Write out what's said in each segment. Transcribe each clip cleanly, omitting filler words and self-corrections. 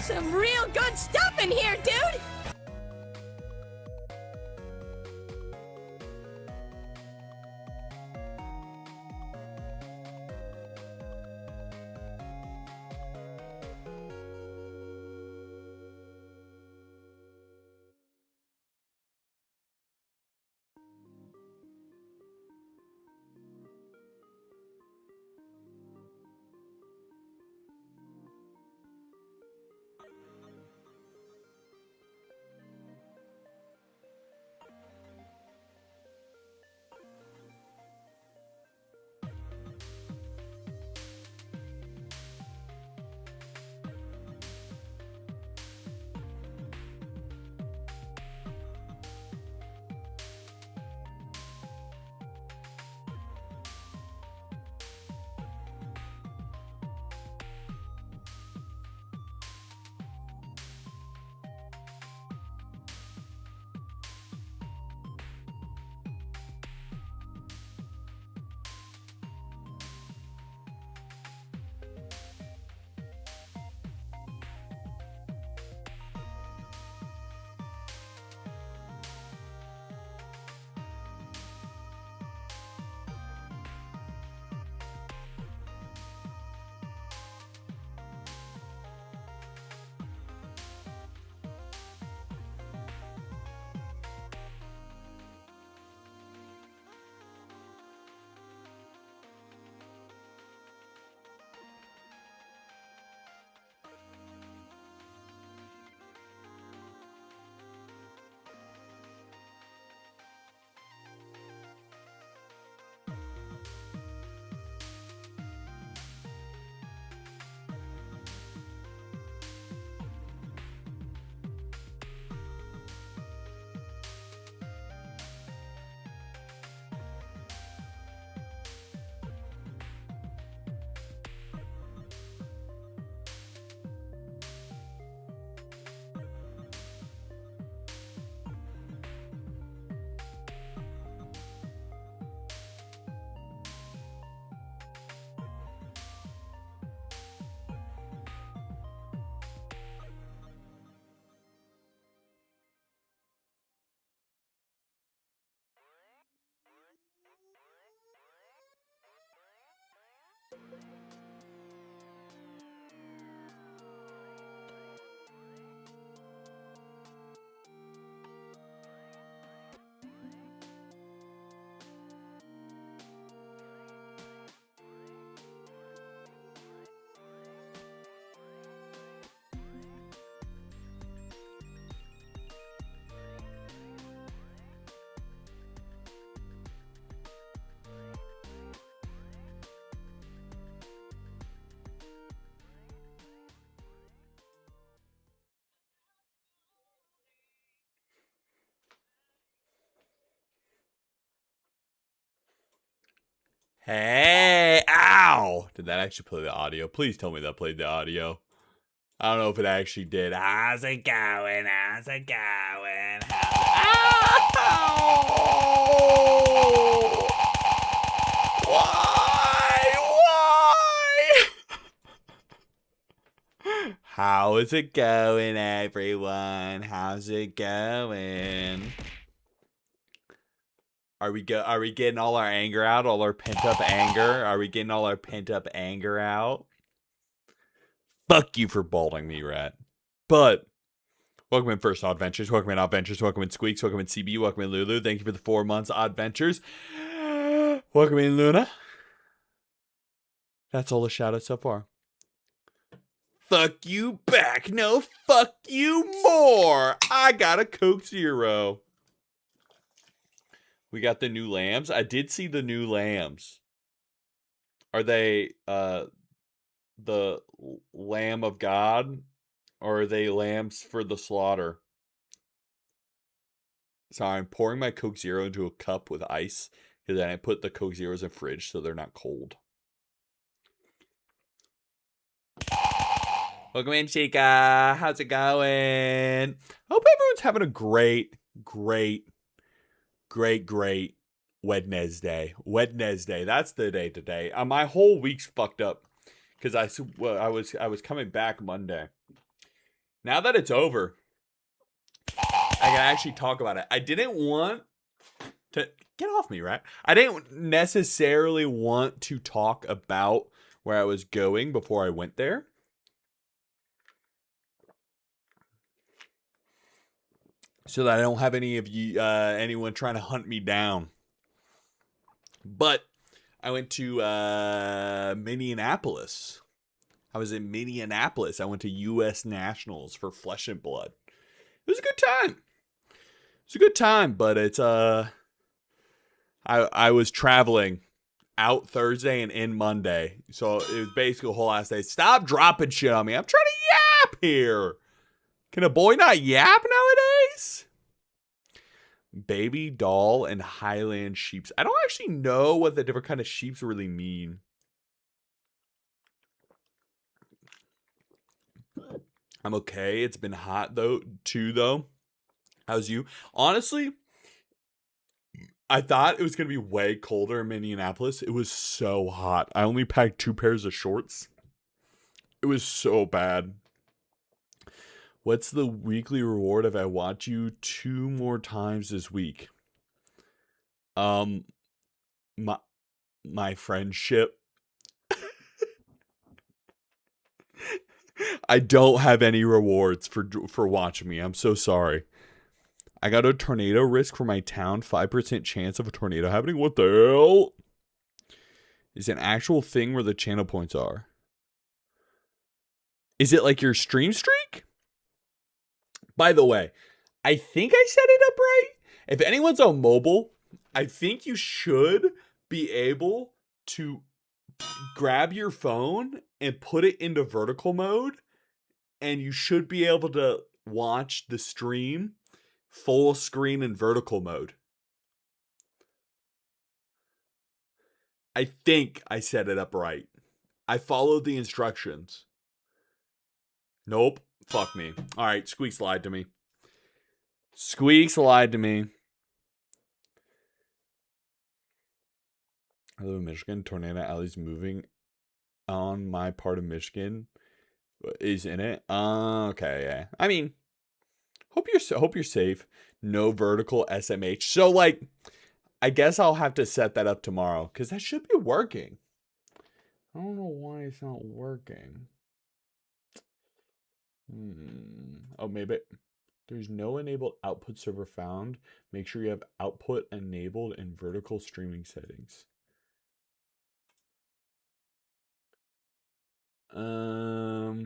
Some real good stuff in here, dude! Hey, ow! Did that actually play the audio? Please tell me that played the audio. I don't know if it actually did. How's it going? How's it going? Ow! Why? How is it going, everyone? How's it going? Are we getting all our anger out? All our pent-up anger? Are we getting all our pent-up anger out? Fuck you for balding me, Rat. But welcome in First Odd Ventures. Welcome in Odd Ventures. Welcome in Squeaks. Welcome in CB. Welcome in Lulu. Thank you for the 4 months, Odd Ventures. Welcome in Luna. That's all the shout-outs so far. Fuck you back. No, fuck you more. I got a Coke Zero. We got the new lambs. I did see the new lambs. Are they the Lamb of God? Or are they lambs for the slaughter? So I'm pouring my Coke Zero into a cup with ice. And then I put the Coke Zeros in the fridge so they're not cold. Welcome in, Chica. How's it going? Hope everyone's having a great Wednesday. Wednesday. That's the day today. My whole week's fucked up because I was coming back Monday, Now that it's over, I can actually talk about it. I didn't want to get off me, right? I didn't necessarily want to talk about where I was going before I went there. So that I don't have any of you, anyone trying to hunt me down. But I went to Minneapolis. I was in Minneapolis. I went to U.S. Nationals for Flesh and Blood. It was a good time. It's a good time, but it's I was traveling out Thursday and in Monday, so it was basically a whole ass day. Stop dropping shit on me. I'm trying to yap here. Can a boy not yap nowadays? Baby doll and Highland sheeps. I don't actually know what the different kind of sheeps really mean. I'm okay. It's been hot though. How's you? Honestly, I thought it was going to be way colder in Minneapolis. It was so hot. I only packed 2 pairs of shorts. It was so bad. What's the weekly reward if I watch you 2 more times this week? My friendship. I don't have any rewards for watching me. I'm so sorry. I got a tornado risk for my town. 5% chance of a tornado happening. What the hell? Is an actual thing where the channel points are. Is it like your stream streak? By the way, I think I set it up right. If anyone's on mobile, I think you should be able to grab your phone and put it into vertical mode, and you should be able to watch the stream full screen in vertical mode. I think I set it up right. I followed the instructions. Nope. Fuck me. All right, Squeaks lied to me. Squeaks lied to me. I live in Michigan. Tornado Alley's moving on my part of Michigan. Is in it. Okay, yeah. I mean, hope you're safe. No vertical SMH. So like, I guess I'll have to set that up tomorrow because that should be working. I don't know why it's not working. Oh, maybe there's no enabled output server found. Make sure you have output enabled in vertical streaming settings. All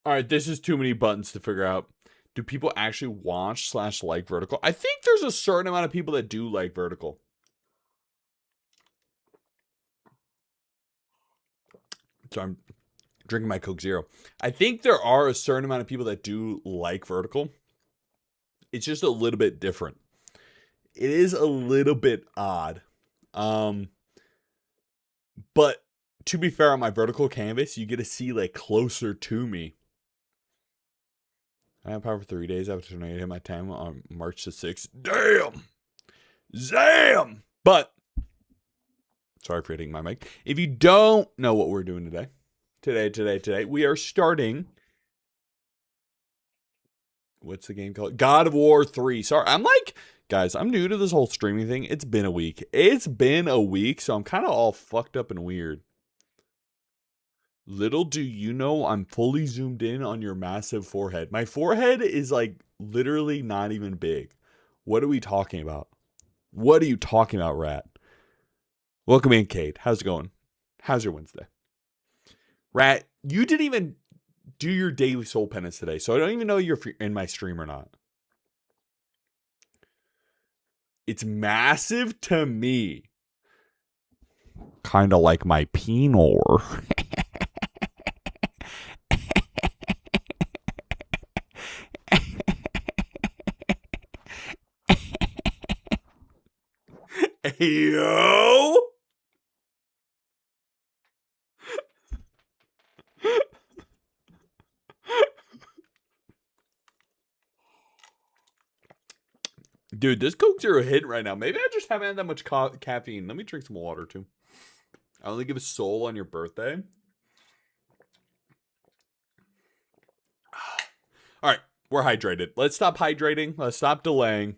right, this is too many buttons to figure out. Do people actually watch / like vertical? I think there's a certain amount of people that do like vertical. So I'm drinking my Coke Zero. I think there are a certain amount of people that do like vertical. It's just a little bit different. It is a little bit odd. But to be fair, on my vertical canvas, you get to see like closer to me. I have power for 3 days after tornado hit my town on March the 6th. Damn! Zam! But, sorry for hitting my mic. If you don't know what we're doing today, we are starting. What's the game called? God of War 3. Sorry, I'm like, guys, I'm new to this whole streaming thing. It's been a week. So I'm kind of all fucked up and weird. Little do you know, I'm fully zoomed in on your massive forehead. My forehead is like literally not even big. What are we talking about? What are you talking about, Rat? Welcome in, Kate. How's it going? How's your Wednesday? Rat, you didn't even do your daily soul penance today, so I don't even know if you're in my stream or not. It's massive to me. Kind of like my penor. Yo! Dude, this Coke Zero hit right now. Maybe I just haven't had that much caffeine. Let me drink some water, too. I only give a soul on your birthday. All right, we're hydrated. Let's stop hydrating. Let's stop delaying.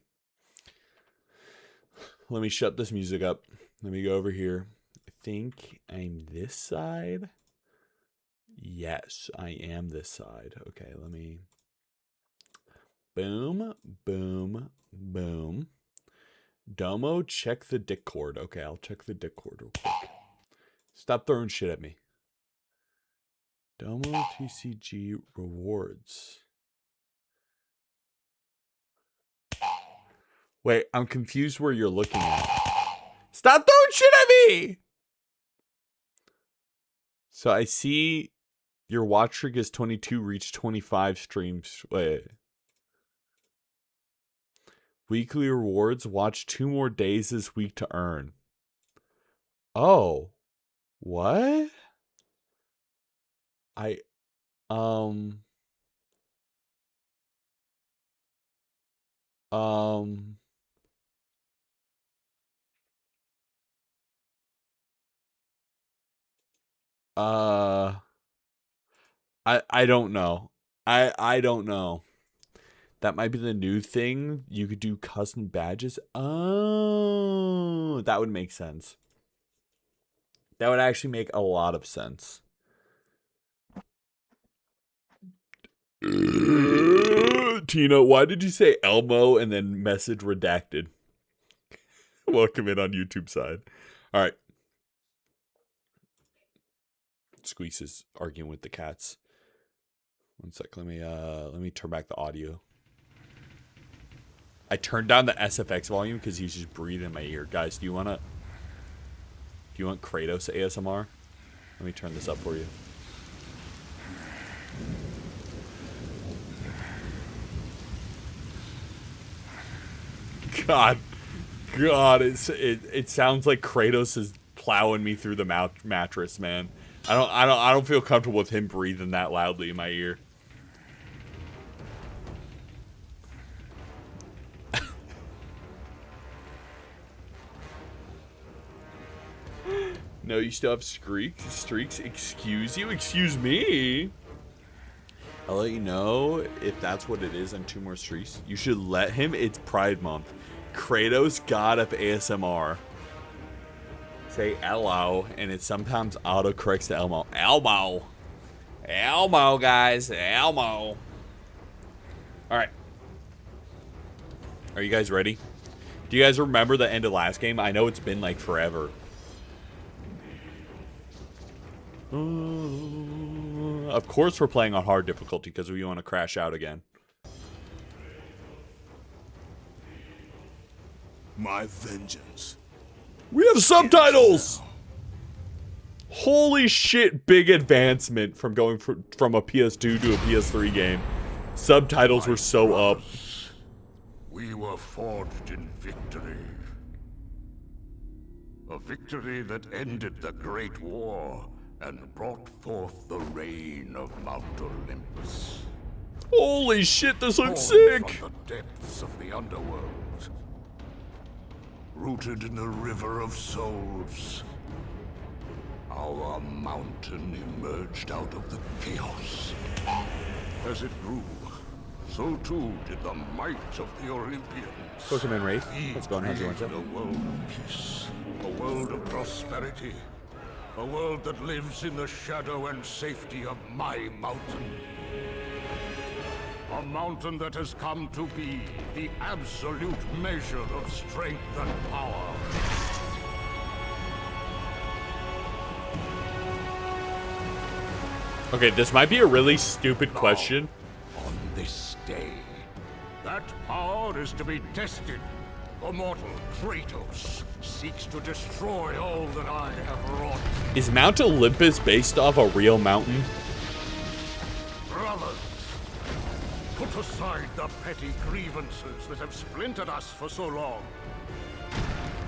Let me shut this music up. Let me go over here. I think I'm this side. Yes, I am this side. Okay, let me... Boom, boom, boom. Domo, check the dick cord. Okay, I'll check the dick cord real quick. Stop throwing shit at me. Domo TCG rewards. Wait, I'm confused where you're looking at. Stop throwing shit at me! So I see your watch streak is 22, reach 25 streams. Wait. Weekly rewards, watch 2 more days this week to earn. Oh. What? Um, I don't know. I don't know. That might be the new thing. You could do custom badges. Oh, that would make sense. That would actually make a lot of sense. Tina, why did you say Elmo and then message redacted? Welcome in on YouTube side. All right. Squeeze is arguing with the cats. One sec. Let me turn back the audio. I turned down the SFX volume because he's just breathing in my ear. Guys, do you want Kratos ASMR? Let me turn this up for you. God, it sounds like Kratos is plowing me through the mattress, man. I don't feel comfortable with him breathing that loudly in my ear. No, you still have streaks. Excuse you? Excuse me? I'll let you know if that's what it is on 2 more streaks. You should let him. It's Pride Month. Kratos, God of ASMR. Say hello, and it sometimes autocorrects to Elmo. Elmo, guys. Elmo. Alright. Are you guys ready? Do you guys remember the end of last game? I know it's been like forever. Of course we're playing on hard difficulty because we want to crash out again. My vengeance. We have subtitles! Holy shit, big advancement from going from a PS2 to a PS3 game. Subtitles were so up. We were forged in victory. A victory that ended the Great War and brought forth the reign of Mount Olympus. Holy shit, this looks Born sick! from the depths of the underworld. Rooted in the river of souls. Our mountain emerged out of the chaos. As it grew, so too did the might of the Olympians. Pokemon Wraith, let's go on. How's it going, sir? A world of peace, a world of prosperity, a world that lives in the shadow and safety of my mountain. A mountain that has come to be the absolute measure of strength and power. Okay, this might be a really stupid question. On this day, that power is to be tested. The mortal Kratos seeks to destroy all that I have wrought. Is Mount Olympus based off a real mountain? Brothers, put aside the petty grievances that have splintered us for so long.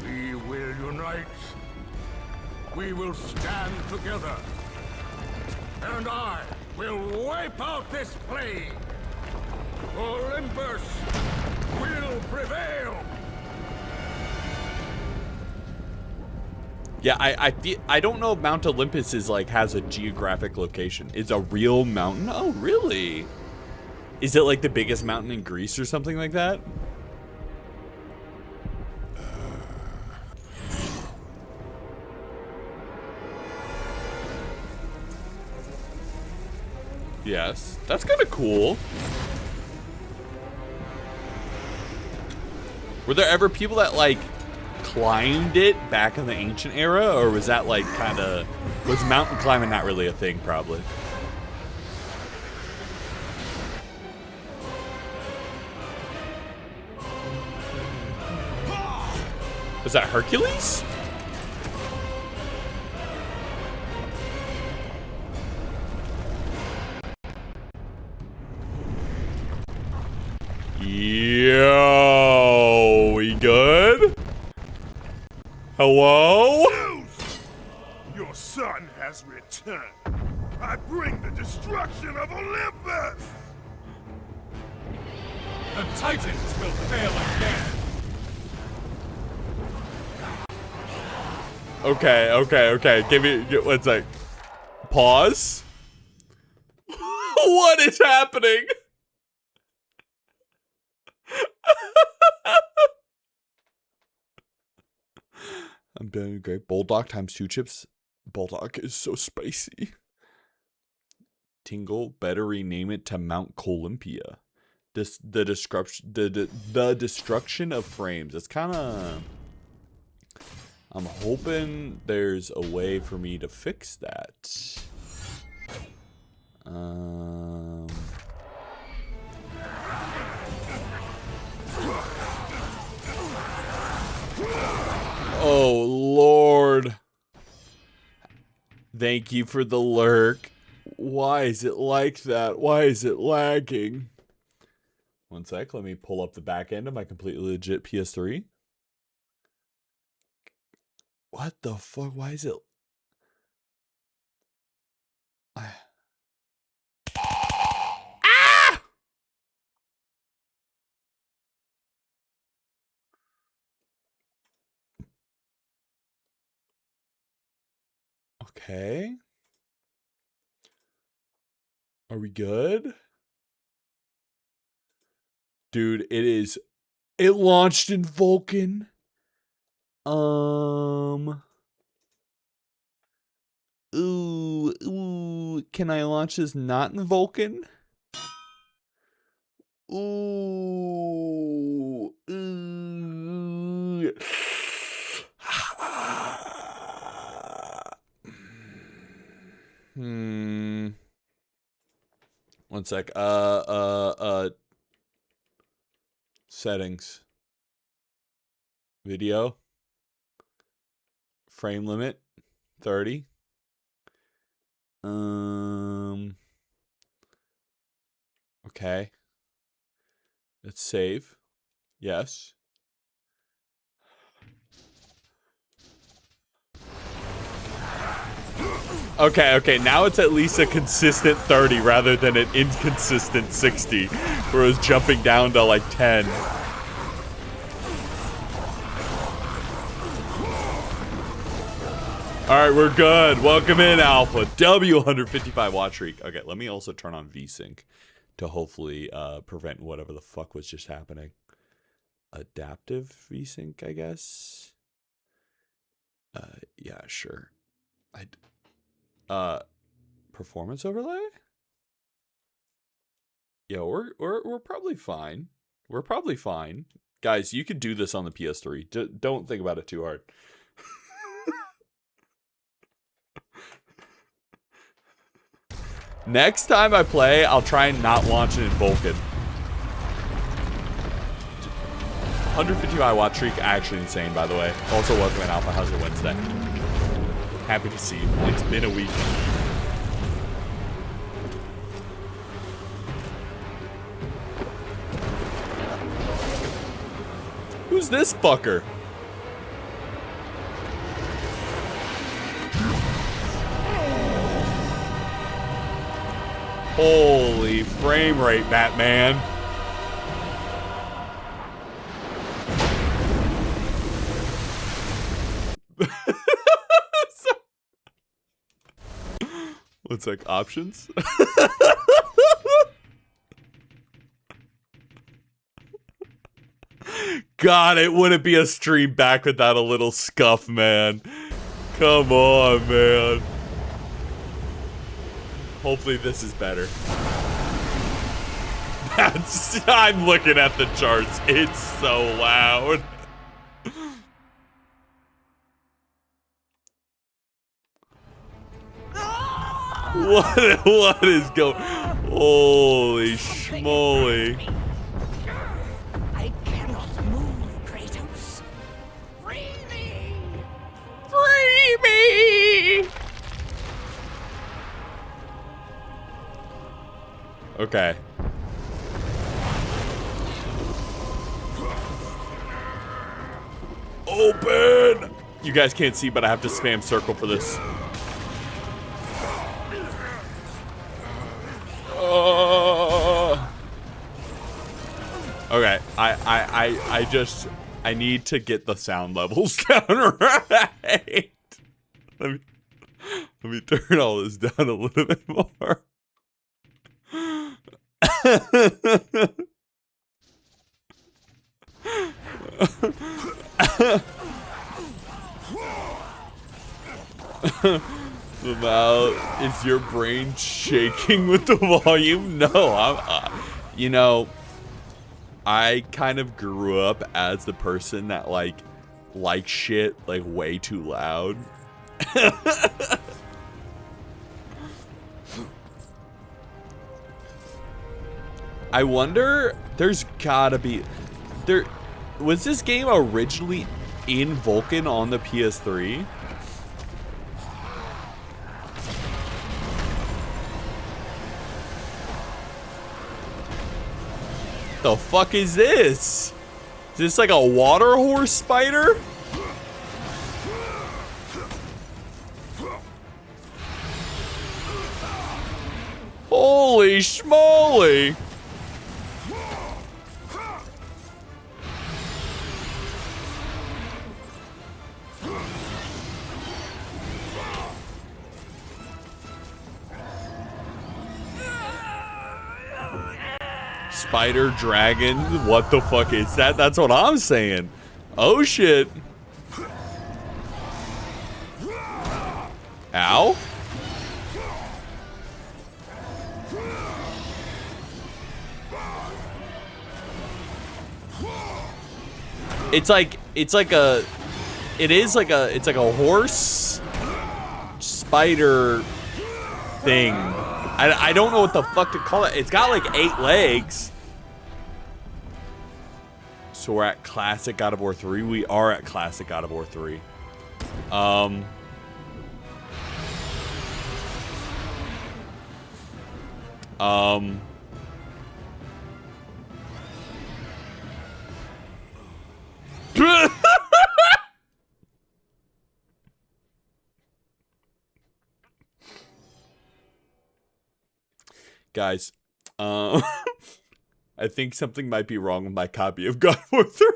We will unite. We will stand together. And I will wipe out this plague. Olympus, will prevail. Yeah, I don't know if Mount Olympus is like has a geographic location. It's a real mountain? Oh, really? Is it like the biggest mountain in Greece or something like that? Yes, that's kind of cool. Were there ever people that like climbed it back in the ancient era, or was that like kind of, was mountain climbing not really a thing probably? Was that Hercules? Yo, we good? Hello? Zeus! Your son has returned. I bring the destruction of Olympus! The Titans will fail again. Okay. Give me 1 sec. Pause. What is happening? I'm doing great. Bulldog times 2 chips. Bulldog is so spicy. Tingle, better rename it to Mount Olympia. The destruction of frames. It's kind of. I'm hoping there's a way for me to fix that. Oh, Lord. Thank you for the lurk. Why is it like that? Why is it lagging? 1 sec. Let me pull up the back end of my completely legit PS3. What the fuck? Why is it... Ah! Okay. Are we good? Dude, it is... It launched in Vulkan. Ooh. Can I launch this not in Vulkan? Ooh. 1 sec. Settings. Video. Frame limit. 30. Okay. Let's save. Yes. Okay. Now it's at least a consistent 30 rather than an inconsistent 60, where it was jumping down to like 10. All right, we're good. Welcome in, Alpha. W155 watch streak. Okay, let me also turn on VSync to hopefully prevent whatever the fuck was just happening. Adaptive VSync, I guess. Yeah, sure. Performance overlay? Yeah, we're probably fine. We're probably fine. Guys, you could do this on the PS3. Don't think about it too hard. Next time I play, I'll try and not launch it in Vulkan. 155 watch streak, actually insane, by the way. Also, welcome in, Alpha. How's your Wednesday? Happy to see you. It's been a week. Who's this fucker? Holy frame rate, Batman. What's like options? God, it wouldn't be a stream back without a little scuff, man. Come on, man. Hopefully this is better. I'm looking at the charts. It's so loud. What is going? Holy schmoly! I cannot move, Kratos. Free me! Free me! Okay. Open! You guys can't see, but I have to spam circle for this. Okay, I need to get the sound levels down right. Let me turn all this down a little bit more. Is your brain shaking with the volume? No, I'm, you know, I kind of grew up as the person that likes shit like way too loud. I wonder, there's gotta be, was this game originally in Vulkan on the PS3? The fuck is this? Is this like a water horse spider? Holy schmoly! Spider dragon, what the fuck is that? That's what I'm saying. Oh shit. Ow. It's like a horse spider thing. I don't know what the fuck to call it. It's got like 8 legs. So we're at Classic God of War 3. We are at Classic God of War 3. Guys, I think something might be wrong with my copy of God of War 3.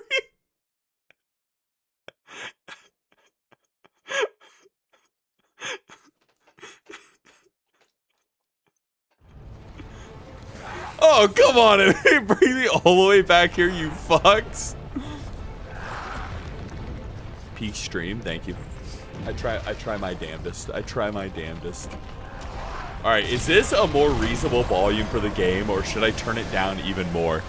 Oh, come on. Bring me all the way back here, you fucks. Peak stream, thank you. I try my damnedest. I try my damnedest. Alright, is this a more reasonable volume for the game, or should I turn it down even more?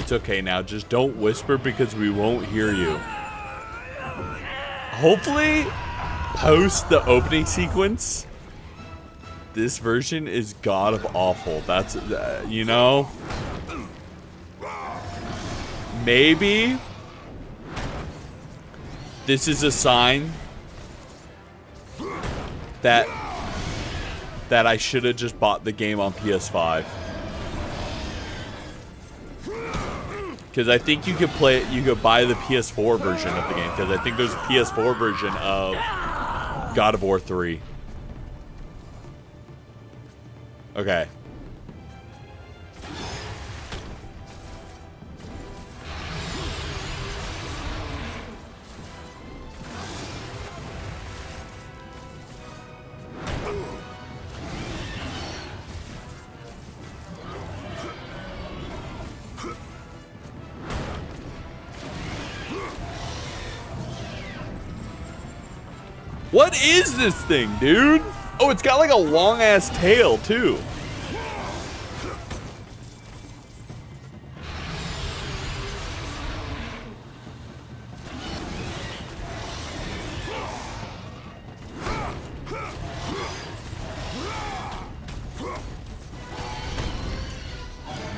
It's okay now, just don't whisper because we won't hear you. Hopefully, post the opening sequence, this version is god of awful. That's, you know, maybe this is a sign that I should have just bought the game on PS5. Because I think you could play it, you could buy the PS4 version of the game. Because I think there's a PS4 version of God of War 3. Okay. What is this thing, dude? Oh, it's got like a long ass tail too.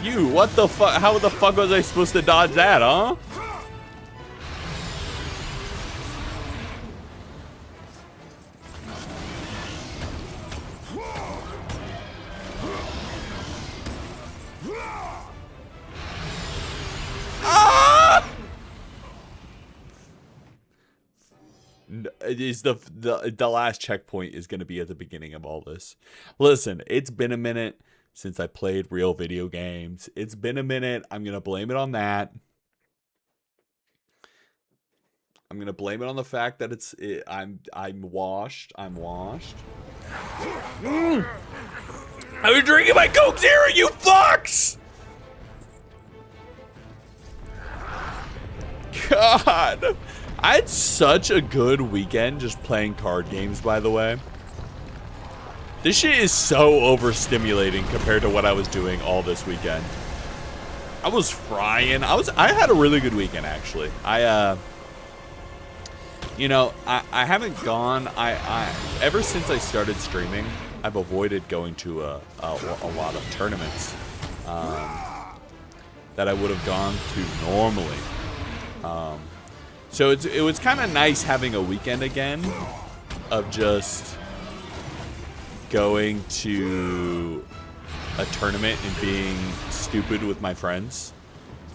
You, what the fuck? How the fuck was I supposed to dodge that, huh? Is the last checkpoint is going to be at the beginning of all this. Listen, it's been a minute since I played real video games. It's been a minute. I'm going to blame it on that. I'm going to blame it on the fact that I'm washed. I'm washed. I was drinking my Coke Zero, you fucks! God. I had such a good weekend just playing card games, by the way. This shit is so overstimulating compared to what I was doing all this weekend. I was frying. I had a really good weekend, actually. You know, I haven't gone. Ever since I started streaming, I've avoided going to a lot of tournaments that I would have gone to normally. So it was kind of nice having a weekend again of just going to a tournament and being stupid with my friends.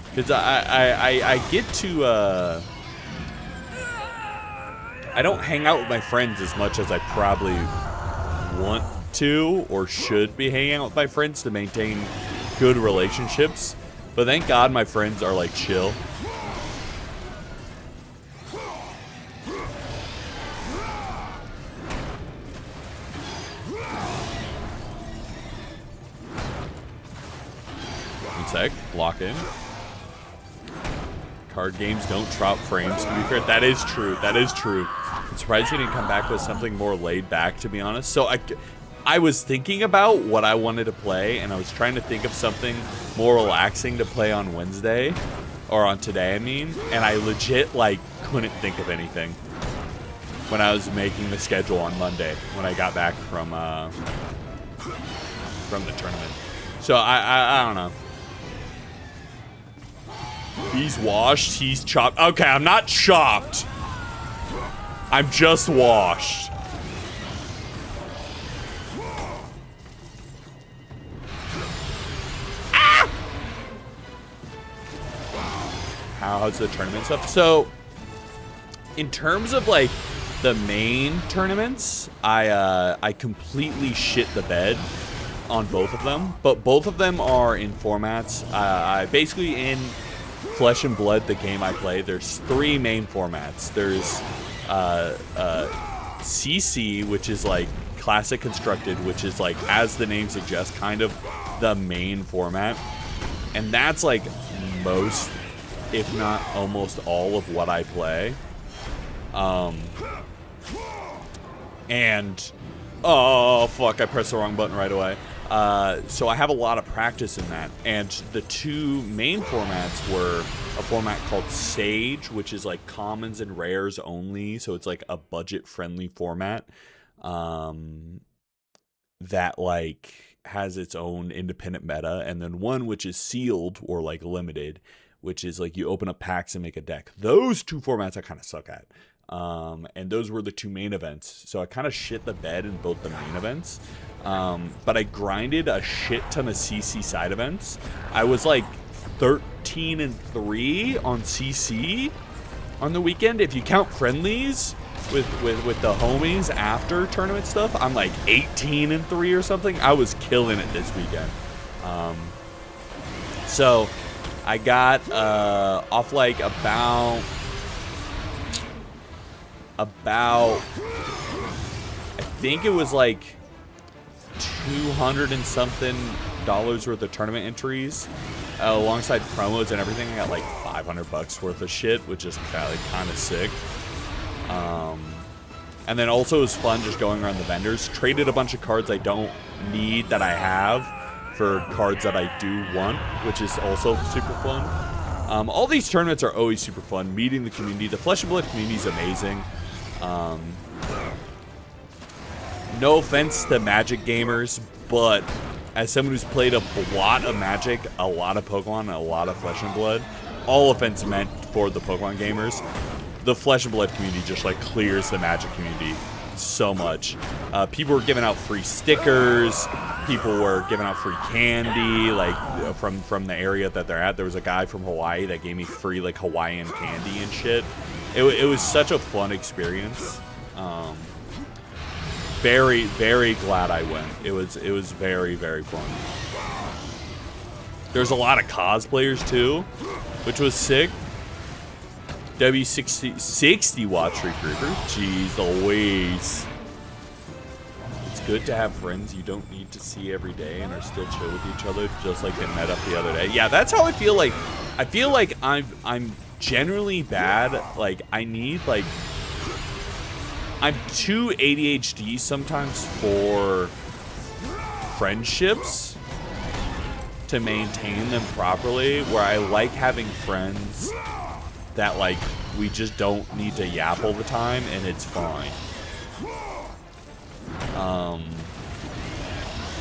Because I get to... I don't hang out with my friends as much as I probably want to or should be hanging out with my friends to maintain good relationships. But thank God my friends are like chill. Sec, lock in. Card games don't drop frames, to be fair. That is true. That is true. I'm surprised he didn't come back with something more laid back, to be honest. So I was thinking about what I wanted to play, and I was trying to think of something more relaxing to play on Wednesday, or on today, I mean, and I legit, like, couldn't think of anything when I was making the schedule on Monday, when I got back from the tournament. So I don't know. He's washed, he's chopped. Okay, I'm not chopped. I'm just washed. Ah! How's the tournament stuff? So, in terms of like the main tournaments, I completely shit the bed on both of them, but both of them are in formats. I basically in Flesh and Blood, the game I play, there's three main formats. There's CC, which is like Classic Constructed, which is like, as the name suggests, kind of the main format. And that's like most, if not almost all of what I play. And, oh fuck, I pressed the wrong button right away. So I have a lot of practice in that, and the two main formats were a format called Sage, which is like commons and rares only, so it's like a budget-friendly format that like has its own independent meta, and then one which is sealed or like limited, which is like you open up packs and make a deck. Those two formats I kind of suck at. And those were the two main events, so I kind of shit the bed in both the main events. But I grinded a shit ton of CC side events. I was like 13-3 on CC on the weekend. If you count friendlies, with the homies after tournament stuff. I'm like 18-3 or something. I was killing it this weekend. So I got off like about I think it was like $200 and something worth of tournament entries alongside promos and everything. I got like $500 worth of shit, which is kind of sick. And then also it was fun just going around the vendors. Traded a bunch of cards I don't need that I have for cards that I do want, which is also super fun. All these tournaments are always super fun. Meeting the community. The Flesh and Blood community is amazing. No offense to Magic gamers, but as someone who's played a lot of Magic, a lot of Pokemon, and a lot of Flesh and Blood, all offense meant for the Pokemon gamers, the Flesh and Blood community just like clears the Magic community so much. People were giving out free stickers. People were giving out free candy, like from the area that they're at. There was a guy from Hawaii that gave me free like Hawaiian candy and shit. It was such a fun experience. Very, very glad I went. It was very, very fun. There's a lot of cosplayers too, which was sick. W60 Watt Street Creeper. Jeez Louise. It's good to have friends you don't need to see every day and are still chill with each other, just like they met up the other day. Yeah, that's how I feel like. I feel like I'm generally bad. Like I need like I'm too ADHD sometimes for friendships to maintain them properly, where I like having friends that like we just don't need to yap all the time and it's fine.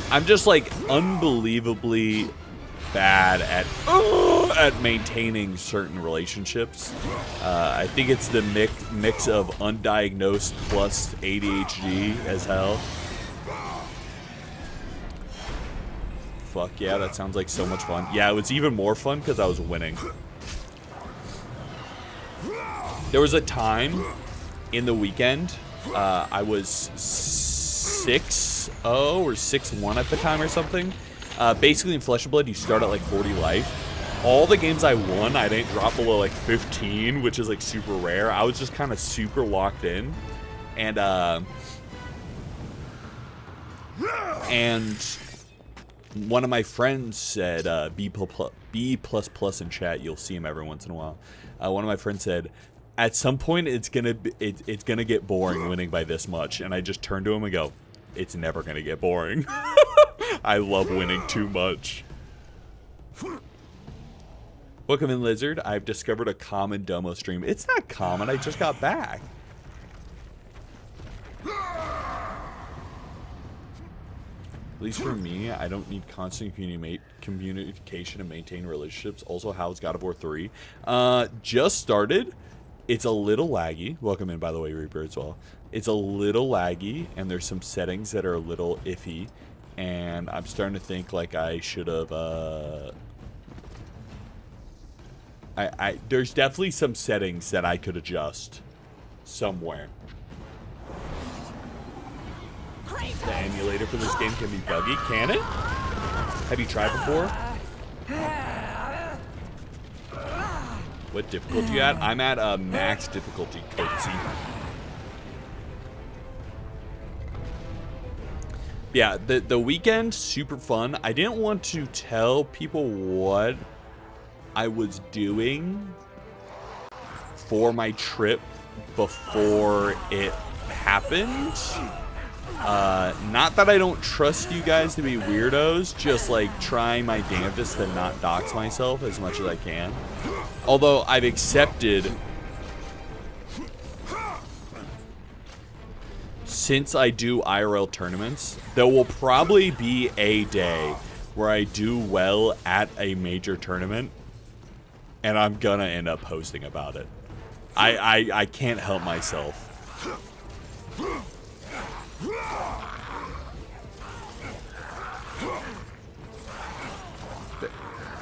I'm just like unbelievably bad at maintaining certain relationships. I think it's the mix of undiagnosed plus ADHD as hell. Fuck yeah, that sounds like so much fun. Yeah, it was even more fun because I was winning. There was a time in the weekend, I was 6-0 or 6-1 at the time or something. Basically in Flesh and Blood, you start at like 40 life. All the games I won, I didn't drop below like 15, which is like super rare. I was just kind of super locked in. And one of my friends said, B++ in chat, you'll see him every once in a while. One of my friends said, at some point it's gonna get boring winning by this much. And I just turned to him and go, it's never gonna get boring. I love winning too much. Welcome in, Lizard. I've discovered a common Domo stream. It's not common, I just got back. At least for me, I don't need constant communication to maintain relationships. Also, how's God of War 3? Just started. It's a little laggy. Welcome in, by the way, Reaper, as well. It's a little laggy, and there's some settings that are a little iffy. And I'm starting to think like I should have, there's definitely some settings that I could adjust somewhere. The emulator for this game can be buggy. Can it? Have you tried before? What difficulty you at? I'm at max difficulty, courtesy. Yeah, the weekend, super fun. I didn't want to tell people what I was doing for my trip before it happened. Not that I don't trust you guys to be weirdos, just like trying my damnedest to not dox myself as much as I can. Although I've accepted, since I do IRL tournaments, there will probably be a day where I do well at a major tournament, and I'm gonna end up posting about it. I can't help myself.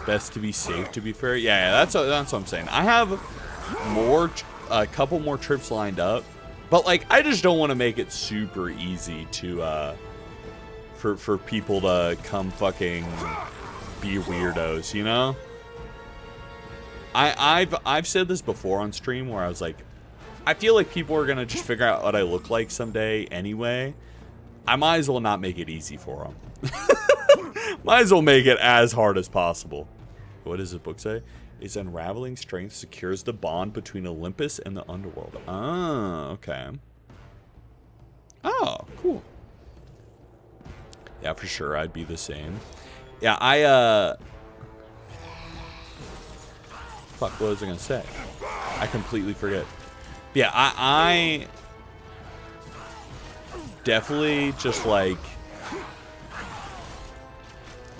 Best to be safe, to be fair. Yeah, that's what I'm saying. I have a couple more trips lined up, But like, I just don't want to make it super easy to for people to come fucking be weirdos, you know? I've said this before on stream where I was like, I feel like people are gonna just figure out what I look like someday anyway. I might as well not make it easy for them. Might as well make it as hard as possible. What does the book say? Its unraveling strength secures the bond between Olympus and the underworld. Ah, okay. Oh, cool. Yeah, for sure, I'd be the same. Yeah, fuck, what was I gonna say? I completely forget. Yeah, I definitely just like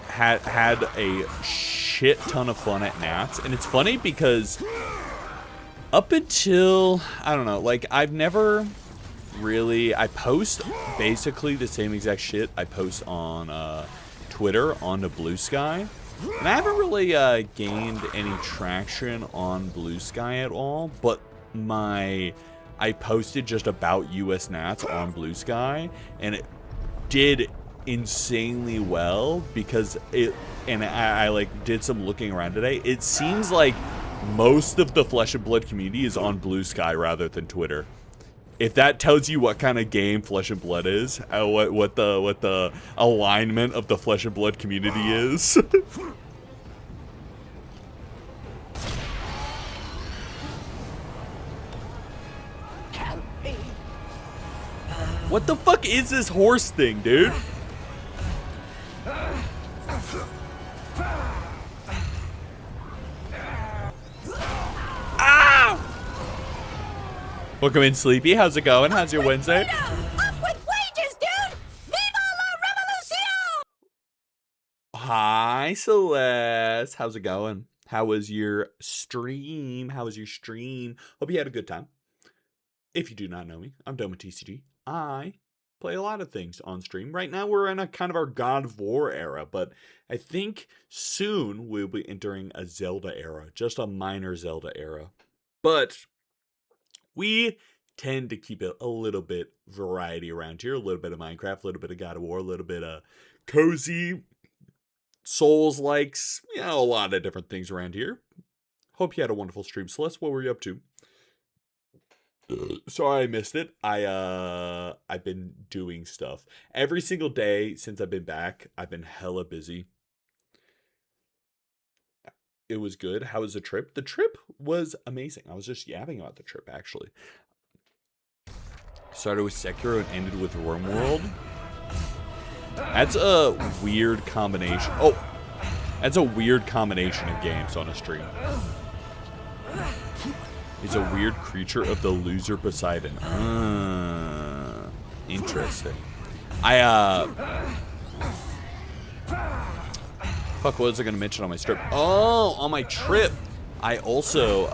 had a shit ton of fun at Nats, and it's funny because up until, I don't know, like I've never really, I post basically the same exact shit I post on Twitter onto Blue Sky, and I haven't really gained any traction on Blue Sky at all, but I posted just about US Nats on Blue Sky, and it did insanely well because I like did some looking around today. It seems like most of the Flesh and Blood community is on Blue Sky rather than Twitter. If that tells you what kind of game Flesh and Blood is, what the alignment of the Flesh and Blood community is. What the fuck is this horse thing, dude? Ow! Welcome in, Sleepy. How's it going? How's your Wednesday? Up with wages, dude! Viva la revolution! Hi, Celeste. How's it going? How was your stream? Hope you had a good time. If you do not know me, I'm Doma TCG. I play a lot of things on stream. Right now, we're in a kind of our God of War era, but I think soon we'll be entering a Zelda era, just a minor Zelda era. But we tend to keep it a little bit variety around here, a little bit of Minecraft, a little bit of God of War, a little bit of cozy Souls-likes, you know, a lot of different things around here. Hope you had a wonderful stream. Celeste, what were you up to? Sorry I missed it. I've been doing stuff. Every single day since I've been back, I've been hella busy. It was good. How was the trip? The trip was amazing. I was just yapping about the trip, actually. Started with Sekiro and ended with RimWorld. That's a weird combination. Oh, that's a weird combination of games on a stream. He's a weird creature of the loser Poseidon. Interesting. Fuck, what was I gonna mention on my trip? Oh, on my trip, I also,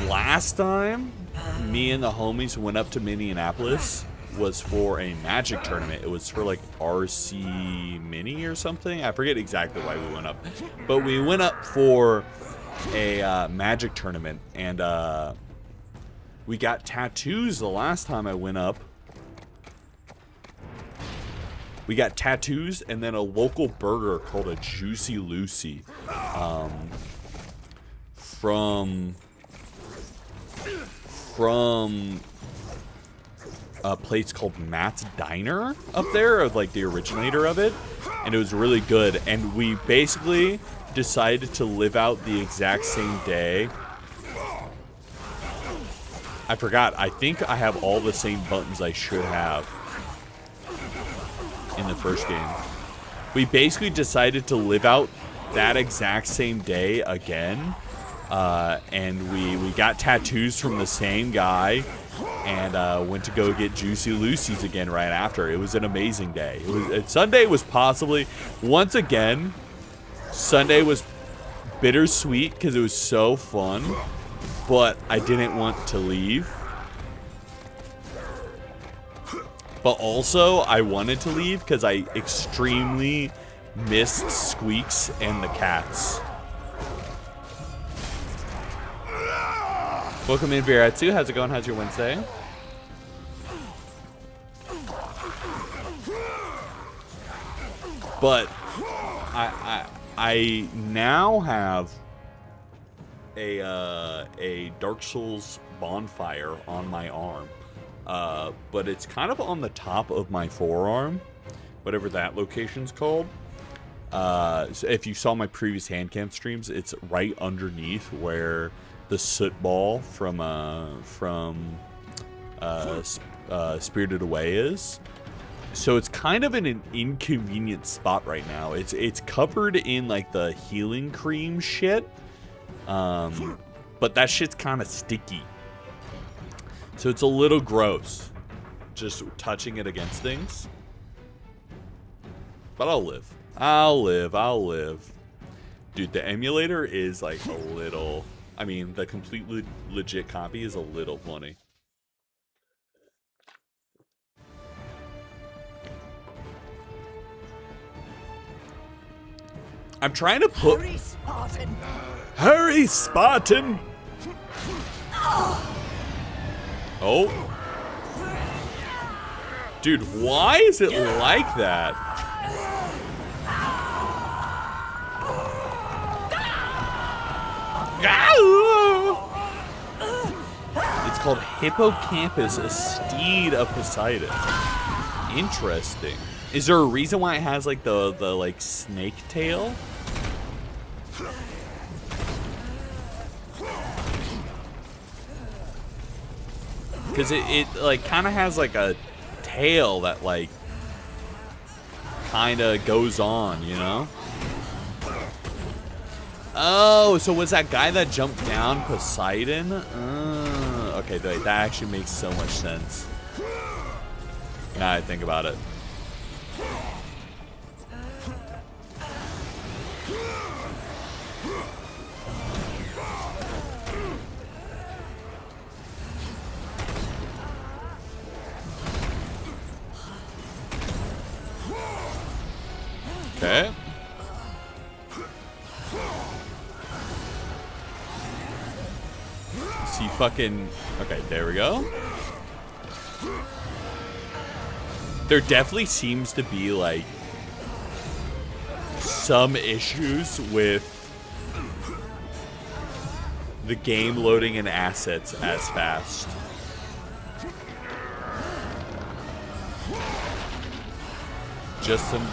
last time, me and the homies went up to Minneapolis was for a Magic tournament. It was for like RC Mini or something. I forget exactly why we went up, but we went up for a Magic tournament, and we got tattoos the last time I went up. We got tattoos and then a local burger called a Juicy Lucy from a place called Matt's Diner up there, or like the originator of it, and it was really good. And we basically decided to live out the exact same day. I forgot. I think I have all the same buttons I should have in the first game. We basically decided to live out that exact same day again, and we got tattoos from the same guy, and went to go get Juicy Lucy's again right after. It was an amazing day. Sunday was possibly, once again, Sunday was bittersweet because it was so fun, but I didn't want to leave. But also, I wanted to leave because I extremely missed Squeaks and the cats. Welcome in, Viratsu. How's it going? How's your Wednesday? But I now have a Dark Souls bonfire on my arm, but it's kind of on the top of my forearm, whatever that location's called. So if you saw my previous hand cam streams, it's right underneath where the soot ball from Spirited Away is. So it's kind of in an inconvenient spot right now. It's covered in like the healing cream shit, but that shit's kind of sticky. So it's a little gross, just touching it against things. But I'll live. I'll live. Dude, the emulator is like a little... I mean, the completely legit copy is a little funny. I'm trying to put... Hurry, Spartan! Hurry, Spartan! Oh. Dude, why is it like that? It's called Hippocampus, a steed of Poseidon. Interesting. Is there a reason why it has like the like snake tail? Because it like kind of has like a tail that like kind of goes on, you know? Oh, so was that guy that jumped down Poseidon? Okay, that actually makes so much sense. Now I think about it. Okay. See fucking... Okay, there we go. There definitely seems to be, like, some issues with the game loading in assets as fast. Just some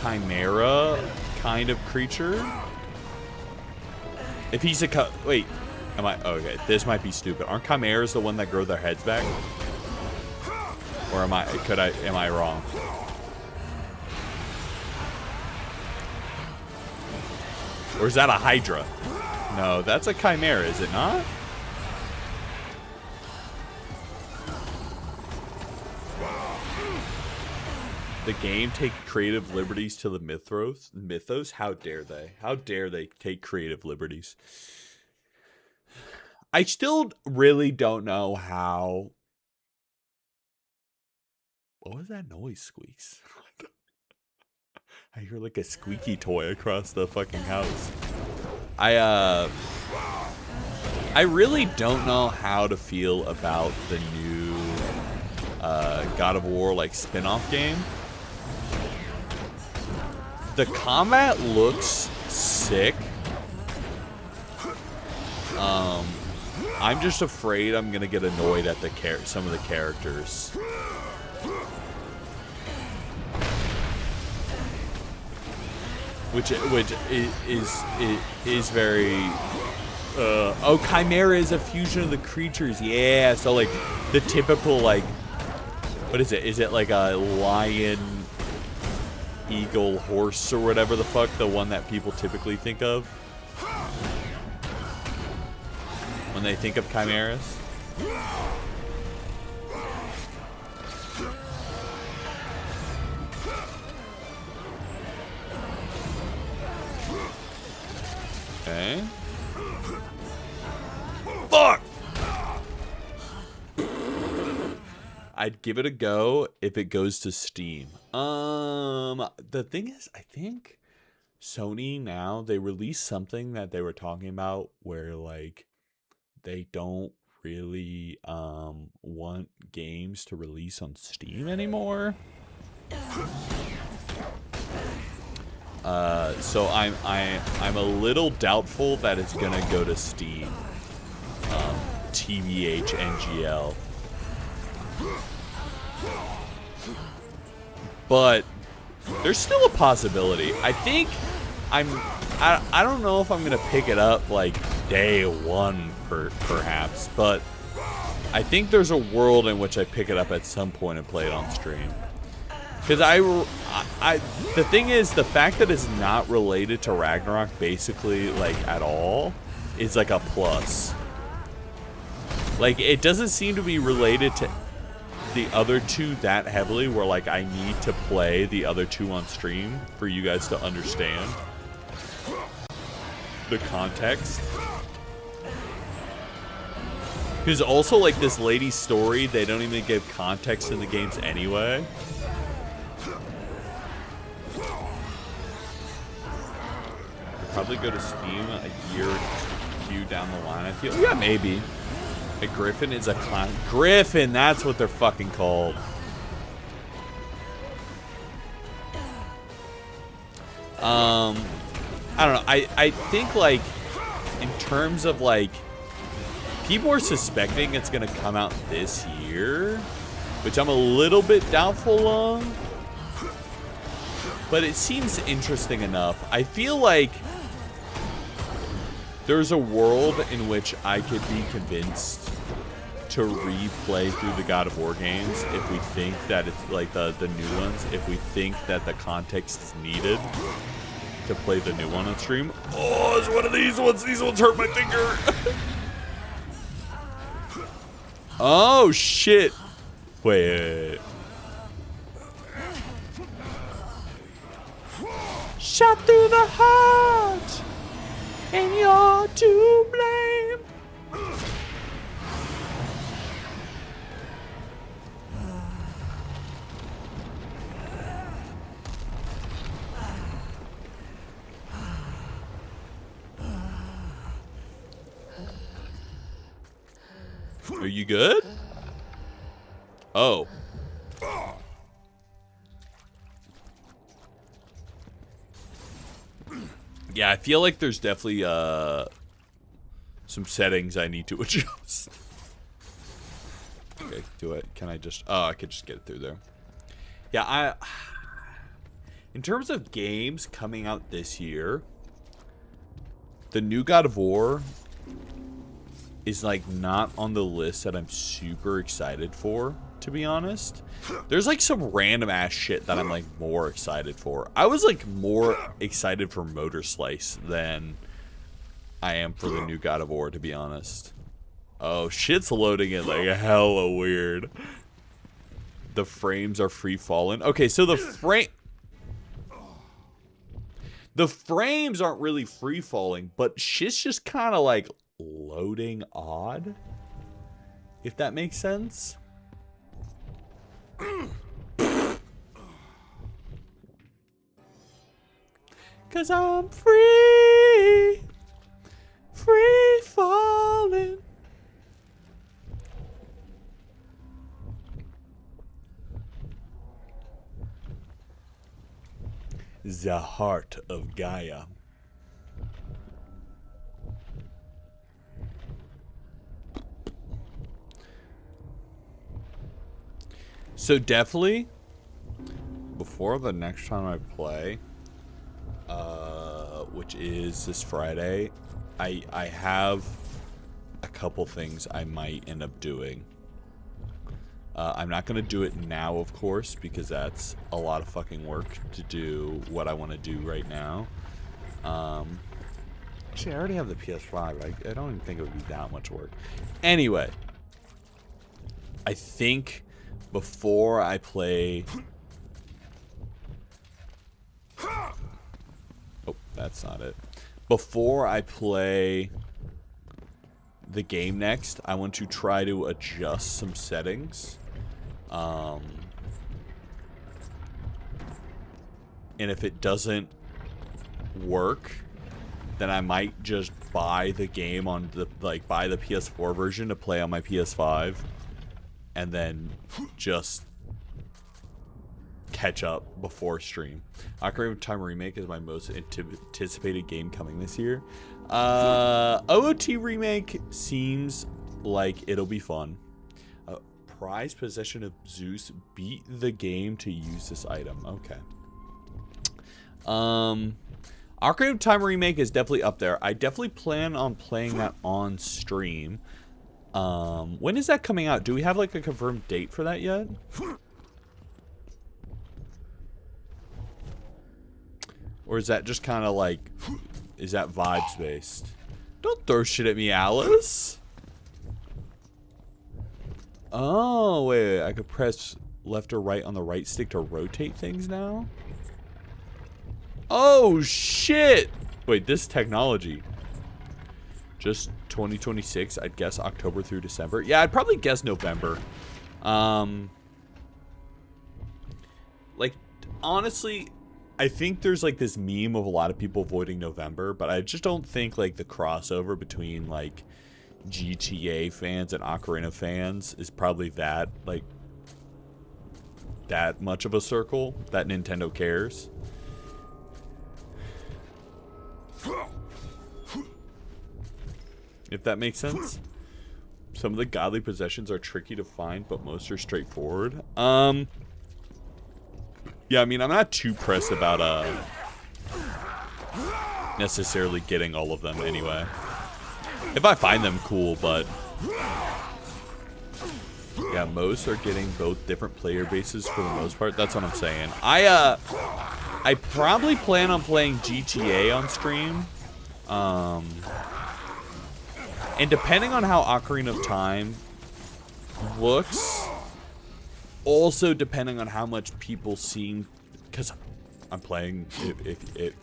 chimera kind of creature. If he's a wait, am I okay? This might be stupid. Aren't chimeras the one that grow their heads back? Or am I wrong? Or is that a hydra? No, that's a chimera, is it not? The game take creative liberties to the mythos? How dare they? How dare they take creative liberties? I still really don't know how... What was that noise, Squeaks? I hear like a squeaky toy across the fucking house. I really don't know how to feel about the new God of War like spin-off game. The combat looks sick. I'm just afraid I'm gonna get annoyed at the some of the characters. Which is very oh, Chimera is a fusion of the creatures. Yeah, so like the typical like, what is it? Is it like a lion, eagle, horse, or whatever the fuck, the one that people typically think of when they think of chimeras? Okay. Fuck! I'd give it a go if it goes to Steam. The thing is, I think Sony now, they released something that they were talking about where like they don't really want games to release on Steam anymore. So I'm a little doubtful that it's gonna go to Steam. TBH NGL. But there's still a possibility. I think I don't know if I'm gonna pick it up like day one perhaps, but I think there's a world in which I pick it up at some point and play it on stream. Because the thing is, the fact that it's not related to Ragnarok basically like at all is like a plus. Like, it doesn't seem to be related to the other two that heavily, where like I need to play the other two on stream for you guys to understand the context. Because also, like, this lady's story, they don't even give context in the games anyway. Probably go to Steam a year or two down the line, I feel. Yeah, maybe. A Griffin is a clown. Griffin, that's what they're fucking called. I don't know. I think, like, in terms of, like, people are suspecting it's going to come out this year, which I'm a little bit doubtful on. But it seems interesting enough. I feel like there's a world in which I could be convinced to replay through the God of War games if we think that it's like the new ones, if we think that the context is needed to play the new one on stream. Oh, it's one of these ones. These ones hurt my finger. Oh, shit. Wait. Shot through the heart, and you're to blame. Are you good? Oh. Yeah, I feel like there's definitely some settings I need to adjust. Okay, do it. Can I just... Oh, I could just get it through there. Yeah, in terms of games coming out this year, the new God of War is, like, not on the list that I'm super excited for, to be honest. There's, like, some random ass shit that I'm, like, more excited for. I was, like, more excited for Motor Slice than I am for the new God of War, to be honest. Oh, shit's loading in, like, hella weird. The frames are free falling. Okay, so the frames aren't really free falling, but shit's just kind of, like, loading odd, if that makes sense. Cause I'm free falling. The heart of Gaia. So definitely, before the next time I play, which is this Friday, I have a couple things I might end up doing. I'm not going to do it now, of course, because that's a lot of fucking work to do what I want to do right now. Actually, I already have the PS5. I don't even think it would be that much work. Anyway, I think before I play... Oh, that's not it. Before I play the game next, I want to try to adjust some settings. And if it doesn't work, then I might just buy the game on the buy the PS4 version to play on my PS5, and then just catch up before stream. Ocarina of Time Remake is my most anticipated game coming this year. OOT Remake seems like it'll be fun. Prized possession of Zeus. Beat the game to use this item. Okay. Ocarina of Time Remake is definitely up there. I definitely plan on playing that on stream. When is that coming out? Do we have like a confirmed date for that yet? Or is that just kind of like, is that vibes based? Don't throw shit at me, Alice. Oh, wait, I could press left or right on the right stick to rotate things now? Oh, shit! Wait, this technology. Just 2026, I'd guess October through December. Yeah, I'd probably guess November. Like, honestly, I think there's like this meme of a lot of people avoiding November, but I just don't think like the crossover between like GTA fans and Ocarina fans is probably that like that much of a circle that Nintendo cares. If that makes sense. Some of the godly possessions are tricky to find, but most are straightforward. Yeah, I mean, I'm not too pressed about necessarily getting all of them anyway. If I find them, cool, but yeah, most are getting both different player bases for the most part. That's what I'm saying. I probably plan on playing GTA on stream. And depending on how Ocarina of Time looks, also depending on how much people seem, because I'm playing,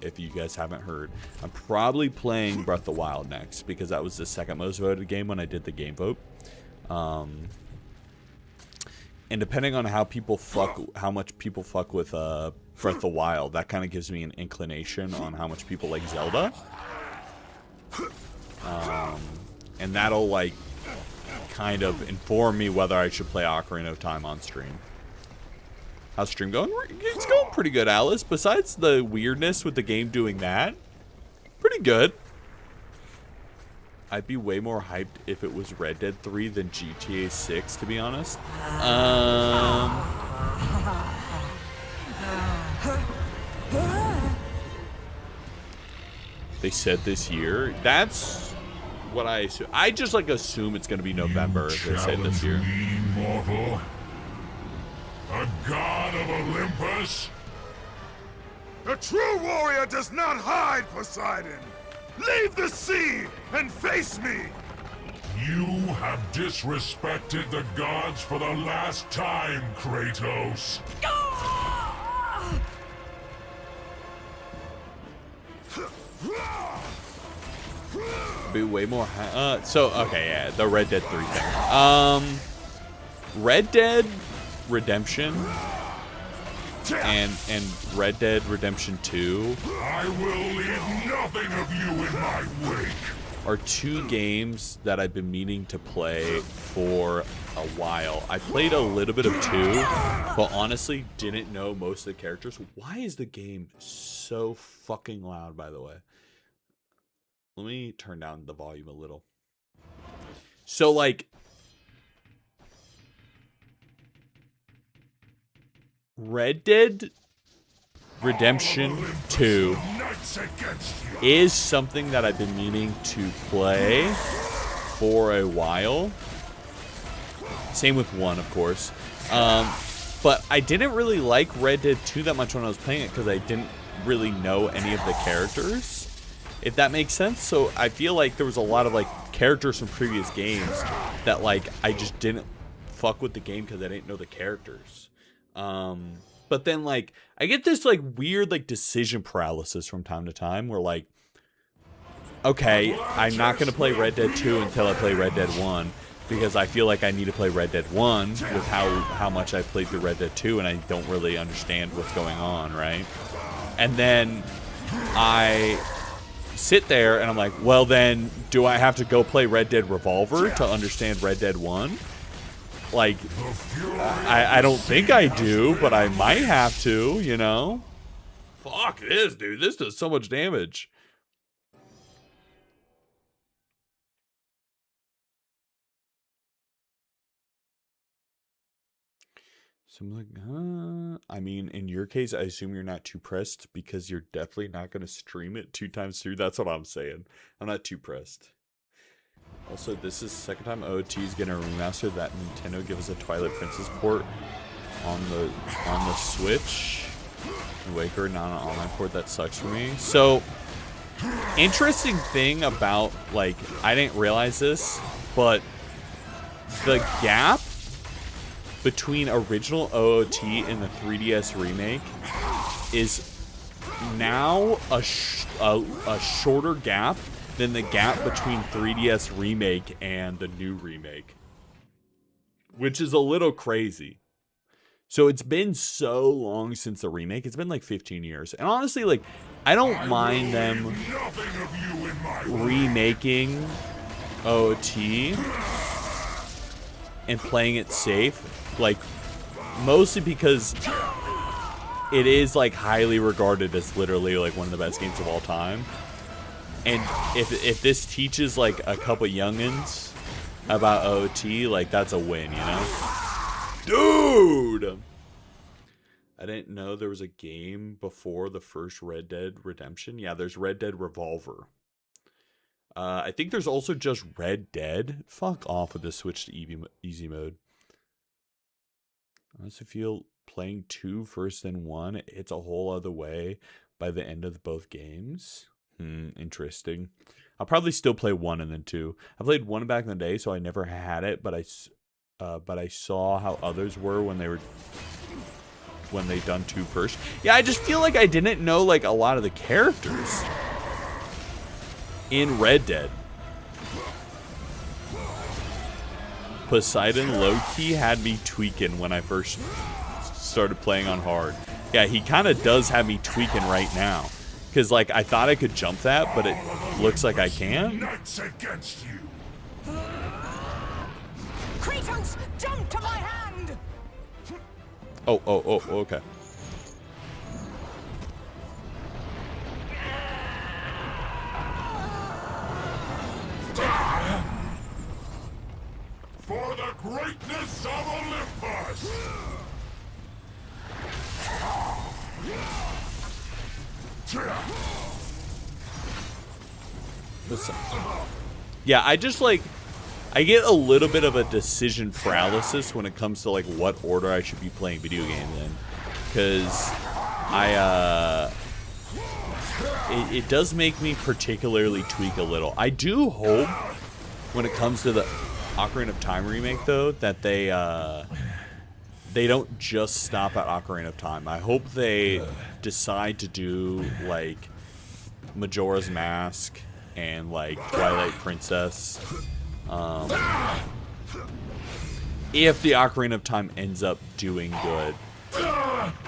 if you guys haven't heard, I'm probably playing Breath of the Wild next, because that was the second most voted game when I did the game vote. And depending on how much people fuck with Breath of the Wild, that kind of gives me an inclination on how much people like Zelda. And that'll like kind of inform me whether I should play Ocarina of Time on stream. How's stream going? It's going pretty good, Alice. Besides the weirdness with the game doing that, pretty good. I'd be way more hyped if it was Red Dead 3 than GTA 6, to be honest. They said this year. That's what I assume. I just like assume it's going to be November if they say this year. Me, mortal? A god of Olympus? A true warrior does not hide, Poseidon! Leave the sea and face me! You have disrespected the gods for the last time, Kratos. Be way more so okay, yeah, the Red Dead 3 thing. Red Dead Redemption and Red Dead Redemption 2 I will leave nothing of you in my wake. are two games that I've been meaning to play for a while. I played a little bit of 2, but honestly didn't know most of the characters. Why is the game so fucking loud, by the way? Let me turn down the volume a little. So, like, Red Dead Redemption 2 is something that I've been meaning to play for a while. Same with 1, of course. But I didn't really like Red Dead 2 that much when I was playing it because I didn't really know any of the characters. If that makes sense. So I feel like there was a lot of like characters from previous games that like I just didn't fuck with the game because I didn't know the characters. But then like I get this like weird like decision paralysis from time to time where like, okay, I'm not gonna play Red Dead 2 until I play Red Dead 1 because I feel like I need to play Red Dead 1 with how much I played through Red Dead 2 and I don't really understand what's going on, right? And then I sit there and I'm like, well then, do I have to go play Red Dead Revolver to understand Red Dead 1? Like, I don't think I do, but I might have to, you know? Fuck this, dude. This does so much damage. So I'm like, I mean, in your case, I assume you're not too pressed because you're definitely not going to stream it 2 times through. That's what I'm saying. I'm not too pressed. Also, this is the second time OOT is going to remaster that Nintendo give us a Twilight Princess port on the Switch. Waker, not an online port. That sucks for me. So, interesting thing about, like, I didn't realize this, but the gap between original OOT and the 3DS remake is now a shorter gap than the gap between 3DS remake and the new remake, which is a little crazy. So it's been so long since the remake. It's been like 15 years. And honestly, like, I don't mind them remaking OOT and playing it safe. Like, mostly because it is, like, highly regarded as literally, like, one of the best games of all time. And if this teaches, like, a couple youngins about OOT, like, that's a win, you know? Dude! I didn't know there was a game before the first Red Dead Redemption. Yeah, there's Red Dead Revolver. I think there's also just Red Dead. Fuck off with the switch to easy mode. I also feel playing 2 first then 1, it hits a whole other way by the end of both games. Interesting. I'll probably still play 1 and then 2. I played 1 back in the day, so I never had it, but I saw how others were when they done 2 first. Yeah, I just feel like I didn't know, like, a lot of the characters in Red Dead. Poseidon low-key had me tweaking when I first started playing on hard. Yeah, he kind of does have me tweaking right now. Because, like, I thought I could jump that, but it looks like I can. Kratos, jump to my hand! Oh, okay. For the greatness of Olympus! Listen. Yeah, I just, like, I get a little bit of a decision paralysis when it comes to, like, what order I should be playing video games in. Because it does make me particularly tweak a little. I do hope when it comes to the Ocarina of Time remake, though, that they don't just stop at Ocarina of Time. I hope they decide to do, like, Majora's Mask and, like, Twilight Princess. If the Ocarina of Time ends up doing good.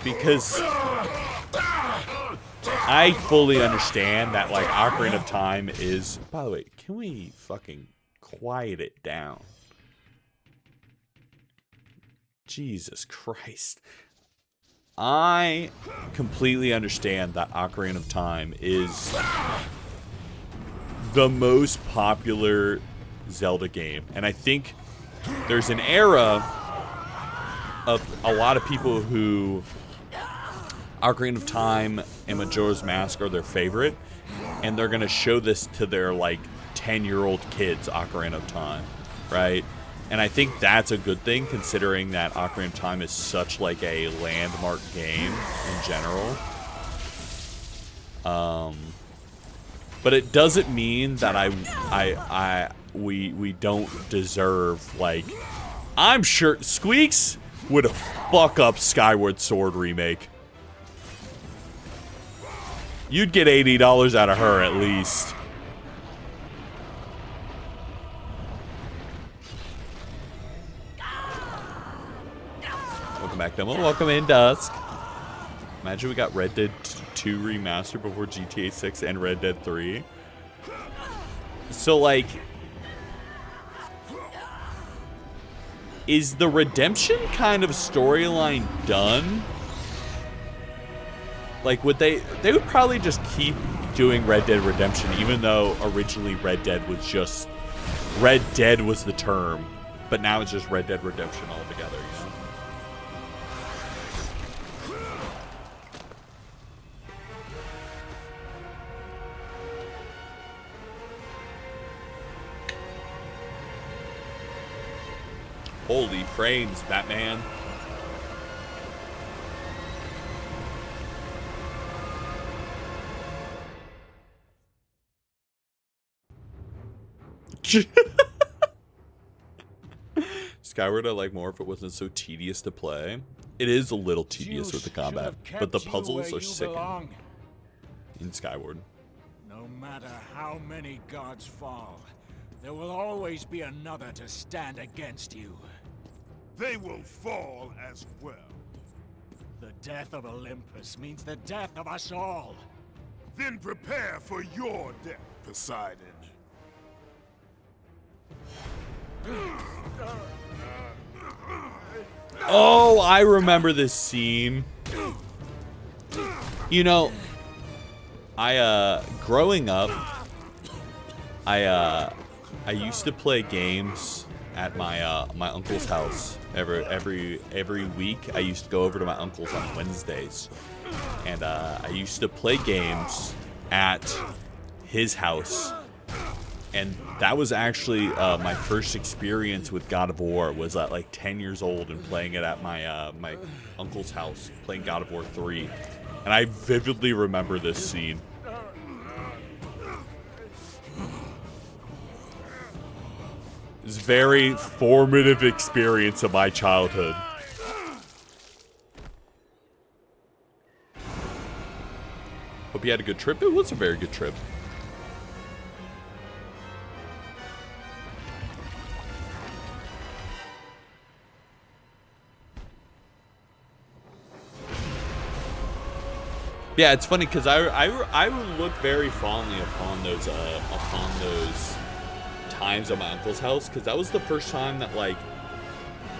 Because I fully understand that, like, Ocarina of Time is... By the way, can we fucking quiet it down? Jesus Christ. I completely understand that Ocarina of Time is the most popular Zelda game. And I think there's an era of a lot of people who Ocarina of Time and Majora's Mask are their favorite. And they're going to show this to their, like, 10-year-old kids, Ocarina of Time, right? And I think that's a good thing, considering that Ocarina of Time is such, like, a landmark game in general. But it doesn't mean that we don't deserve, like... I'm sure Squeaks would fuck up Skyward Sword remake. You'd get $80 out of her, at least. Welcome back, Demo. Welcome in, Dusk. Imagine we got Red Dead 2 remastered before GTA 6 and Red Dead 3. So, like, is the redemption kind of storyline done? Like, would they would probably just keep doing Red Dead Redemption, even though originally Red Dead was the term, but now it's just Red Dead Redemption altogether, you know? Holy frames, Batman. Skyward I like more if it wasn't so tedious to play. It is a little tedious with the combat, but the puzzles are sick in Skyward. No matter how many gods fall, there will always be another to stand against you. They will fall as well. The death of Olympus means the death of us all. Then prepare for your death, Poseidon. Oh, I remember this scene. You know, growing up, I used to play games at my my uncle's house. Every week, I used to go over to my uncle's on Wednesdays, and I used to play games at his house. And that was actually my first experience with God of War. Was at like 10 years old and playing it at my my uncle's house, playing God of War 3. And I vividly remember this scene. It's a very formative experience of my childhood. Hope you had a good trip. It was a very good trip. Yeah, it's funny because I would look very fondly upon those times at my uncle's house, because that was the first time that, like,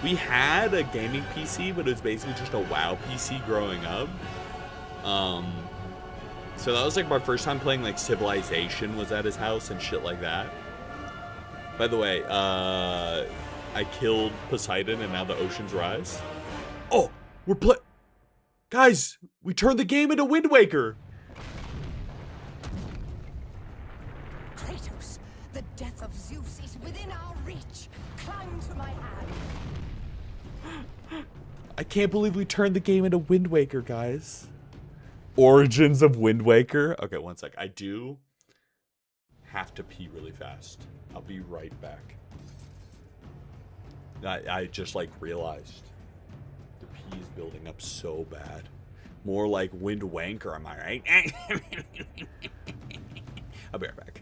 we had a gaming PC, but it was basically just a WoW PC growing up. So that was like my first time playing like Civilization was at his house and shit like that. By the way, I killed Poseidon and now the oceans rise. Oh, guys, we turned the game into Wind Waker. Kratos, the death of Zeus is within our reach. Climb to my hand. I can't believe we turned the game into Wind Waker, guys. Origins of Wind Waker. Okay, one sec. I do have to pee really fast. I'll be right back. I just like realized the pee is building up so bad. More like Wind Wanker, am I right? I'll be right back.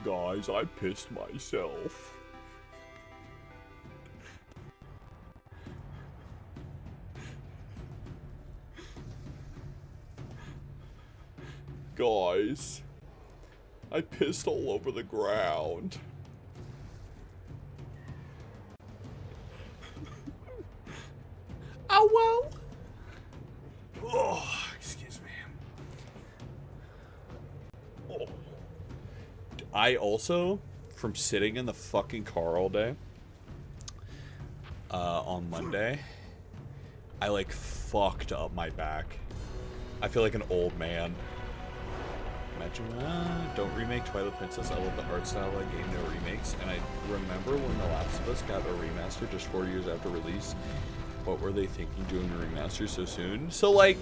guys, I pissed myself. Guys, I pissed all over the ground. Oh, well. Oh, excuse me. Oh. I also, from sitting in the fucking car all day, on Monday, I like fucked up my back. I feel like an old man. Imagine, don't remake Twilight Princess. I love the art style of that game, no remakes. And I remember when The Last of Us got a remaster just 4 years after release. What were they thinking doing a remaster so soon? So, like,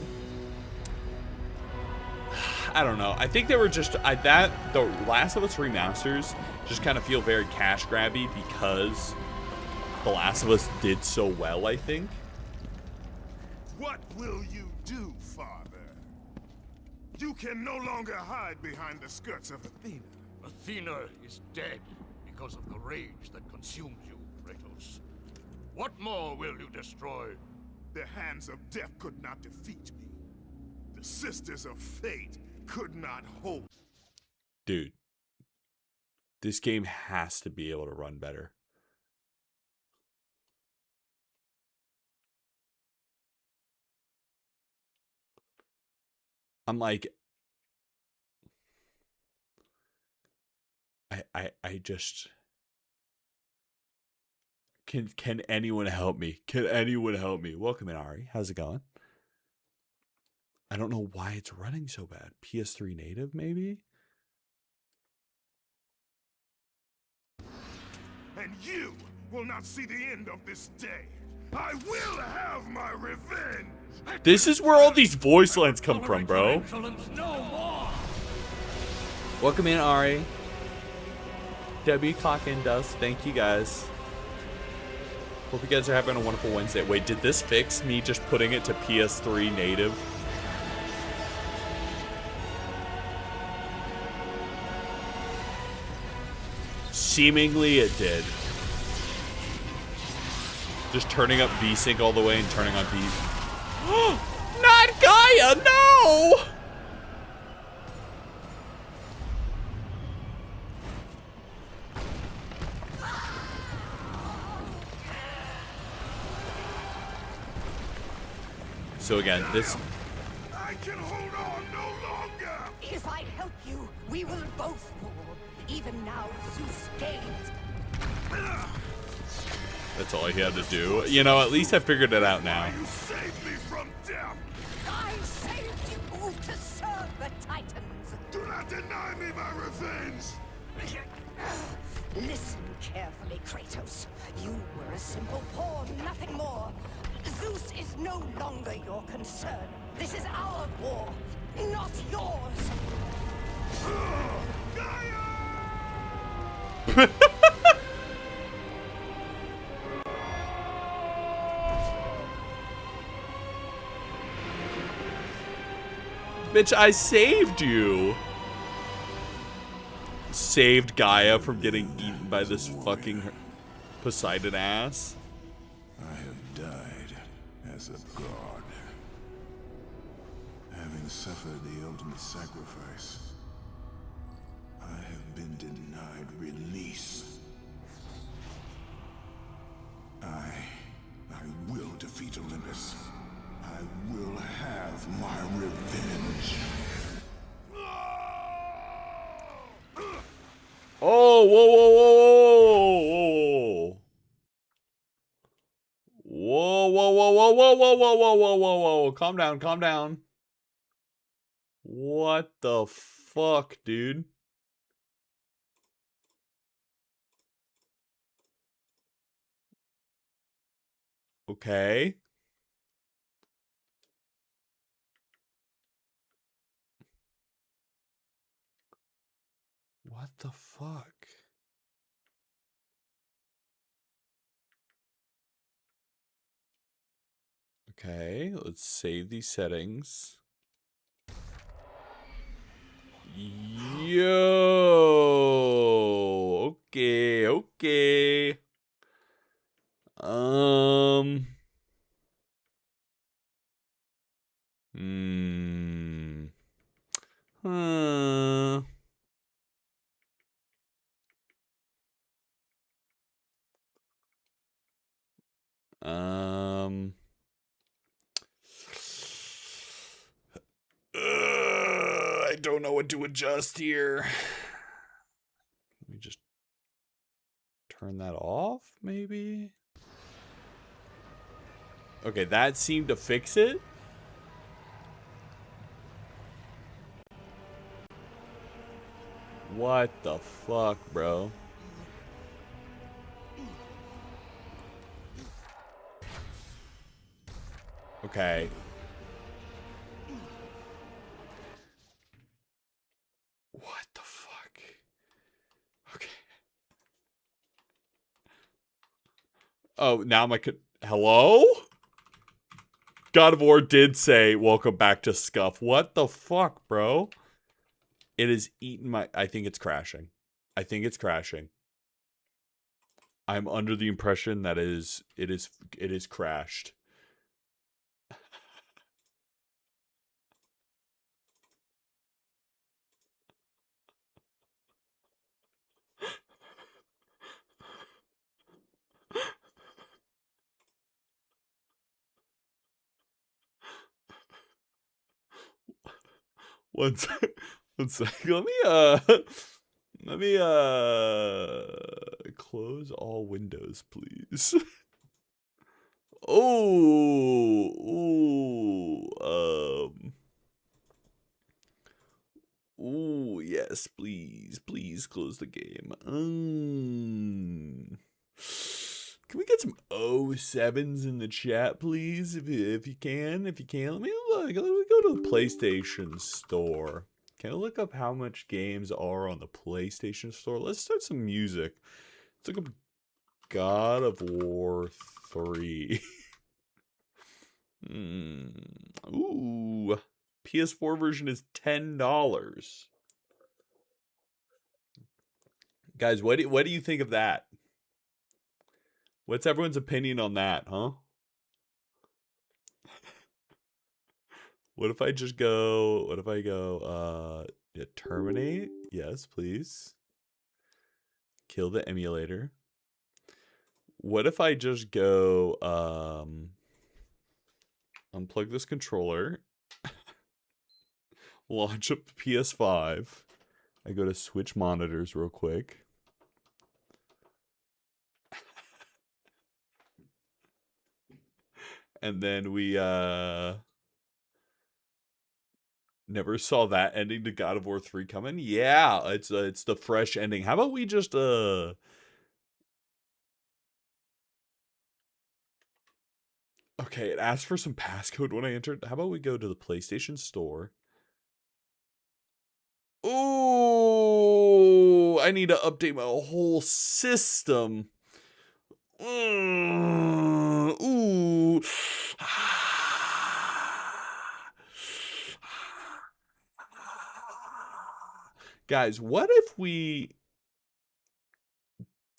I don't know. I think they were just, the Last of Us remasters just kind of feel very cash grabby because The Last of Us did so well, I think. What will you do, Father? You can no longer hide behind the skirts of Athena. Athena is dead because of the rage that consumes you, Kratos. What more will you destroy? The hands of death could not defeat me. The sisters of fate could not hold. Dude, this game has to be able to run better. I'm like, I just, can anyone help me? Can anyone help me? Welcome in, Ari. How's it going? I don't know why it's running so bad. PS3 native, maybe? And you will not see the end of this day. I will have my revenge. This is where all these voice lines come from, bro. No more! Welcome in, Ari. W clock in dust. Thank you guys. Hope you guys are having a wonderful Wednesday. Wait, did this fix me just putting it to PS3 native? Seemingly it did. Just turning up VSync all the way and turning on V. Not Gaia, no! So again, this. I can hold on no longer. If I help you, we will both fall. Even now, Zeus gains. That's all he had to do. You know, at least I figured it out now. You saved me from death. I saved you to serve the Titans. Do not deny me my revenge. Listen carefully, Kratos. You were a simple pawn, nothing more. Zeus is no longer your concern. This is our war, not yours. Bitch, I saved you. Saved Gaia from getting eaten by this fucking Poseidon ass. I have died as a god. Having suffered the ultimate sacrifice, I have been denied release. I will defeat Olympus. I will have my revenge. Oh, whoa, whoa, whoa, whoa, whoa, whoa, whoa, whoa, whoa, whoa, whoa, whoa, whoa, whoa, whoa, calm down, calm down. What the fuck, dude? Okay. What the fuck? Okay, let's save these settings. Yo! Okay. Hmm. Huh. Um. I don't know what to adjust here. Let me just turn that off, maybe? Okay, that seemed to fix it. What the fuck, bro? Okay. What the fuck? Okay. Oh, now my hello? God of War did say, welcome back to Scuff. What the fuck, bro? It is eating my... I think it's crashing. I think it's crashing. I'm under the impression that it is crashed. One sec. One sec. Let me close all windows, please. Oh, yes, please close the game. Can we get some 07s in the chat, please? If you can. Let me look. Let me go to the PlayStation Store. Can I look up how much games are on the PlayStation Store? Let's start some music. Let's look up God of War 3. Ooh. PS4 version is $10. Guys, what do you think of that? What's everyone's opinion on that, huh? What if I go, yeah, terminate? Yes, please. Kill the emulator. What if I just go, unplug this controller, launch up the PS5. I go to switch monitors real quick. And then we, never saw that ending to God of War 3 coming. Yeah, it's the fresh ending. How about we just okay, it asked for some passcode when I entered. How about we go to the PlayStation Store? Oh, I need to update my whole system. Ooh. Guys, what if we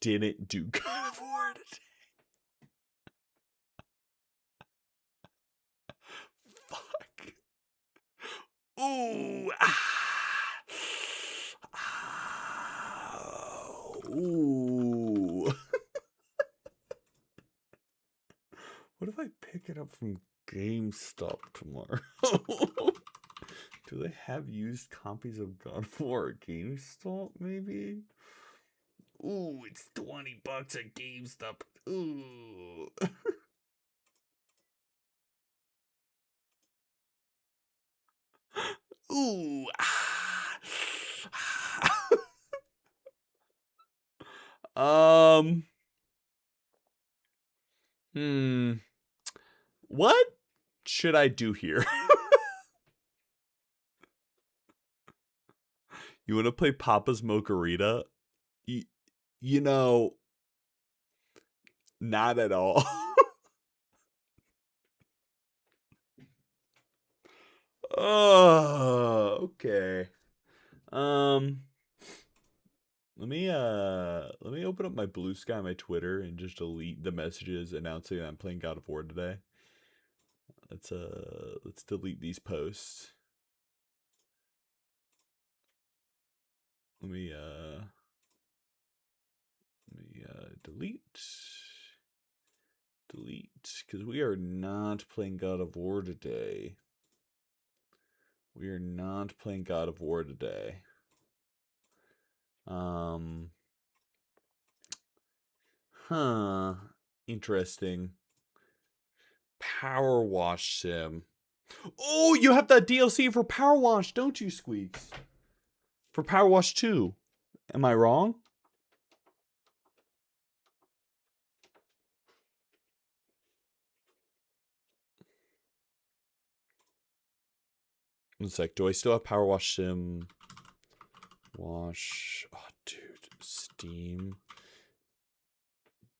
didn't do God of War today? Fuck. Ooh. Ooh. What if I pick it up from GameStop tomorrow? Do they have used copies of God of War at GameStop, maybe? Ooh, it's $20 at GameStop. Ooh. Ooh. What should I do here? You want to play Papa's Mokarita? You know, not at all. Oh, okay. Let me open up my Blue Sky, my Twitter, and just delete the messages announcing that I'm playing God of War today. Let's delete these posts. Let me delete, because we are not playing God of War today. We are not playing God of War today. Interesting. Power Wash Sim. Oh, you have that DLC for Power Wash, don't you, Squeaks? For Power Wash 2. Am I wrong? One sec. Do I still have Power Wash Sim? Wash. Oh, dude. Steam.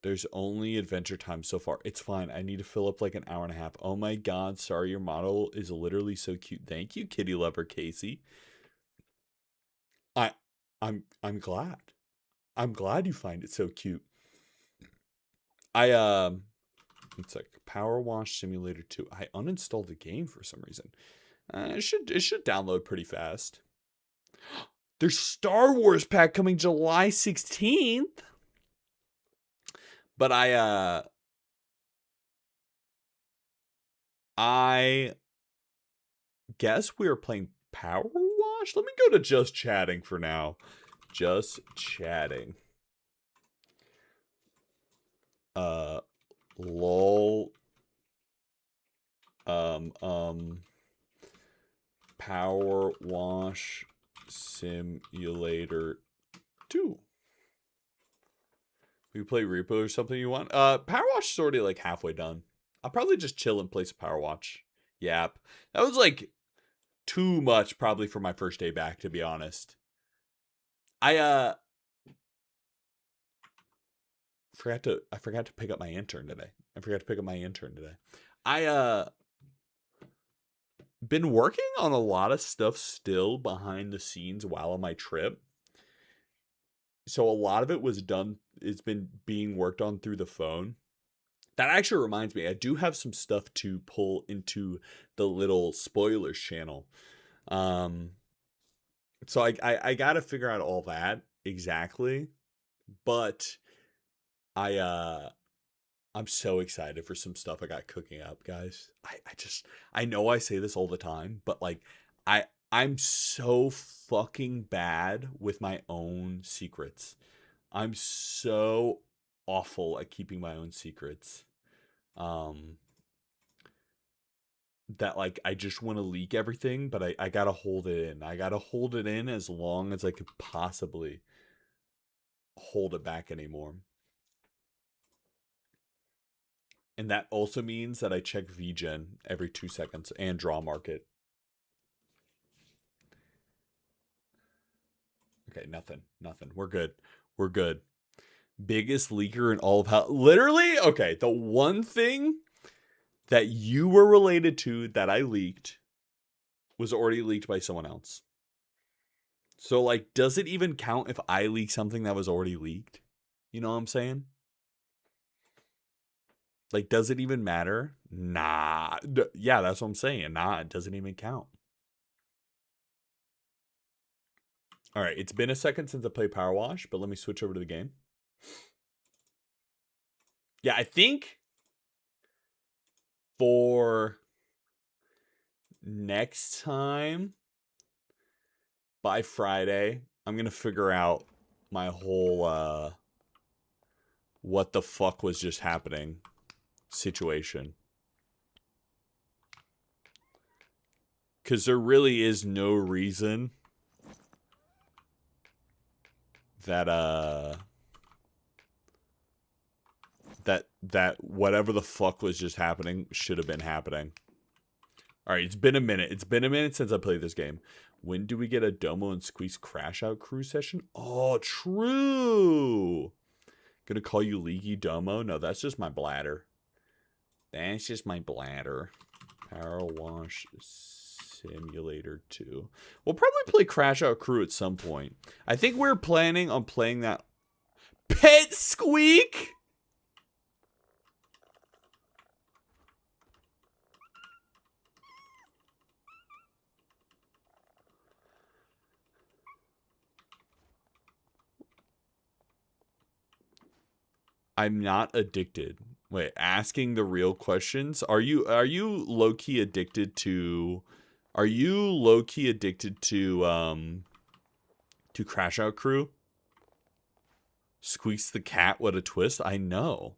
There's only Adventure Time so far. It's fine. I need to fill up like an hour and a half. Oh my god. Sorry, your model is literally so cute. Thank you, kitty lover Casey. I'm glad. I'm glad you find it so cute. It's like Power Wash Simulator 2. I uninstalled the game for some reason. It should download pretty fast. There's Star Wars pack coming July 16th. But I guess we are playing Power Wash. Let me go to just chatting for now. Just chatting. Lol. Power Wash Simulator 2. We play Repo or something you want? Power Wash is already like halfway done. I'll probably just chill and play some Power Wash. Yep. That was like too much probably for my first day back, to be honest. I forgot to pick up my intern today. Been working on a lot of stuff still behind the scenes while on my trip. So a lot of it was done. It's been being worked on through the phone. That actually reminds me, I do have some stuff to pull into the little spoilers channel. So I got to figure out all that exactly. But I'm so excited for some stuff I got cooking up, guys. I know I say this all the time, but like I'm so fucking bad with my own secrets. I'm so awful at keeping my own secrets. That like I just want to leak everything, but I gotta hold it in. I gotta hold it in as long as I could possibly hold it back anymore. And that also means that I check VGen every 2 seconds and Draw Market. Okay, nothing. We're good. Biggest leaker in all of how... Literally? Okay, the one thing that you were related to that I leaked was already leaked by someone else. So, like, does it even count if I leak something that was already leaked? You know what I'm saying? Like, does it even matter? Nah. Yeah, that's what I'm saying. Nah, it doesn't even count. All right, it's been a second since I played Power Wash, but let me switch over to the game. Yeah, I think for next time, by Friday, I'm going to figure out my whole what the fuck was just happening situation. Because there really is no reason that that whatever the fuck was just happening should have been happening. All right, it's been a minute. It's been a minute since I played this game. When do we get a Domo and Squeeze crash out crew session? Oh, true. Gonna call you Leaky Domo? No, that's just my bladder. That's just my bladder. Power Wash Simulator 2. We'll probably play Crash Out Crew at some point. I think we're planning on playing that Pet Squeak? I'm not addicted. Wait, asking the real questions. Are you low-key addicted to Crash Out Crew? Squeaks the cat, what a twist. I know.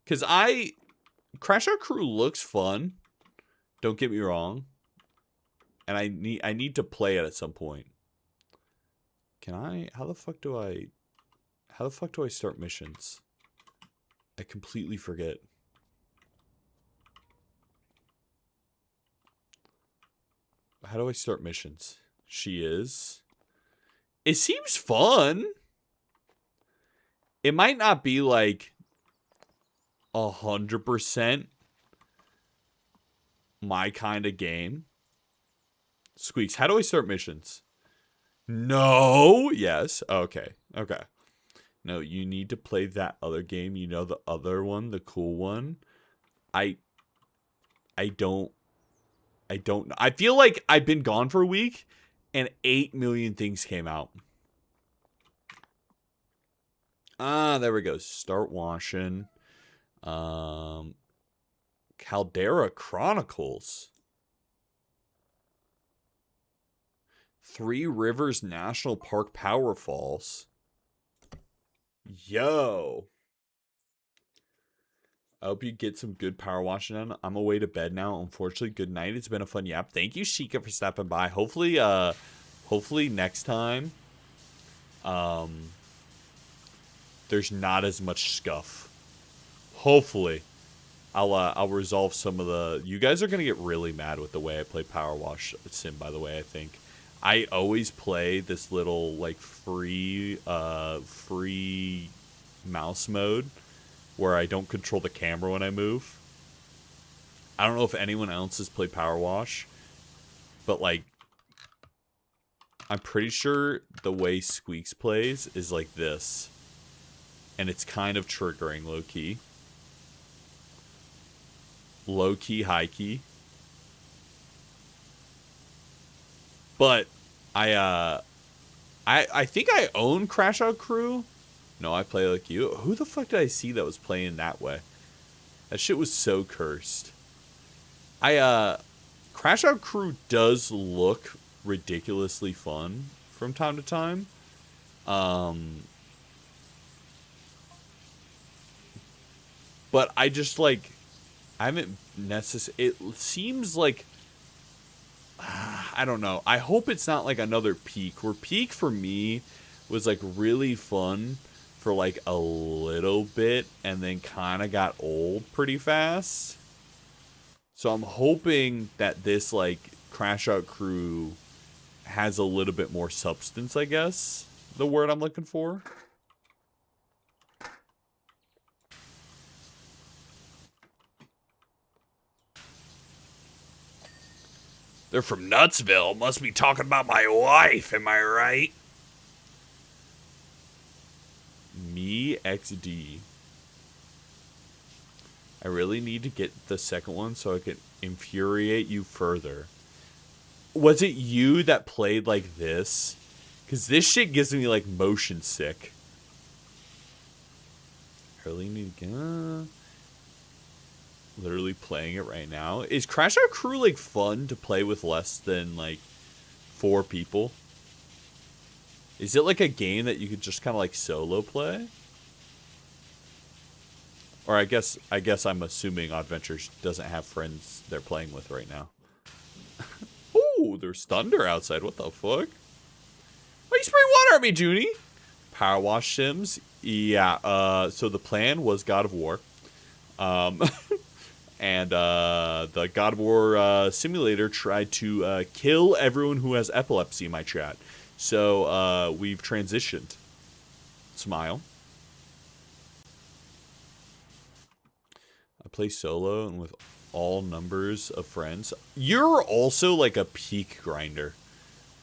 Cause Crash Out Crew looks fun. Don't get me wrong. And I need to play it at some point. How the fuck do I start missions? I completely forget. How do I start missions? It seems fun. It might not be like 100% my kind of game. Squeaks, how do I start missions? No. Yes. Okay. Okay. No, you need to play that other game. You know, the other one, the cool one. I don't. I feel like I've been gone for a week and 8 million things came out. There we go. Start washing. Caldera Chronicles. Three Rivers National Park Power Falls. Yo. I hope you get some good power washing done. I'm away to bed now. Unfortunately, good night. It's been a fun yap. Thank you, Sheikah, for stopping by. Hopefully next time, there's not as much scuff. Hopefully. I'll resolve some of the... You guys are going to get really mad with the way I play Power Wash Sim, by the way, I think. I always play this little, like, free mouse mode where I don't control the camera when I move. I don't know if anyone else has played Power Wash, but, like, I'm pretty sure the way Squeaks plays is like this. And it's kind of triggering, low-key. Low-key, high-key. But I think I own Crash Out Crew. No, I play like you. Who the fuck did I see that was playing that way? That shit was so cursed. Crash Out Crew does look ridiculously fun from time to time. But I just like I haven't necessarily. It seems like I don't know. I hope it's not like another Peak. Where Peak for me was like really fun for like a little bit and then kind of got old pretty fast. So I'm hoping that this like Crash Out Crew has a little bit more substance, I guess. The word I'm looking for. They're from Nutsville. Must be talking about my wife, am I right? Me XD. I really need to get the second one so I can infuriate you further. Was it you that played like this? Because this shit gives me like motion sick. I really need to get... Literally playing it right now. Is Crash Out Crew like fun to play with less than like 4 people? Is it like a game that you could just kind of like solo play? Or I guess I'm assuming Oddventures doesn't have friends they're playing with right now. Ooh, there's thunder outside. What the fuck? Why you spraying water at me, Junie? Power Wash Sims? Yeah, so the plan was God of War. And the God of War simulator tried to kill everyone who has epilepsy in my chat. So we've transitioned. Smile. I play solo and with all numbers of friends. You're also like a peak grinder.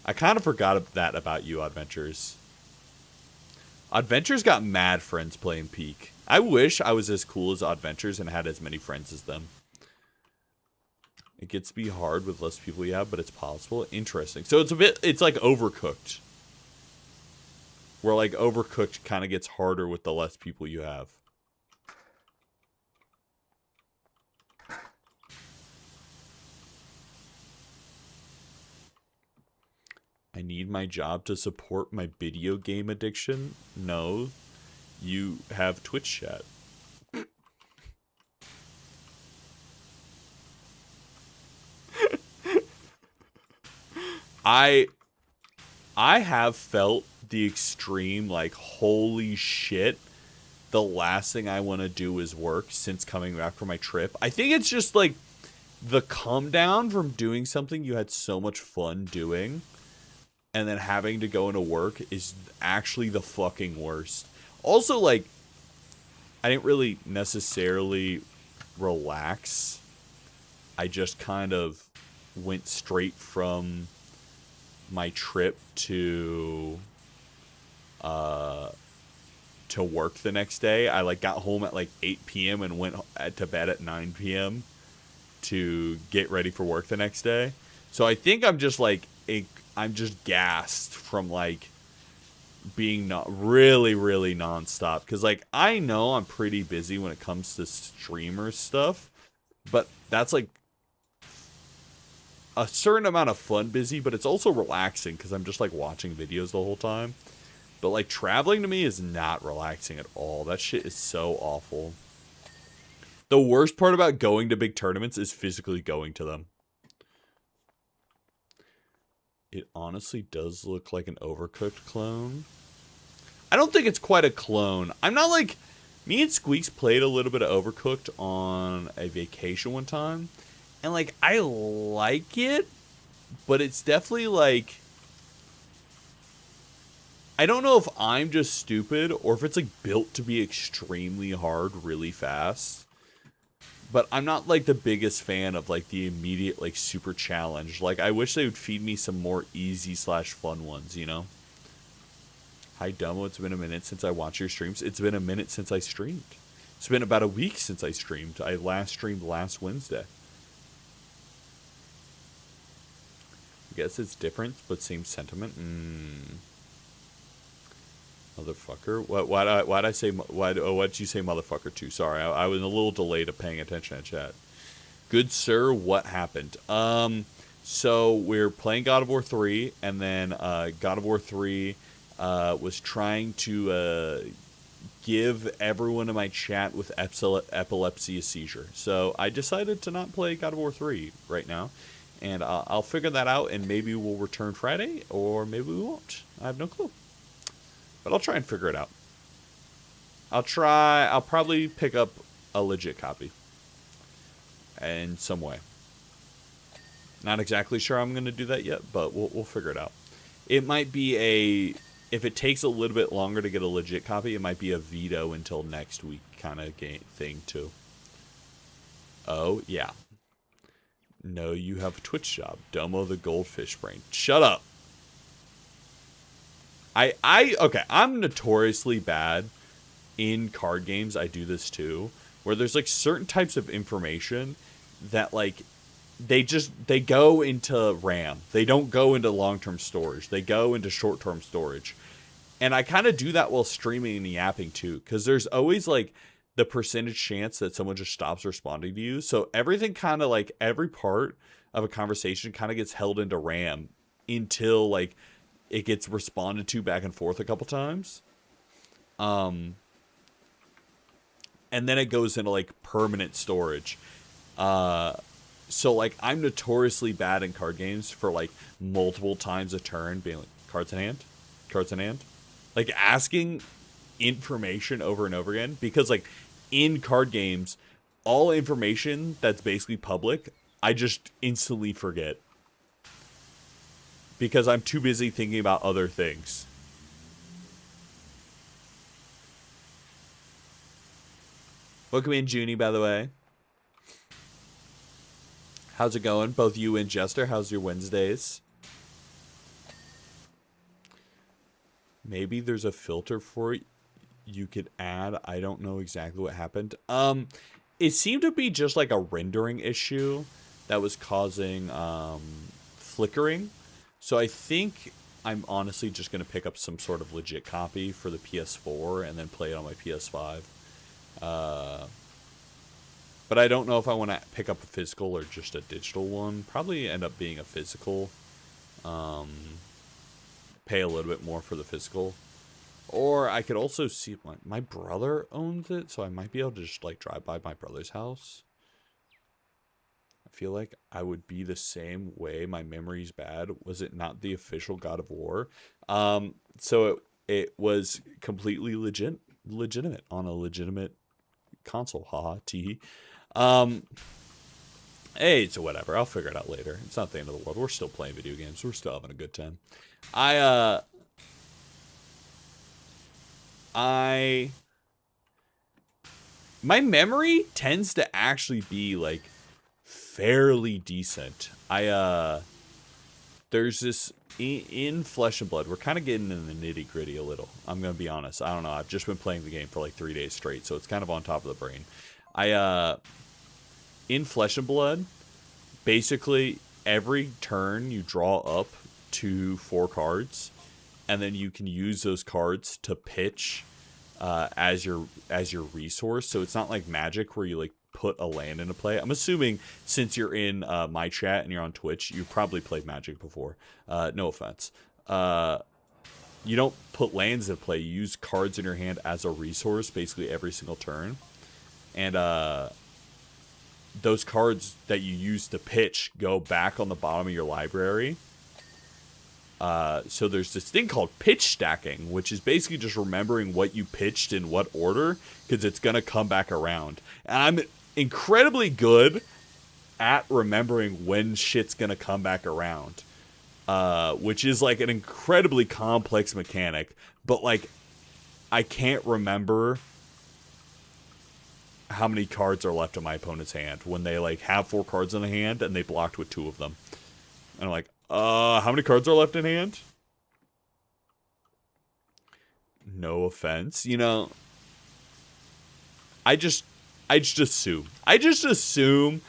I kind of forgot that about you, Oddventures. Adventures got mad friends playing Peak. I wish I was as cool as Adventures and had as many friends as them. It gets to be hard with less people you have, but it's possible. Interesting. So it's like Overcooked. Where like Overcooked kind of gets harder with the less people you have. I need my job to support my video game addiction. No, you have Twitch chat. I have felt the extreme, like, holy shit, the last thing I want to do is work since coming back from my trip. I think it's just, like, the come down from doing something you had so much fun doing and then having to go into work is actually the fucking worst. Also, like, I didn't really necessarily relax. I just kind of went straight from my trip to work the next day. I like got home at like 8 p.m. and went to bed at 9 p.m. to get ready for work the next day. So I think I'm just like I'm just gassed from like being not really nonstop, because like I know I'm pretty busy when it comes to streamer stuff, but that's like a certain amount of fun busy, but it's also relaxing because I'm just like watching videos the whole time. But like traveling to me is not relaxing at all. That shit is so awful. The worst part about going to big tournaments is physically going to them. It honestly does look like an Overcooked clone. I don't think it's quite a clone. I'm not like... Me and Squeaks played a little bit of Overcooked on a vacation one time. And like, I like it, but it's definitely like... I don't know if I'm just stupid or if it's like built to be extremely hard really fast. But I'm not like the biggest fan of like the immediate like super challenge. Like I wish they would feed me some more easy / fun ones, you know? Hi Dumbo, it's been a minute since I watched your streams. It's been a minute since I streamed. It's been about a week since I streamed. I last streamed last Wednesday. I guess it's different, but same sentiment. Motherfucker. Why'd I say, what'd you say motherfucker to? Sorry, I was a little delayed of paying attention to chat. Good sir, what happened? So we're playing God of War 3, and then God of War 3 was trying to give everyone in my chat with epilepsy a seizure. So I decided to not play God of War 3 right now, and I'll figure that out, and maybe we'll return Friday, or maybe we won't. I have no clue. But I'll try and figure it out. I'll probably pick up a legit copy. In some way. Not exactly sure I'm going to do that yet, but we'll figure it out. It might be if it takes a little bit longer to get a legit copy, it might be a veto until next week kind of thing too. Oh, yeah. No, you have a Twitch job. Domo the Goldfish Brain. Shut up. Okay, I'm notoriously bad in card games. I do this too, where there's like certain types of information that like they go into RAM. They don't go into long-term storage. They go into short-term storage. And I kind of do that while streaming and yapping too, because there's always like the percentage chance that someone just stops responding to you. So everything kind of like every part of a conversation kind of gets held into RAM until like it gets responded to back and forth a couple times. And then it goes into like permanent storage. So like I'm notoriously bad in card games for like multiple times a turn being like cards in hand. Like asking information over and over again, because like in card games, all information that's basically public, I just instantly forget. Because I'm too busy thinking about other things. Welcome in, Junie, by the way. How's it going? Both you and Jester, how's your Wednesdays? Maybe there's a filter for it you could add. I don't know exactly what happened. It seemed to be just like a rendering issue that was causing flickering. So I think I'm honestly just going to pick up some sort of legit copy for the PS4 and then play it on my PS5. But I don't know if I want to pick up a physical or just a digital one. Probably end up being a physical. Pay a little bit more for the physical. Or I could also see my brother owns it, so I might be able to just like drive by my brother's house. I feel like I would be the same way. My memory's bad. Was it not the official God of War? So it was completely legitimate on a legitimate console. Haha, tee. Hey, it's whatever. I'll figure it out later. It's not the end of the world. We're still playing video games. We're still having a good time. My memory tends to actually be like fairly decent. There's this in Flesh and Blood. We're kind of getting in the nitty gritty a little. I'm gonna be honest. I don't know. I've just been playing the game for like 3 days straight, so it's kind of on top of the brain. In Flesh and Blood, basically every turn you draw up to 4 cards, and then you can use those cards to pitch as your resource. So it's not like Magic where you like put a land into play. I'm assuming since you're in my chat and you're on Twitch, you probably played Magic before. No offense. You don't put lands into play. You use cards in your hand as a resource basically every single turn. And those cards that you use to pitch go back on the bottom of your library. So there's this thing called pitch stacking, which is basically just remembering what you pitched in what order, because it's going to come back around. And I'm incredibly good at remembering when shit's going to come back around, which is like an incredibly complex mechanic. But like, I can't remember how many cards are left in my opponent's hand when they like have 4 cards in the hand and they blocked with 2 of them. And I'm like, how many cards are left in hand? No offense. You know, I just assume. I just assume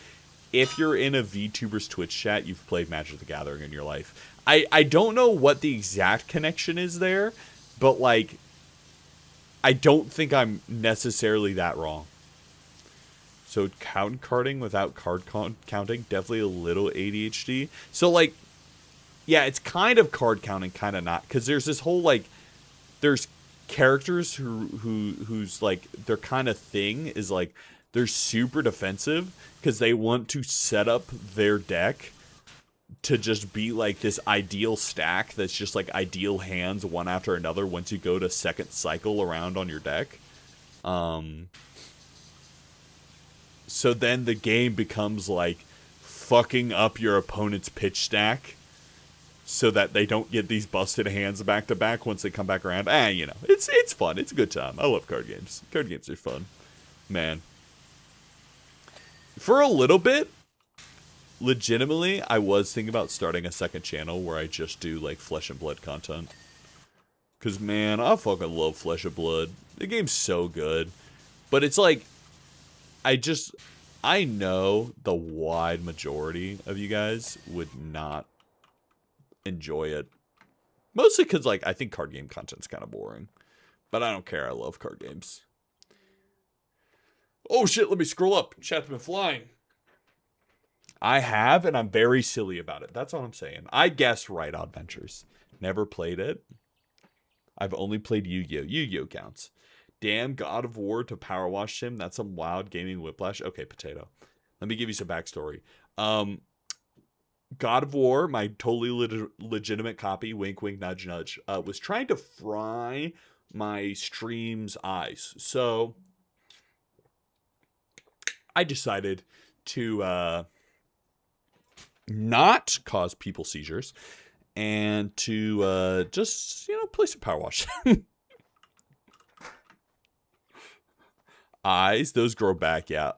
if you're in a VTuber's Twitch chat, you've played Magic the Gathering in your life. I don't know what the exact connection is there, but like, I don't think I'm necessarily that wrong. So carding without card counting, definitely a little ADHD. So like, yeah, it's kind of card counting, kind of not, because there's this whole like, there's characters who's like their kind of thing is like they're super defensive because they want to set up their deck to just be like this ideal stack that's just like ideal hands one after another once you go to second cycle around on your deck. So then the game becomes like fucking up your opponent's pitch stack so that they don't get these busted hands back to back once they come back around. You know, it's fun. It's a good time. I love card games. Card games are fun. Man. For a little bit, legitimately, I was thinking about starting a second channel where I just do like Flesh and Blood content. Because, man, I fucking love Flesh and Blood. The game's so good. But it's like, I know the wide majority of you guys would not enjoy it. Mostly because, like, I think card game content's kind of boring. But I don't care. I love card games. Oh, shit. Let me scroll up. Chat's been flying. I have, and I'm very silly about it. That's all I'm saying. I guessed right, Odd Ventures. Never played it. I've only played Yu-Gi-Oh! Yu-Gi-Oh! Counts. Damn, God of War to power wash him. That's some wild gaming whiplash. Okay, potato. Let me give you some backstory. God of War, my totally legitimate copy, wink, wink, nudge, nudge, was trying to fry my stream's eyes. So I decided to not cause people seizures and to just, you know, play some power wash. Eyes, those grow back, yeah.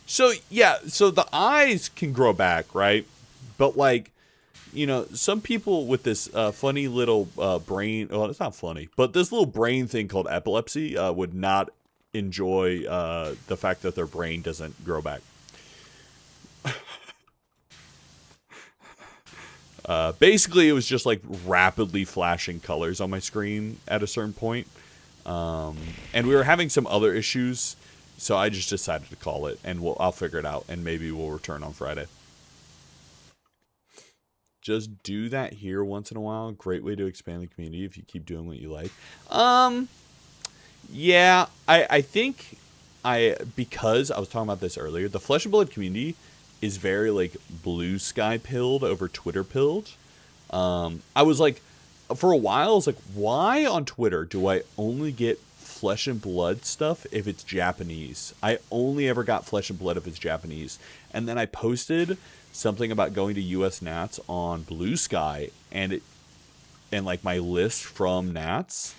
So the eyes can grow back, right? But like, you know, some people with this funny little brain, well, it's not funny, but this little brain thing called epilepsy would not enjoy the fact that their brain doesn't grow back. Basically, it was just like rapidly flashing colors on my screen at a certain point. And we were having some other issues, so I just decided to call it, and I'll figure it out, and maybe we'll return on Friday. Just do that here once in a while. Great way to expand the community if you keep doing what you like. Yeah, I think because I was talking about this earlier, the Flesh and Blood community is very like blue sky pilled over Twitter pilled. I was like, for a while, I was like, why on Twitter do I only get Flesh and Blood stuff if it's Japanese? I only ever got Flesh and Blood if it's Japanese. And then I posted something about going to US Nats on Blue Sky, and like my list from Nats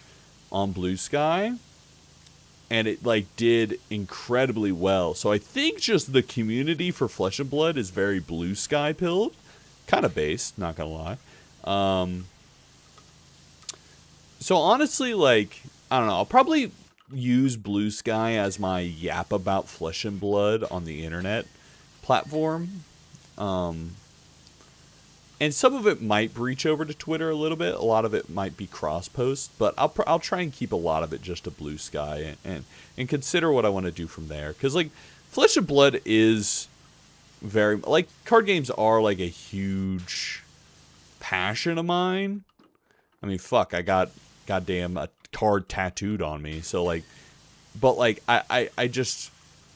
on Blue Sky, and it like did incredibly well. So I think just the community for Flesh and Blood is very Blue Sky pilled, kind of based, not gonna lie. So honestly, like, I don't know, I'll probably use Blue Sky as my yap about Flesh and Blood on the internet platform. And some of it might breach over to Twitter a little bit. A lot of it might be cross post, but I'll try and keep a lot of it just to Blue Sky and consider what I want to do from there. Because like Flesh and Blood is very like card games are like a huge passion of mine. I mean, fuck, I got goddamn a card tattooed on me. So like, but like I just,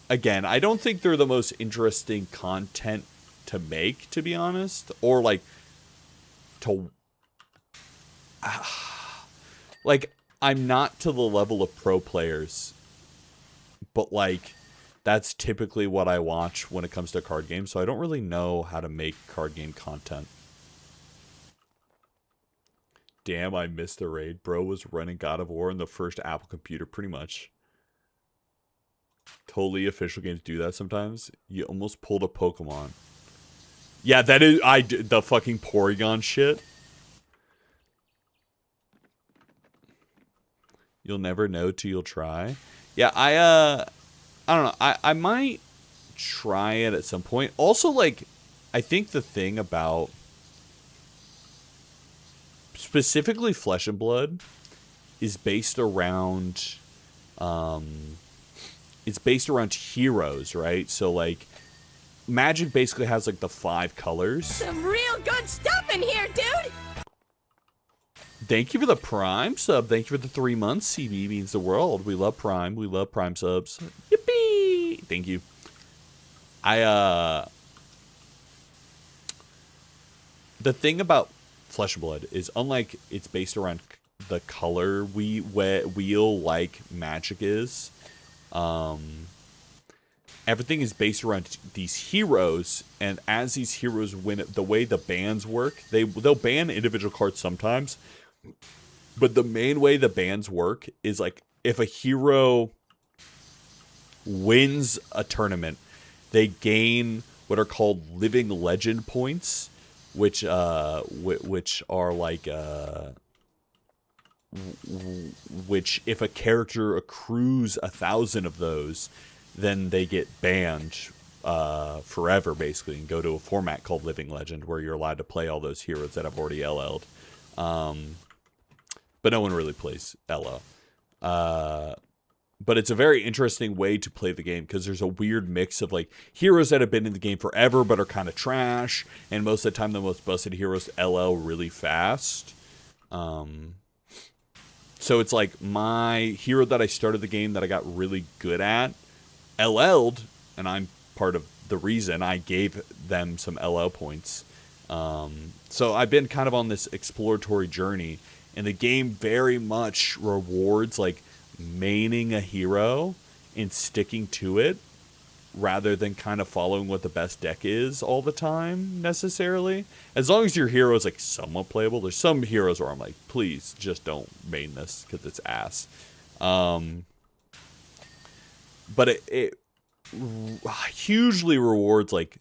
again, I don't think they're the most interesting content to make, to be honest, or like to like I'm not to the level of pro players, but like that's typically what I watch when it comes to card games, so I don't really know how to make card game content. Damn, I missed the raid. Bro was running God of War on the first Apple computer, pretty much. Totally official games do that sometimes. You almost pulled a Pokemon. Yeah, that is the fucking Porygon shit. You'll never know till you'll try. Yeah, I don't know. I might try it at some point. Also, like, I think the thing about specifically Flesh and Blood is based around it's based around heroes, right? So like Magic basically has like the 5 colors. Some real good stuff in here, dude! Thank you for the Prime sub. Thank you for the 3 months. CB means the world. We love Prime. We love Prime subs. Yippee! Thank you. The thing about Flesh and Blood is, unlike it's based around the color wheel like Magic is, everything is based around these heroes, and as these heroes win, the way the bans work, they'll ban individual cards sometimes, but the main way the bans work is like if a hero wins a tournament, they gain what are called living legend points, which are like which if a character accrues 1,000 of those, then they get banned forever, basically, and go to a format called Living Legend, where you're allowed to play all those heroes that have already LL'd. But no one really plays LO. But it's a very interesting way to play the game, because there's a weird mix of like heroes that have been in the game forever but are kind of trash, and most of the time the most busted heroes LL really fast. So it's like my hero that I started the game that I got really good at LL'd, and I'm part of the reason I gave them some LL points. So I've been kind of on this exploratory journey, and the game very much rewards like maining a hero and sticking to it rather than kind of following what the best deck is all the time necessarily. As long as your hero is like somewhat playable. There's some heroes where I'm like, please just don't main this because it's ass. But it hugely rewards like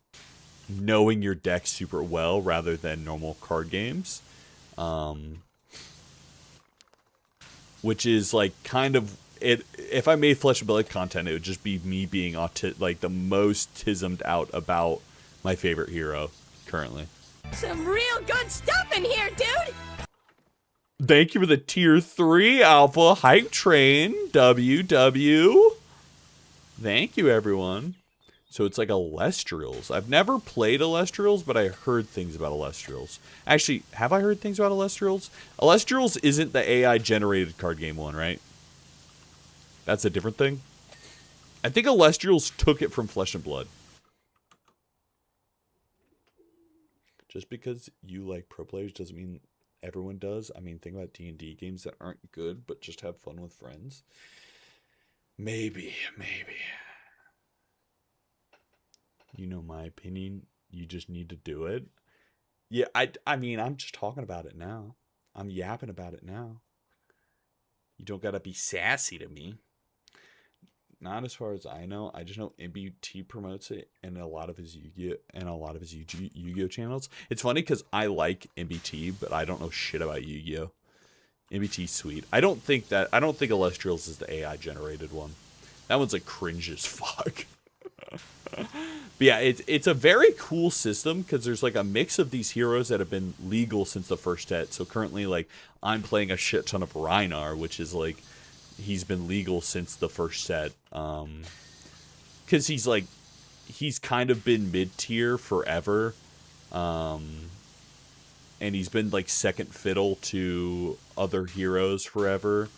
knowing your deck super well rather than normal card games. Which is like kind of it. If I made Flesh and Blood content, it would just be me being like the most tismed out about my favorite hero currently. Some real good stuff in here, dude! Thank you for the tier 3 alpha hype train, WW. Thank you, everyone. So it's like Alestrials. I've never played Alestrials, but I heard things about Alestrials. Actually, have I heard things about Alestrials? Alestrials isn't the AI-generated card game one, right? That's a different thing? I think Alestrials took it from Flesh and Blood. Just because you like pro players doesn't mean everyone does. I mean, think about D&D games that aren't good, but just have fun with friends. Maybe. You know my opinion. You just need to do it. Yeah, I mean, I'm just talking about it now. I'm yapping about it now. You don't gotta be sassy to me. Not as far as I know. I just know MBT promotes it and a lot of his Yu-Gi-Oh channels. It's funny because I like MBT, but I don't know shit about Yu-Gi-Oh. MBT's sweet. I don't think Alestrials is the AI generated one. That one's like cringe as fuck. But yeah, it's a very cool system because there's like a mix of these heroes that have been legal since the first set. So currently, like, I'm playing a shit ton of Rhinar, which is like, he's been legal since the first set. Because he's kind of been mid-tier forever. And he's been like second fiddle to other heroes forever.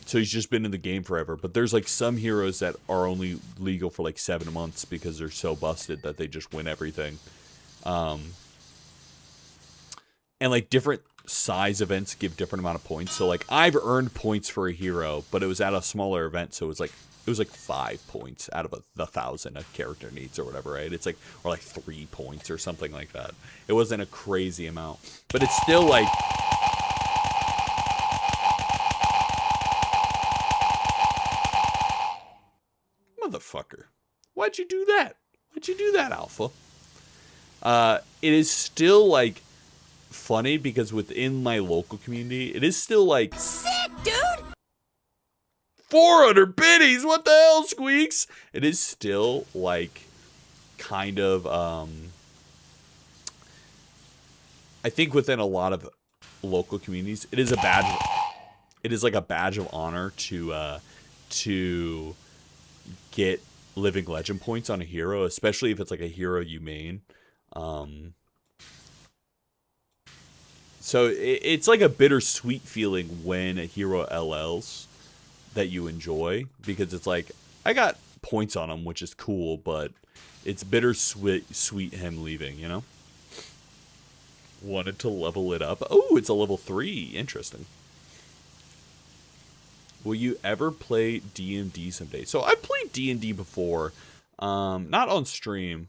So he's just been in the game forever. But there's like some heroes that are only legal for like 7 months because they're so busted that they just win everything. And like different size events give different amount of points. So like I've earned points for a hero, but it was at a smaller event, so it was like 5 points out of 1,000 a character needs or whatever, right? It's like, or like 3 points or something like that. It wasn't a crazy amount, but it's still like, motherfucker, why'd you do that? Why'd you do that, Alpha? It is still like funny because within my local community, it is still like Sick, dude! 400 biddies, what the hell, Squeaks? It is still like kind of I think within a lot of local communities, it is a badge. It is like a badge of honor to get living legend points on a hero, especially if it's like a hero you main. So it's like a bittersweet feeling when a hero LLs that you enjoy, because it's like, I got points on him, which is cool, but it's bittersweet him leaving, you know? Wanted to level it up. Oh, it's a level 3. Interesting. Will you ever play D&D someday? So I've played D&D before, not on stream,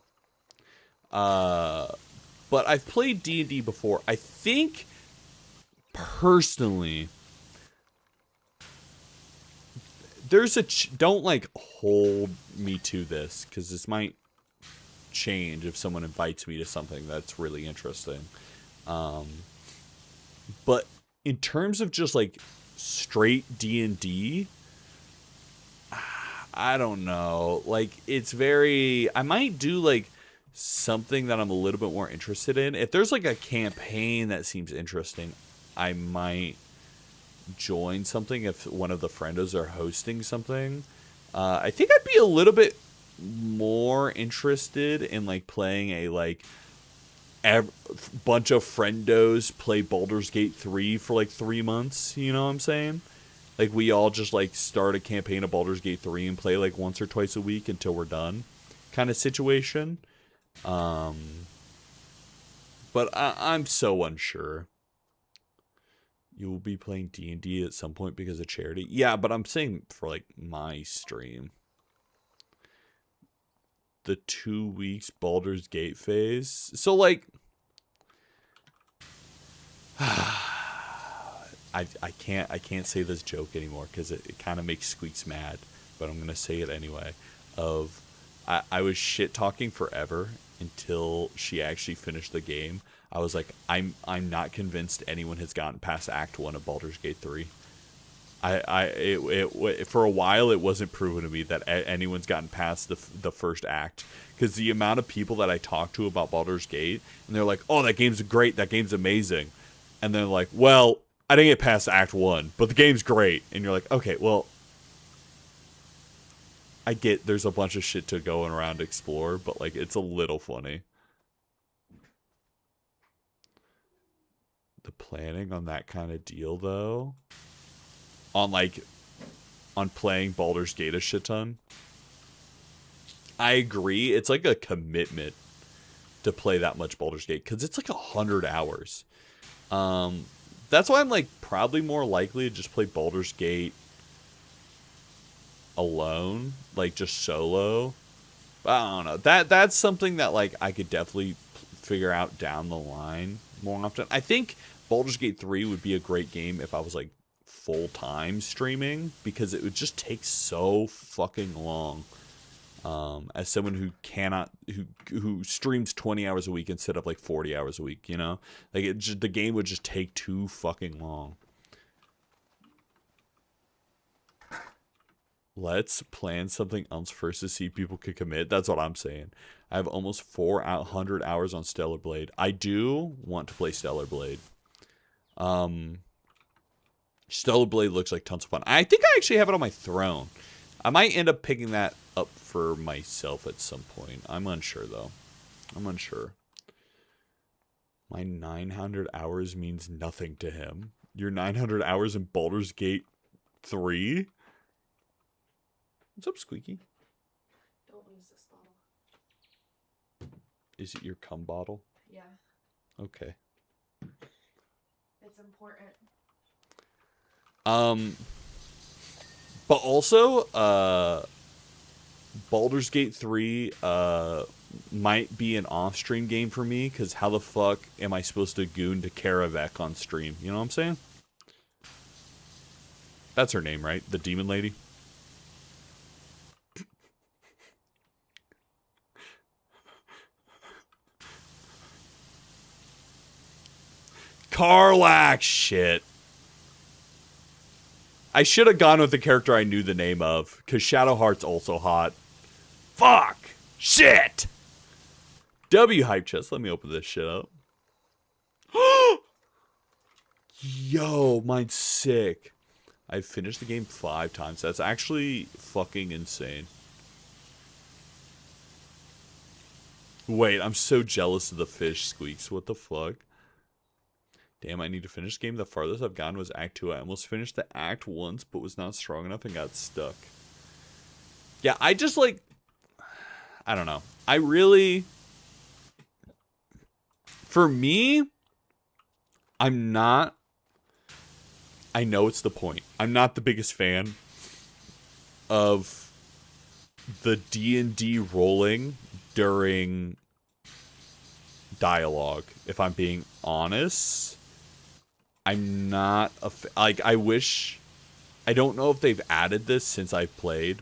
but I've played D&D before. I think, personally, there's a... don't, like, hold me to this, because this might change if someone invites me to something that's really interesting. But in terms of just, like, straight D&D, I don't know. Like, it's very... I might do, like, something that I'm a little bit more interested in. If there's, like, a campaign that seems interesting, I might join something if one of the friendos are hosting something. I think I'd be a little bit more interested in, like, playing a, like, bunch of friendos play Baldur's Gate 3 for, like, 3 months, you know what I'm saying? Like, we all just, like, start a campaign of Baldur's Gate 3 and play, like, once or twice a week until we're done kind of situation. But I'm so unsure. You will be playing D&D at some point because of charity. Yeah, but I'm saying for, like, my stream. The 2 weeks Baldur's Gate phase. So, like, I can't say this joke anymore because it kind of makes Squeaks mad, but I'm gonna say it anyway. I was shit talking forever until she actually finished the game. I was like, I'm not convinced anyone has gotten past Act 1 of Baldur's Gate 3. For a while it wasn't proven to me that anyone's gotten past the first act, because the amount of people that I talk to about Baldur's Gate, and they're like, oh, that game's great, that game's amazing, and they're like, well, I didn't get past Act 1, but the game's great, and you're like, okay, well, I get there's a bunch of shit to go around to explore, but like, it's a little funny. The planning on that kind of deal, though, on playing Baldur's Gate a shit ton, I agree. It's like a commitment to play that much Baldur's Gate, because it's like 100 hours. That's why I'm like probably more likely to just play Baldur's Gate alone, like just solo. But I don't know. That's something that like I could definitely figure out down the line more often. I think Baldur's Gate 3 would be a great game if I was like full-time streaming, because it would just take so fucking long. As someone who who streams 20 hours a week instead of like 40 hours a week, you know, like the game would just take too fucking long. Let's plan something else first to see if people could commit. That's what I'm saying. I have almost 400 hours on Stellar Blade. I do want to play Stellar Blade. Stellar Blade looks like tons of fun. I think I actually have it on my throne. I might end up picking that up for myself at some point. I'm unsure, though. I'm unsure. My 900 hours means nothing to him. Your 900 hours in Baldur's Gate 3? What's up, Squeaky? Don't use this bottle. Is it your cum bottle? Yeah. Okay. It's important. But also, Baldur's Gate 3 might be an off-stream game for me, because how the fuck am I supposed to goon to Karavek on stream? You know what I'm saying? That's her name, right? The demon lady? Karlach! Shit. I should have gone with the character I knew the name of, because Shadowheart's also hot. Fuck! Shit! W hype chest. Let me open this shit up. Yo, mine's sick. I've finished the game 5 times. That's actually fucking insane. Wait, I'm so jealous of the fish, Squeaks. What the fuck? Damn, I need to finish the game. The farthest I've gone was Act 2. I almost finished the Act once, but was not strong enough and got stuck. Yeah, I just like... I don't know. I really... For me, I'm not... I know it's the point. I'm not the biggest fan of the D&D rolling during dialogue, if I'm being honest. I'm not a like, I wish, I don't know if they've added this since I played,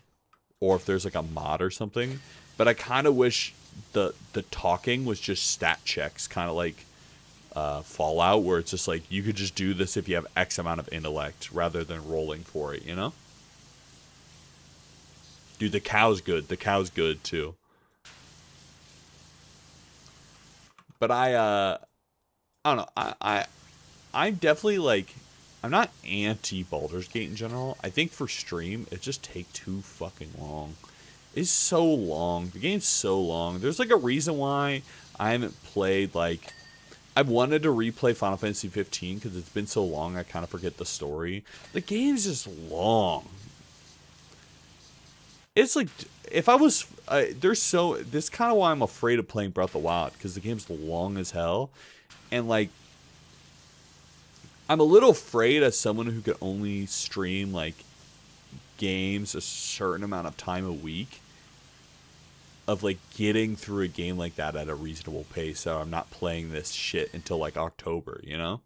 or if there's like a mod or something, but I kind of wish the talking was just stat checks, kind of like Fallout, where it's just like, you could just do this if you have X amount of intellect, rather than rolling for it, you know? Dude, the cow's good. The cow's good, too. But I don't know, I'm definitely, like, I'm not anti-Baldur's Gate in general. I think for stream, it just takes too fucking long. It's so long. The game's so long. There's, like, a reason why I haven't played, like... I've wanted to replay Final Fantasy 15 because it's been so long, I kind of forget the story. The game's just long. It's like, if I was... this is kind of why I'm afraid of playing Breath of the Wild, because the game's long as hell. And, like... I'm a little afraid as someone who could only stream, like, games a certain amount of time a week, of, like, getting through a game like that at a reasonable pace, so I'm not playing this shit until, like, October, you know?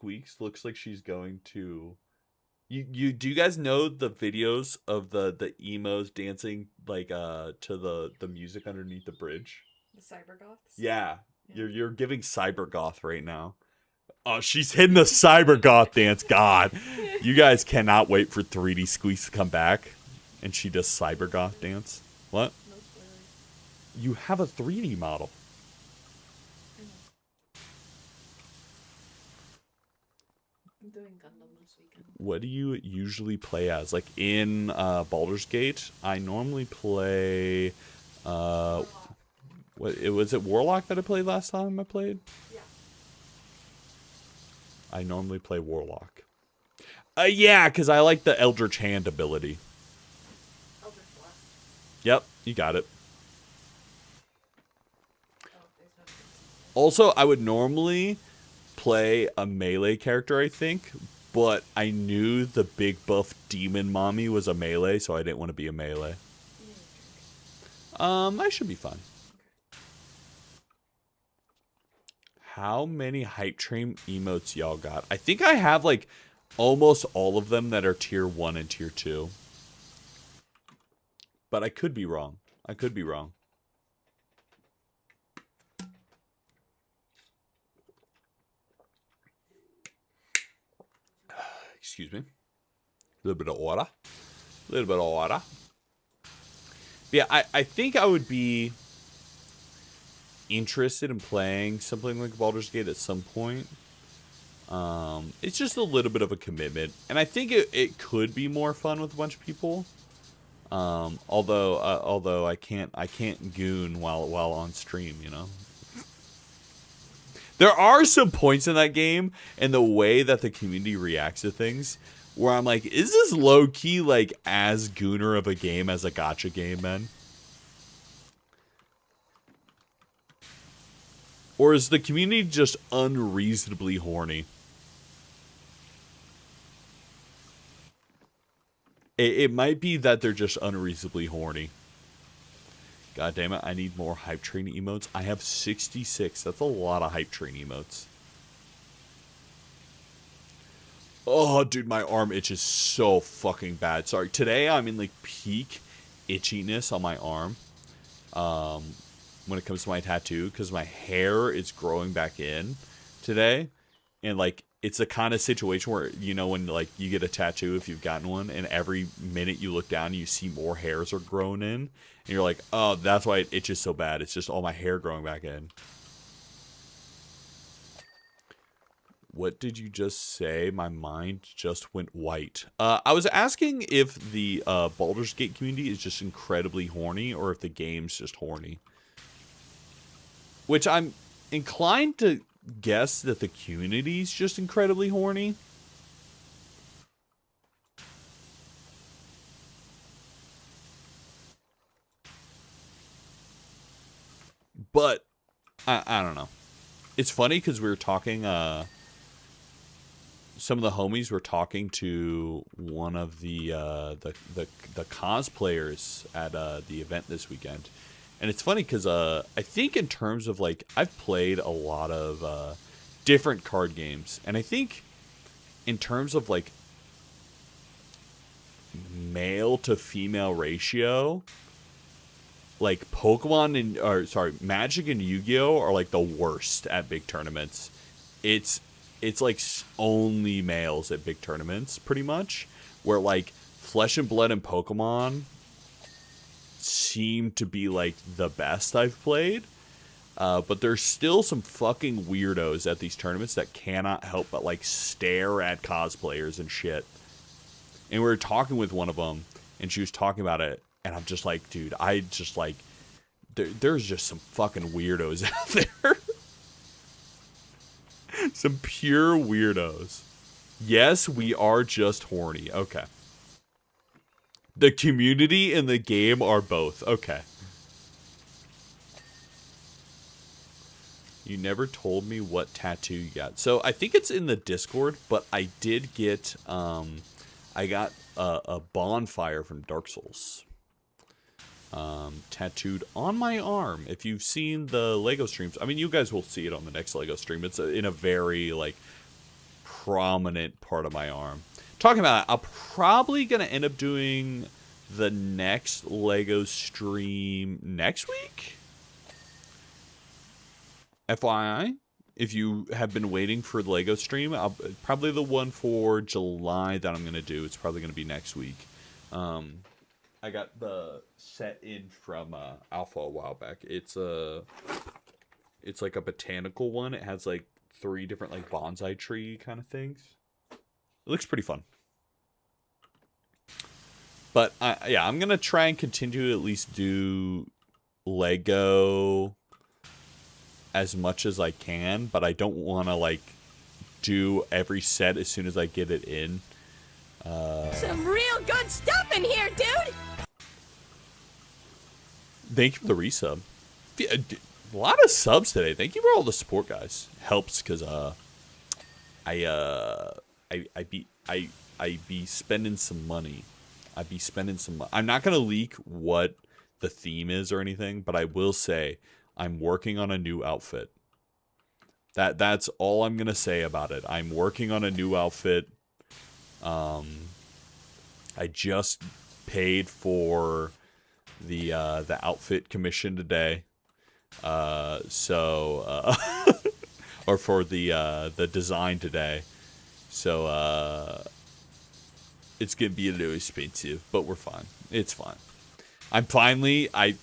Squeaks looks like she's going to. You do you guys know the videos of the emos dancing like to the music underneath the bridge? The cybergoths? Yeah, Yeah. you're giving cybergoth right now. Oh, she's hitting the cybergoth dance. God, you guys cannot wait for 3D Squeaks to come back, and she does cybergoth dance. What? No spoilers. You have a 3D model. I know. I'm doing Gundam this weekend. What do you usually play as? Like in Baldur's Gate, I normally play. Was it Warlock that I played last time I played? Yeah. I normally play Warlock. Yeah, because I like the Eldritch Hand ability. Eldritch Blast. Yep, you got it. Oh, there's no difference. Also, I would normally play a melee character, I think, but I knew the big buff demon mommy was a melee, so I didn't want to be a melee. You need a drink. I should be fine. How many hype train emotes y'all got? I think I have like almost all of them that are tier 1 and tier 2. But I could be wrong. I could be wrong. Excuse me. A little bit of water. A little bit of water. Yeah, I think I would be interested in playing something like Baldur's Gate at some point. It's just a little bit of a commitment, and I think it could be more fun with a bunch of people. Although I can't goon while on stream, you know. There are some points in that game and the way that the community reacts to things where I'm like, is this low key like as gooner of a game as a gacha game, man? Or is the community just unreasonably horny? It might be that they're just unreasonably horny. God damn it, I need more hype train emotes. I have 66. That's a lot of hype train emotes. Oh, dude, my arm itches so fucking bad. Sorry, today I'm in like peak itchiness on my arm. When it comes to my tattoo, because my hair is growing back in today, and like it's the kind of situation where, you know, when like you get a tattoo if you've gotten one, and every minute you look down you see more hairs are growing in, and you're like, oh, that's why it itches so bad. It's just all my hair growing back in. What did you just say? My mind just went white. I was asking if the Baldur's Gate community is just incredibly horny, or if the game's just horny. Which I'm inclined to guess that the community's just incredibly horny. But I don't know. It's funny because we were talking. Some of the homies were talking to one of the cosplayers at the event this weekend. And it's funny because I think in terms of, like, I've played a lot of different card games. And I think in terms of, like, male to female ratio, like, Magic and Yu-Gi-Oh! Are, like, the worst at big tournaments. It's like only males at big tournaments, pretty much. Where, like, Flesh and Blood and Pokemon seem to be like the best I've played, but there's still some fucking weirdos at these tournaments that cannot help but like stare at cosplayers and shit. And we were talking with one of them, and she was talking about it, and I'm just like, dude, I just like there's just some fucking weirdos out there. Some pure weirdos. Yes, we are just horny. Okay. The community and the game are both. Okay. You never told me what tattoo you got. So I think it's in the Discord, but I did get, I got a bonfire from Dark Souls. Tattooed on my arm. If you've seen the LEGO streams, I mean, you guys will see it on the next LEGO stream. It's in a very, like, prominent part of my arm. Talking about it, I'm probably going to end up doing the next Lego stream next week. FYI, if you have been waiting for the Lego stream, probably the one for July that I'm going to do. It's probably going to be next week. I got the set in from Alpha a while back. It's like a botanical one. It has like 3 different like bonsai tree kind of things. It looks pretty fun. But yeah, I'm gonna try and continue to at least do Lego as much as I can, but I don't want to like do every set as soon as I get it in. Some real good stuff in here, dude! Thank you for the resub. A lot of subs today. Thank you for all the support, guys. Helps because I be spending some money. I'm not gonna leak what the theme is or anything, but I will say I'm working on a new outfit. That's all I'm gonna say about it. I'm working on a new outfit. I just paid for the outfit commission today. Or for the design today. So it's gonna be a little expensive, but we're fine. It's fine. I'm finally, a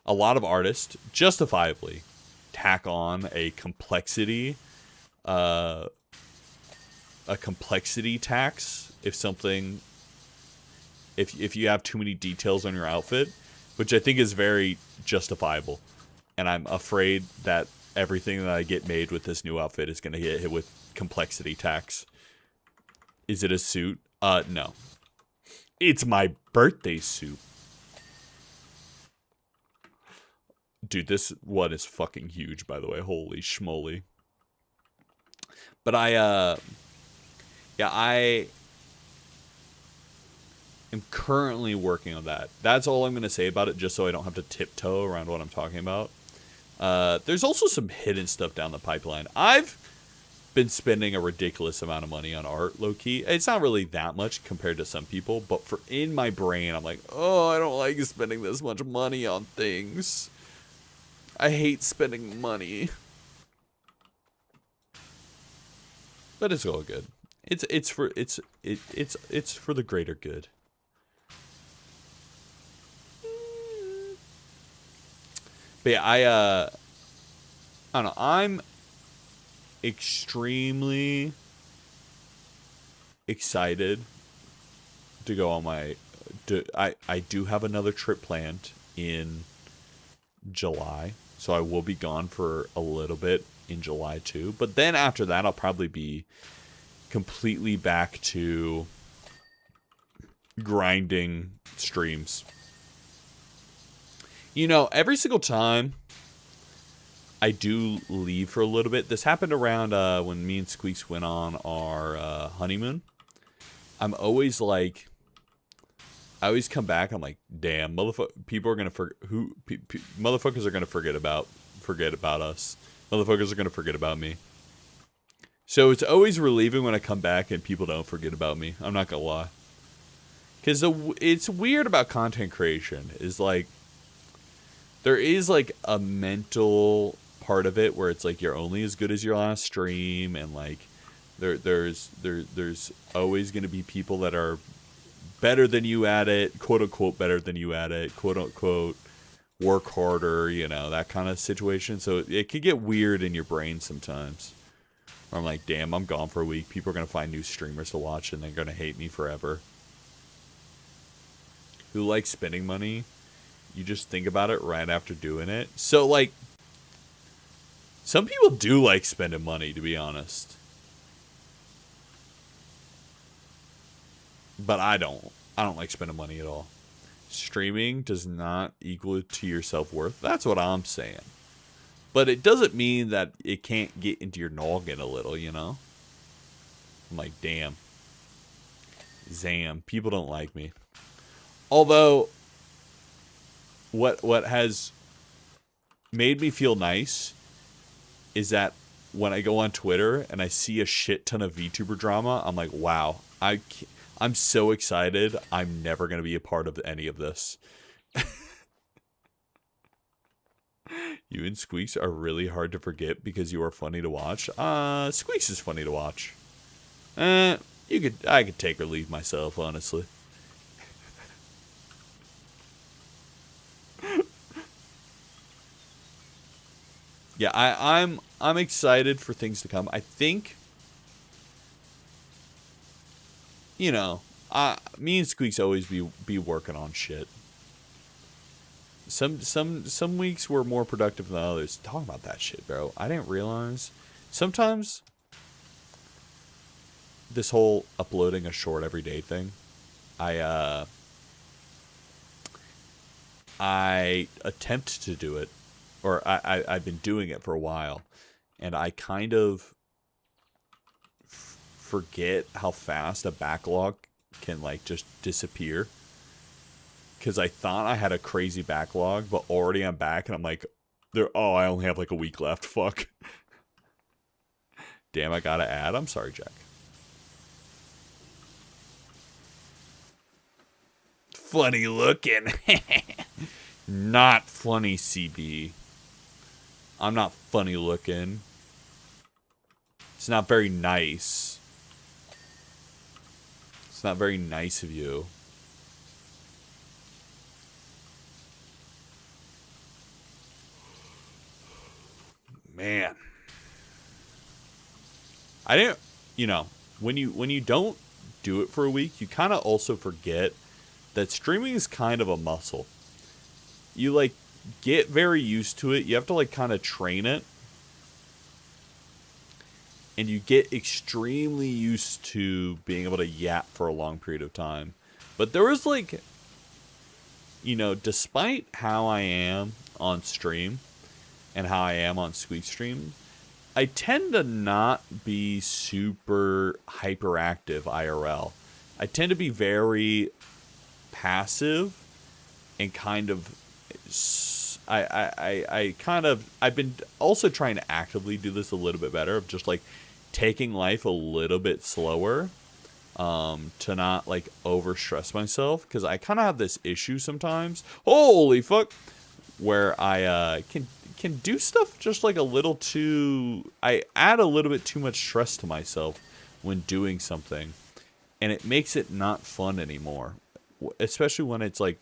lot of artists justifiably tack on a complexity tax if you have too many details on your outfit, which I think is very justifiable. And I'm afraid that everything that I get made with this new outfit is going to get hit with complexity tax. Is it a suit? No. It's my birthday suit. Dude, this one is fucking huge, by the way. Holy schmoly. But I am currently working on that. That's all I'm going to say about it, just so I don't have to tiptoe around what I'm talking about. There's also some hidden stuff down the pipeline. I've been spending a ridiculous amount of money on art, low-key. It's not really that much compared to some people, but in my brain, I'm like, oh, I don't like spending this much money on things. I hate spending money. But it's all good. It's for the greater good. But yeah, I don't know. I'm extremely excited to go on my. I do have another trip planned in July, so I will be gone for a little bit in July too. But then after that, I'll probably be completely back to grinding streams. You know, every single time I do leave for a little bit. This happened around when me and Squeaks went on our honeymoon. I'm always like, I always come back. I'm like, damn, people are gonna motherfuckers are gonna forget about us. Motherfuckers are gonna forget about me. So it's always relieving when I come back and people don't forget about me. I'm not gonna lie. Because it's weird about content creation is like, there is like a mental part of it where it's like you're only as good as your last stream, and like there's always going to be people that are better than you at it, quote unquote better than you at it, quote unquote work harder, you know, that kind of situation. So it could get weird in your brain sometimes. Where I'm like, damn, I'm gone for a week. People are going to find new streamers to watch and they're going to hate me forever. Who likes spending money? You just think about it right after doing it. So, like, some people do like spending money, to be honest. But I don't. I don't like spending money at all. Streaming does not equal to your self-worth. That's what I'm saying. But it doesn't mean that it can't get into your noggin a little, you know? I'm like, damn. Zam. People don't like me. Although, what has made me feel nice is that when I go on Twitter and I see a shit ton of VTuber drama, I'm like, wow, I'm so excited. I'm never going to be a part of any of this. You and Squeaks are really hard to forget because you are funny to watch. Squeaks is funny to watch. I could take or leave myself, honestly. Yeah, I'm excited for things to come. I think, you know, me and Squeaks always be working on shit. Some weeks were more productive than others. Talk about that shit, bro. I didn't realize sometimes this whole uploading a short every day thing, I attempt to do it, or I've been doing it for a while, and I kind of forget how fast a backlog can like just disappear. Because I thought I had a crazy backlog, but already I'm back, and I'm like, I only have like a week left. Fuck. Damn, I gotta add. I'm sorry, Jack. Funny looking. Not funny, CB. I'm not funny looking. It's not very nice. It's not very nice of you. Man. I didn't, when you don't do it for a week, you kind of also forget that streaming is kind of a muscle. You like get very used to it. You have to like kind of train it. And you get extremely used to being able to yap for a long period of time. But there was like, despite how I am on stream and how I am on Squeak stream, I tend to not be super hyperactive IRL. I tend to be very passive and kind of I've been also trying to actively do this a little bit better, of just like taking life a little bit slower, to not like over stress myself, because I kind of have this issue sometimes, holy fuck, where I can do stuff just like a little too, I add a little bit too much stress to myself when doing something, and it makes it not fun anymore, especially when it's like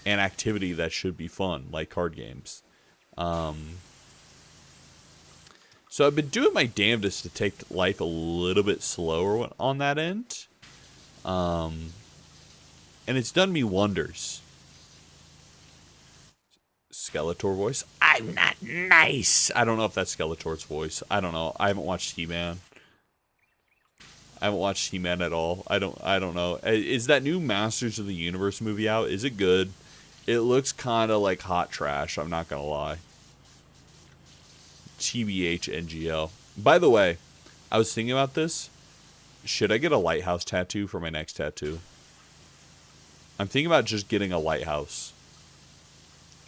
an activity that should be fun, like card games. So I've been doing my damnedest to take life a little bit slower on that end. And it's done me wonders. Skeletor voice? I'm not nice! I don't know if that's Skeletor's voice. I don't know. I haven't watched He-Man. I haven't watched He-Man at all. I don't know. Is that new Masters of the Universe movie out? Is it good? It looks kind of like hot trash, I'm not going to lie. TBH NGL. By the way, I was thinking about this. Should I get a lighthouse tattoo for my next tattoo? I'm thinking about just getting a lighthouse.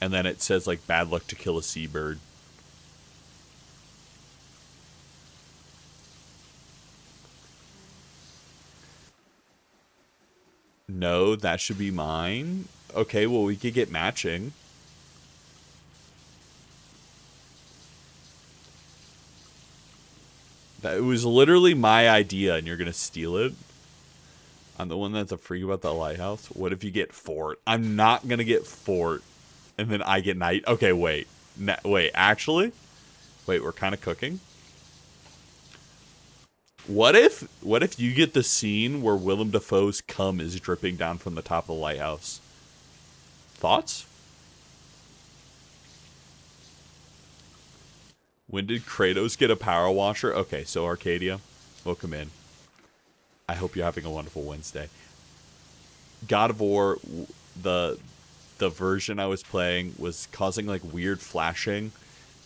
And then it says, like, bad luck to kill a seabird. No, that should be mine. Okay, well, we could get matching. That was literally my idea, and you're going to steal it? I'm the one that's a freak about the lighthouse. What if you get Fort? I'm not going to get Fort, and then I get Night. Okay, wait. Wait, actually? Wait, we're kind of cooking. What if you get the scene where Willem Dafoe's cum is dripping down from the top of the lighthouse? Thoughts? When did Kratos get a power washer? Okay, so Arcadia, welcome in. I hope you're having a wonderful Wednesday. God of War, the version I was playing was causing like weird flashing.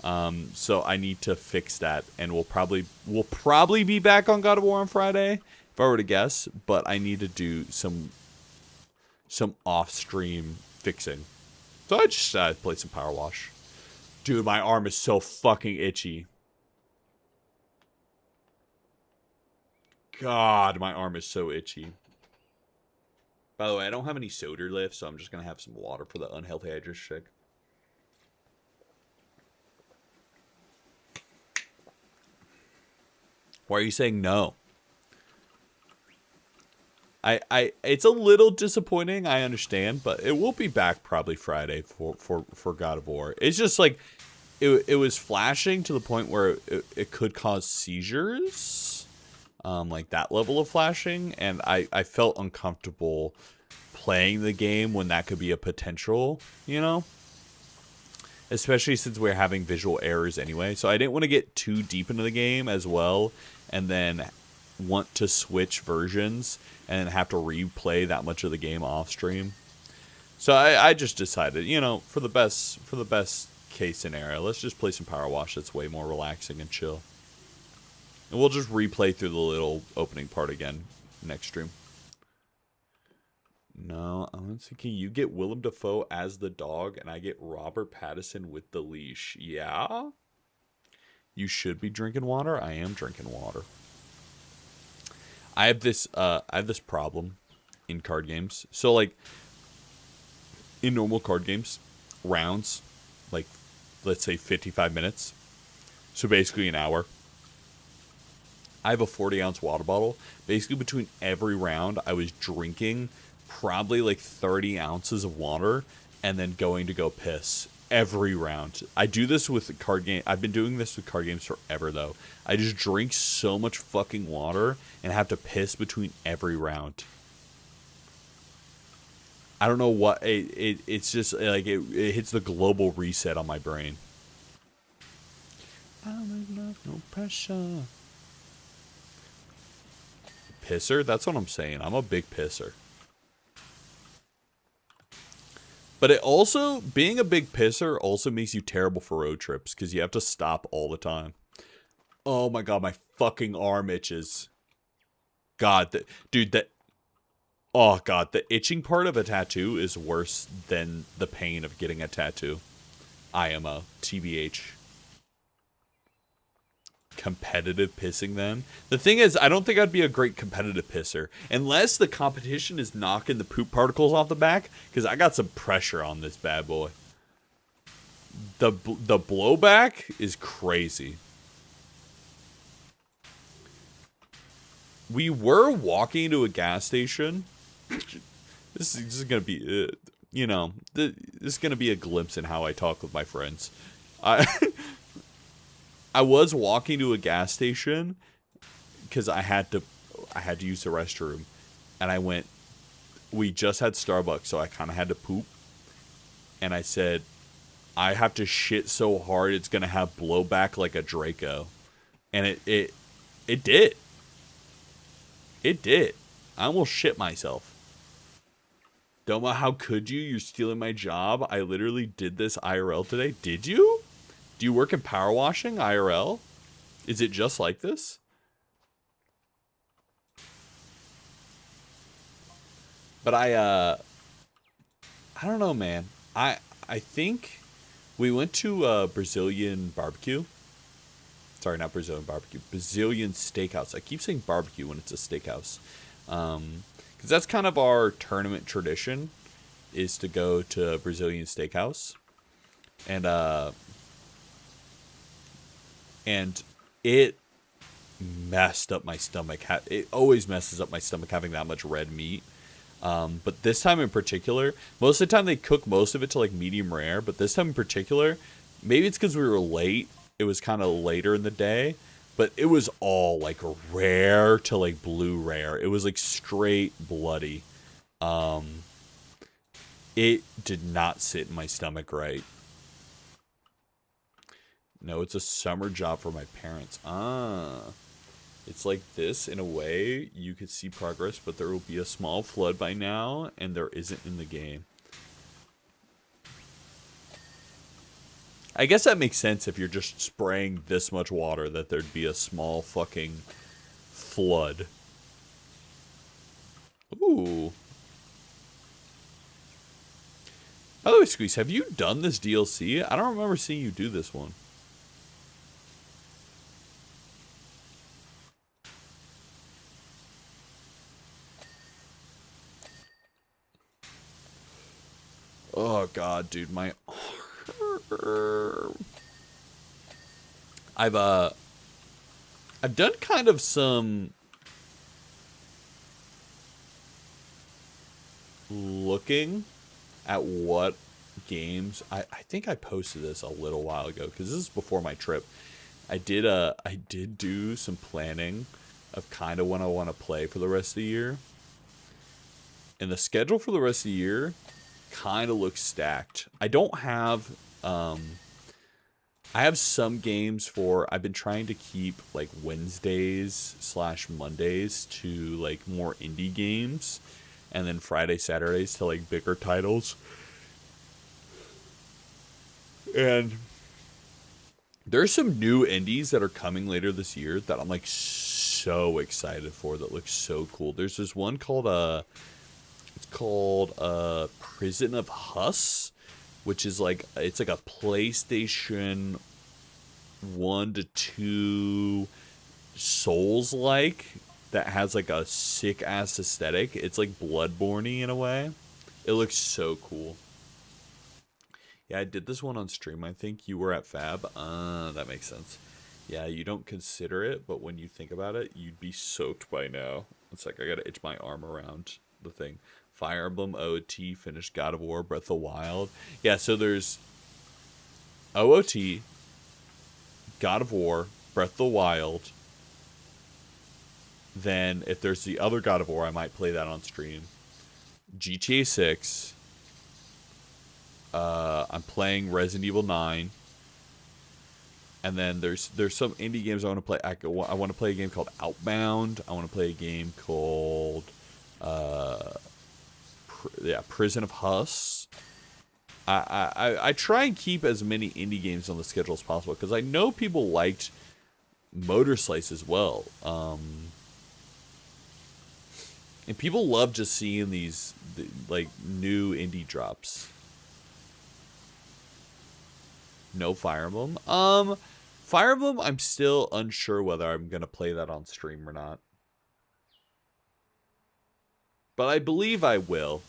So I need to fix that, and we'll probably be back on God of War on Friday, if I were to guess, but I need to do some off-stream fixing. So I just played some Power Wash. Dude, my arm is so fucking itchy. God, my arm is so itchy. By the way, I don't have any soda left, so I'm just going to have some water for the unhealthy hydration shake. Why are you saying no? It's a little disappointing, I understand, but it will be back probably Friday for God of War. It's just like, it was flashing to the point where it could cause seizures, like that level of flashing, and I felt uncomfortable playing the game when that could be a potential, you know? Especially since we're having visual errors anyway, so I didn't want to get too deep into the game as well, and then want to switch versions and have to replay that much of the game off stream. So I just decided, you know, for the best case scenario, let's just play some Power Wash. That's way more relaxing and chill. And we'll just replay through the little opening part again next stream. No, I'm thinking you get Willem Dafoe as the dog and I get Robert Pattinson with the leash. Yeah? You should be drinking water. I am drinking water. I have this problem in card games. So like in normal card games, rounds, like let's say 55 minutes. So basically an hour. I have a 40-ounce water bottle. Basically between every round, I was drinking probably like 30 ounces of water and then going to go piss every round. I do this with card game. I've been doing this with card games forever though. I just drink so much fucking water and have to piss between every round. I don't know what it's just like it hits the global reset on my brain. No pressure. Pisser? That's what I'm saying. I'm a big pisser. But it also, being a big pisser also makes you terrible for road trips because you have to stop all the time. Oh my god, my fucking arm itches. God, oh god, the itching part of a tattoo is worse than the pain of getting a tattoo. IMO, TBH. Competitive pissing then. The thing is, I don't think I'd be a great competitive pisser unless the competition is knocking the poop particles off the back, because I got some pressure on this bad boy. The blowback is crazy. We were walking to a gas station. This is gonna be you know, this is gonna be a glimpse in how I talk with my friends. I was walking to a gas station because I had to use the restroom, and I went. We just had Starbucks, so I kind of had to poop, and I said, "I have to shit so hard it's gonna have blowback like a Draco," and it did. It did. I almost shit myself. Doma, how could you? You're stealing my job. I literally did this IRL today. Did you? Do you work in power washing IRL? Is it just like this? But I don't know, man. I think we went to Brazilian barbecue. Sorry, not Brazilian barbecue. Brazilian steakhouse. I keep saying barbecue when it's a steakhouse. Because that's kind of our tournament tradition, is to go to Brazilian steakhouse. And it messed up my stomach. It always messes up my stomach having that much red meat. But this time in particular, most of the time they cook most of it to like medium rare. But this time in particular, maybe it's because we were late. It was kind of later in the day. But it was all like rare to like blue rare. It was like straight bloody. It did not sit in my stomach right. No, it's a summer job for my parents. It's like this in a way. You could see progress, but there will be a small flood by now, and there isn't in the game. I guess that makes sense if you're just spraying this much water, that there'd be a small fucking flood. Ooh. By the way, Squeeze, have you done this DLC? I don't remember seeing you do this one. Oh god, dude, my arm. I've done kind of some looking at what games. I think I posted this a little while ago because this is before my trip. I did do some planning of kind of what I want to play for the rest of the year. And the schedule for the rest of the year kind of looks stacked. I don't have I have some games for, I've been trying to keep like Wednesdays/Mondays to like more indie games, and then Friday, Saturdays to like bigger titles. And there's some new indies that are coming later this year that I'm like so excited for, that looks so cool. There's this one called it's called Prison of Huss, which is like, it's like a PlayStation 1 to 2 Souls-like that has like a sick-ass aesthetic. It's like Bloodborne-y in a way. It looks so cool. Yeah, I did this one on stream. I think you were at Fab. That makes sense. Yeah, you don't consider it, but when you think about it, you'd be soaked by now. It's like I gotta itch my arm around the thing. Fire Emblem, OOT, finished God of War, Breath of the Wild. Yeah, so there's OOT, God of War, Breath of the Wild. Then, if there's the other God of War, I might play that on stream. GTA 6. I'm playing Resident Evil 9. And then there's some indie games I want to play. I want to play a game called Outbound. I want to play a game called Prison of Huss. I try and keep as many indie games on the schedule as possible because I know people liked Motor Slice as well. And people love just seeing these like new indie drops. No Fire Emblem. Fire Emblem, I'm still unsure whether I'm gonna play that on stream or not. But I believe I will.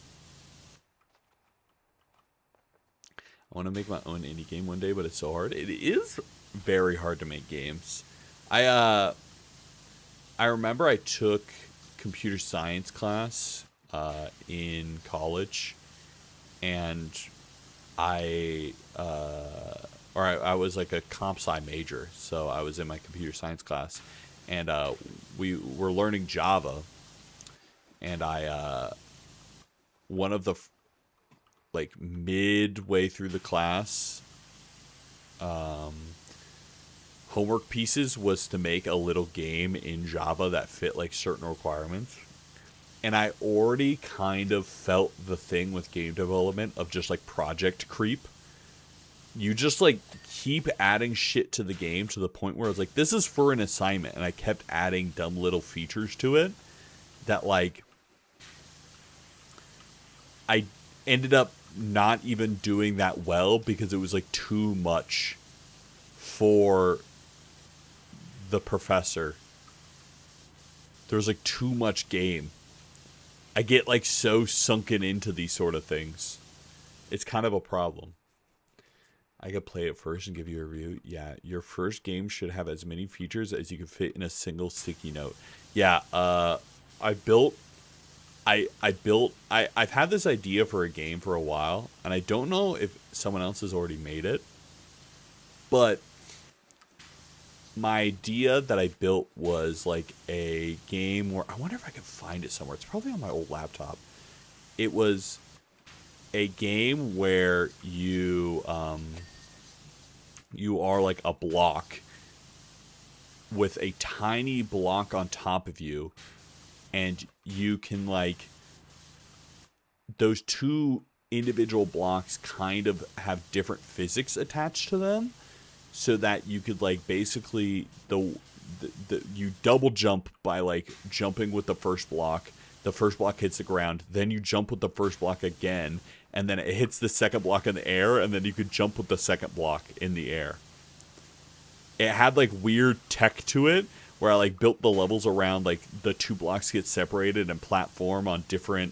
I want to make my own indie game one day, but it's so hard. It is very hard to make games. I remember I took computer science class in college, and I was like a comp sci major, so I was in my computer science class, and we were learning Java, and one of the like midway through the class, homework pieces was to make a little game in Java that fit like certain requirements. And I already kind of felt the thing with game development of just like project creep. You just like keep adding shit to the game to the point where it's like, this is for an assignment. And I kept adding dumb little features to it that like I ended up not even doing that well because it was like too much for the professor. There was like too much game. I get like so sunken into these sort of things. It's kind of a problem. I could play it first and give you a review. Yeah, your first game should have as many features as you can fit in a single sticky note. Yeah, I've had this idea for a game for a while, and I don't know if someone else has already made it, but my idea that I built was like a game where, I wonder if I can find it somewhere. It's probably on my old laptop. It was a game where you are like a block with a tiny block on top of you, and you can like, those two individual blocks kind of have different physics attached to them, so that you could like basically you double jump by like jumping with the first block. The first block hits the ground, then you jump with the first block again, and then it hits the second block in the air, and then you could jump with the second block in the air. It had like weird tech to it where I like built the levels around like the two blocks get separated and platform on different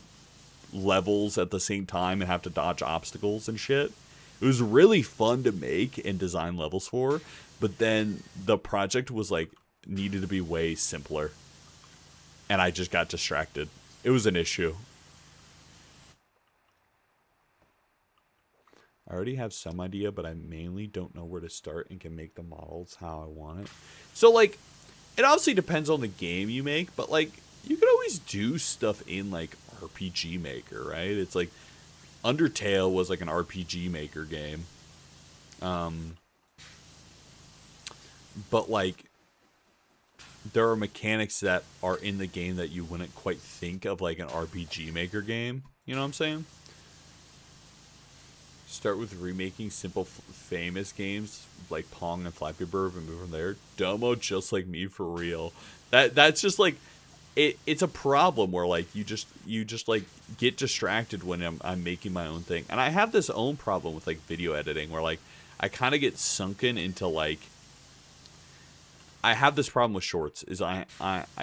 levels at the same time and have to dodge obstacles and shit. It was really fun to make and design levels for, but then the project was like needed to be way simpler. And I just got distracted. It was an issue. I already have some idea, but I mainly don't know where to start and can make the models how I want it. So, like, it obviously depends on the game you make, but, like, you can always do stuff in, like, RPG Maker, right? It's like, Undertale was, like, an RPG Maker game. But, like, there are mechanics that are in the game that you wouldn't quite think of, like, an RPG Maker game. You know what I'm saying? Start with remaking simple, famous games like Pong and Flappy Bird and move from there. Domo, just like me, for real. That's just like it's a problem where like you just like get distracted when I'm making my own thing. And I have this own problem with like video editing where like I kind of get sunken into like I have this problem with shorts is I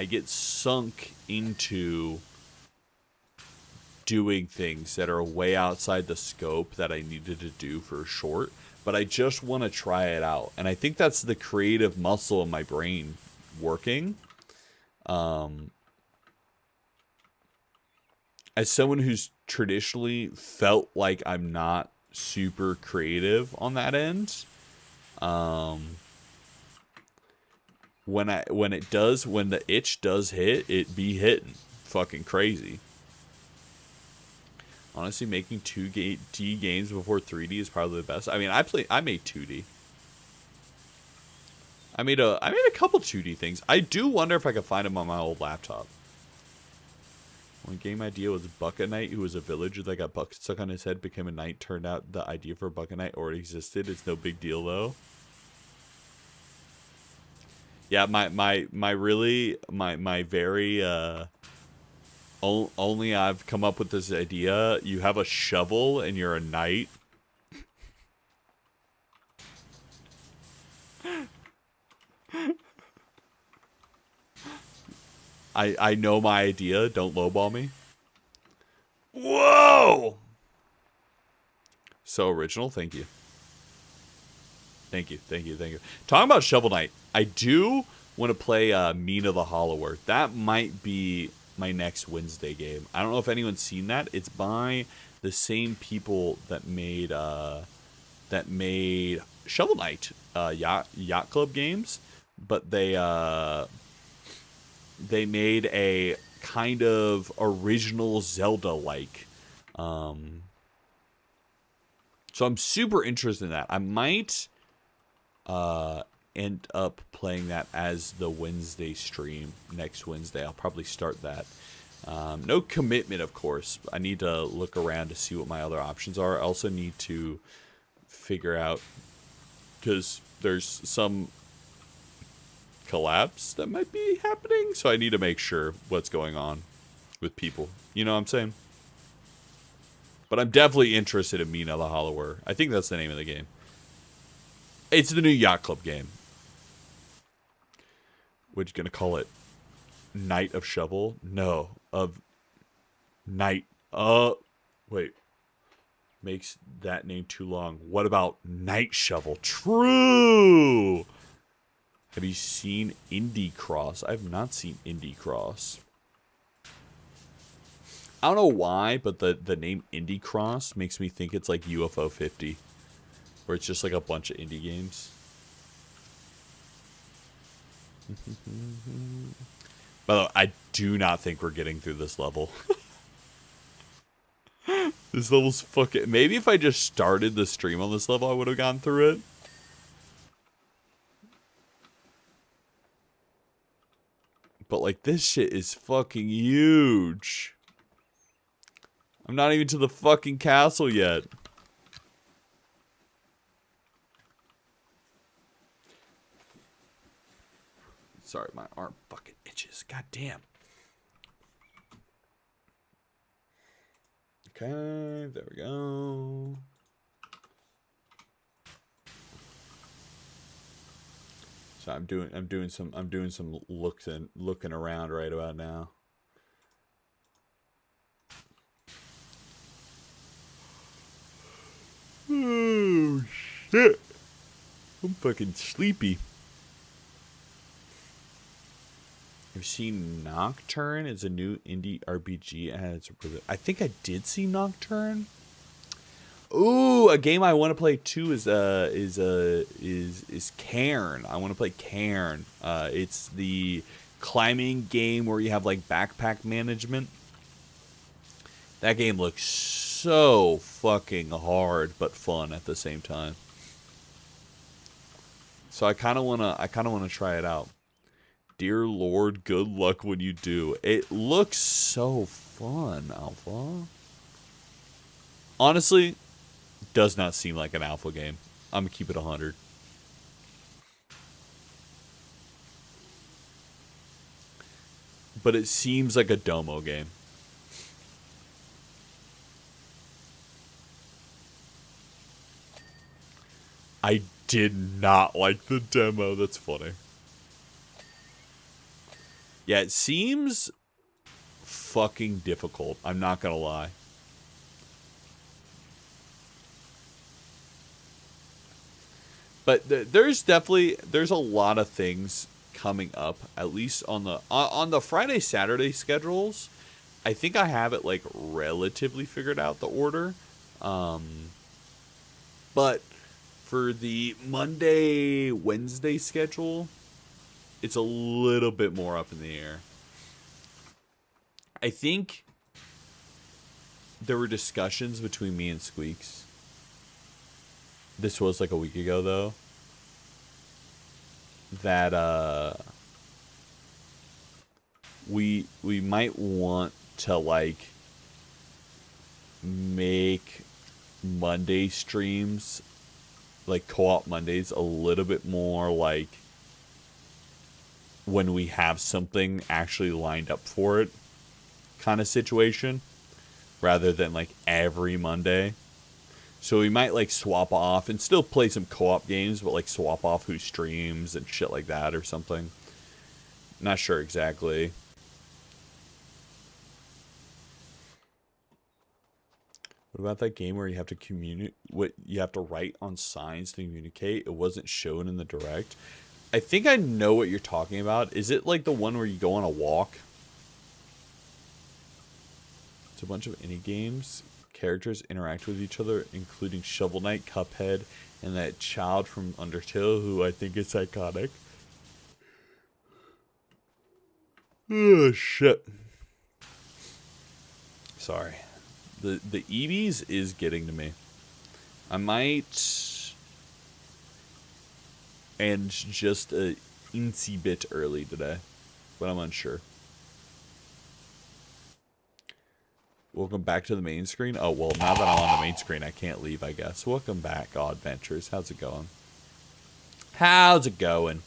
get sunk into doing things that are way outside the scope that I needed to do for a short, but I just want to try it out. And I think that's the creative muscle in my brain working. As someone who's traditionally felt like I'm not super creative on that end, when the itch does hit, it be hitting fucking crazy. Honestly, making 2D games before 3D is probably the best. I mean, I made 2D. I made a couple 2D things. I do wonder if I could find them on my old laptop. One game idea was Bucket Knight, who was a villager that got buckets stuck on his head, became a knight. Turned out the idea for Bucket Knight already existed. It's no big deal though. Yeah, my very only I've come up with this idea. You have a shovel and you're a knight. I know my idea. Don't lowball me. Whoa! So original. Thank you. Thank you. Talking about Shovel Knight, I do want to play Mina the Hollower. That might be my next Wednesday game. I don't know if anyone's seen that. It's by the same people that made Shovel Knight Yacht Club games, but they made a kind of original Zelda-like. So I'm super interested in that. I might end up playing that as the Wednesday stream next Wednesday. I'll probably start that. No commitment, of course. I need to look around to see what my other options are. I also need to figure out, because there's some collabs that might be happening, so I need to make sure what's going on with people. You know what I'm saying? But I'm definitely interested in Mina the Hollower. I think that's the name of the game. It's the new Yacht Club game. What you gonna call it? Knight of Shovel? No, of Knight. Wait. Makes that name too long. What about Night Shovel? True. Have you seen Indie Cross? I have not seen Indie Cross. I don't know why, but the name Indie Cross makes me think it's like UFO 50. Where it's just like a bunch of indie games. By the way, I do not think we're getting through this level. This level's fucking... Maybe if I just started the stream on this level, I would have gone through it. But, like, this shit is fucking huge. I'm not even to the fucking castle yet. Sorry, my arm fucking itches. God damn. Okay, there we go. So I'm doing some looking around right about now. Oh, shit. I'm fucking sleepy. Have you seen Nocturne? It's a new indie RPG. I think I did see Nocturne. Ooh, a game I want to play too is Cairn. I want to play Cairn. It's the climbing game where you have like backpack management. That game looks so fucking hard but fun at the same time. So I kind of want to try it out. Dear Lord, good luck when you do. It looks so fun, Alpha. Honestly, does not seem like an Alpha game. I'm gonna keep it 100. But it seems like a Domo game. I did not like the demo. That's funny. Yeah, it seems fucking difficult. I'm not gonna lie. But there's a lot of things coming up. At least on the Friday Saturday schedules, I think I have it like relatively figured out, the order. But for the Monday Wednesday schedule, it's a little bit more up in the air. I think there were discussions between me and Squeaks. This was like a week ago, though. That we might want to like make Monday streams, like co-op Mondays, a little bit more like when we have something actually lined up for it kind of situation, rather than like every Monday. So we might like swap off and still play some co-op games, but like swap off who streams and shit like that or something. Not sure exactly. What about that game where you have to communicate? What you have to write on signs to communicate? It wasn't shown in the direct. I think I know what you're talking about. Is it like the one where you go on a walk? It's a bunch of indie games. Characters interact with each other, including Shovel Knight, Cuphead, and that child from Undertale, who I think is iconic. Oh, shit. Sorry. The EVs is getting to me. I might end just a incy bit early today, but I'm unsure. Welcome back to the main screen. Oh, well, now that I'm on the main screen, I can't leave, I guess. Welcome back, God Ventures. How's it going? How's it going?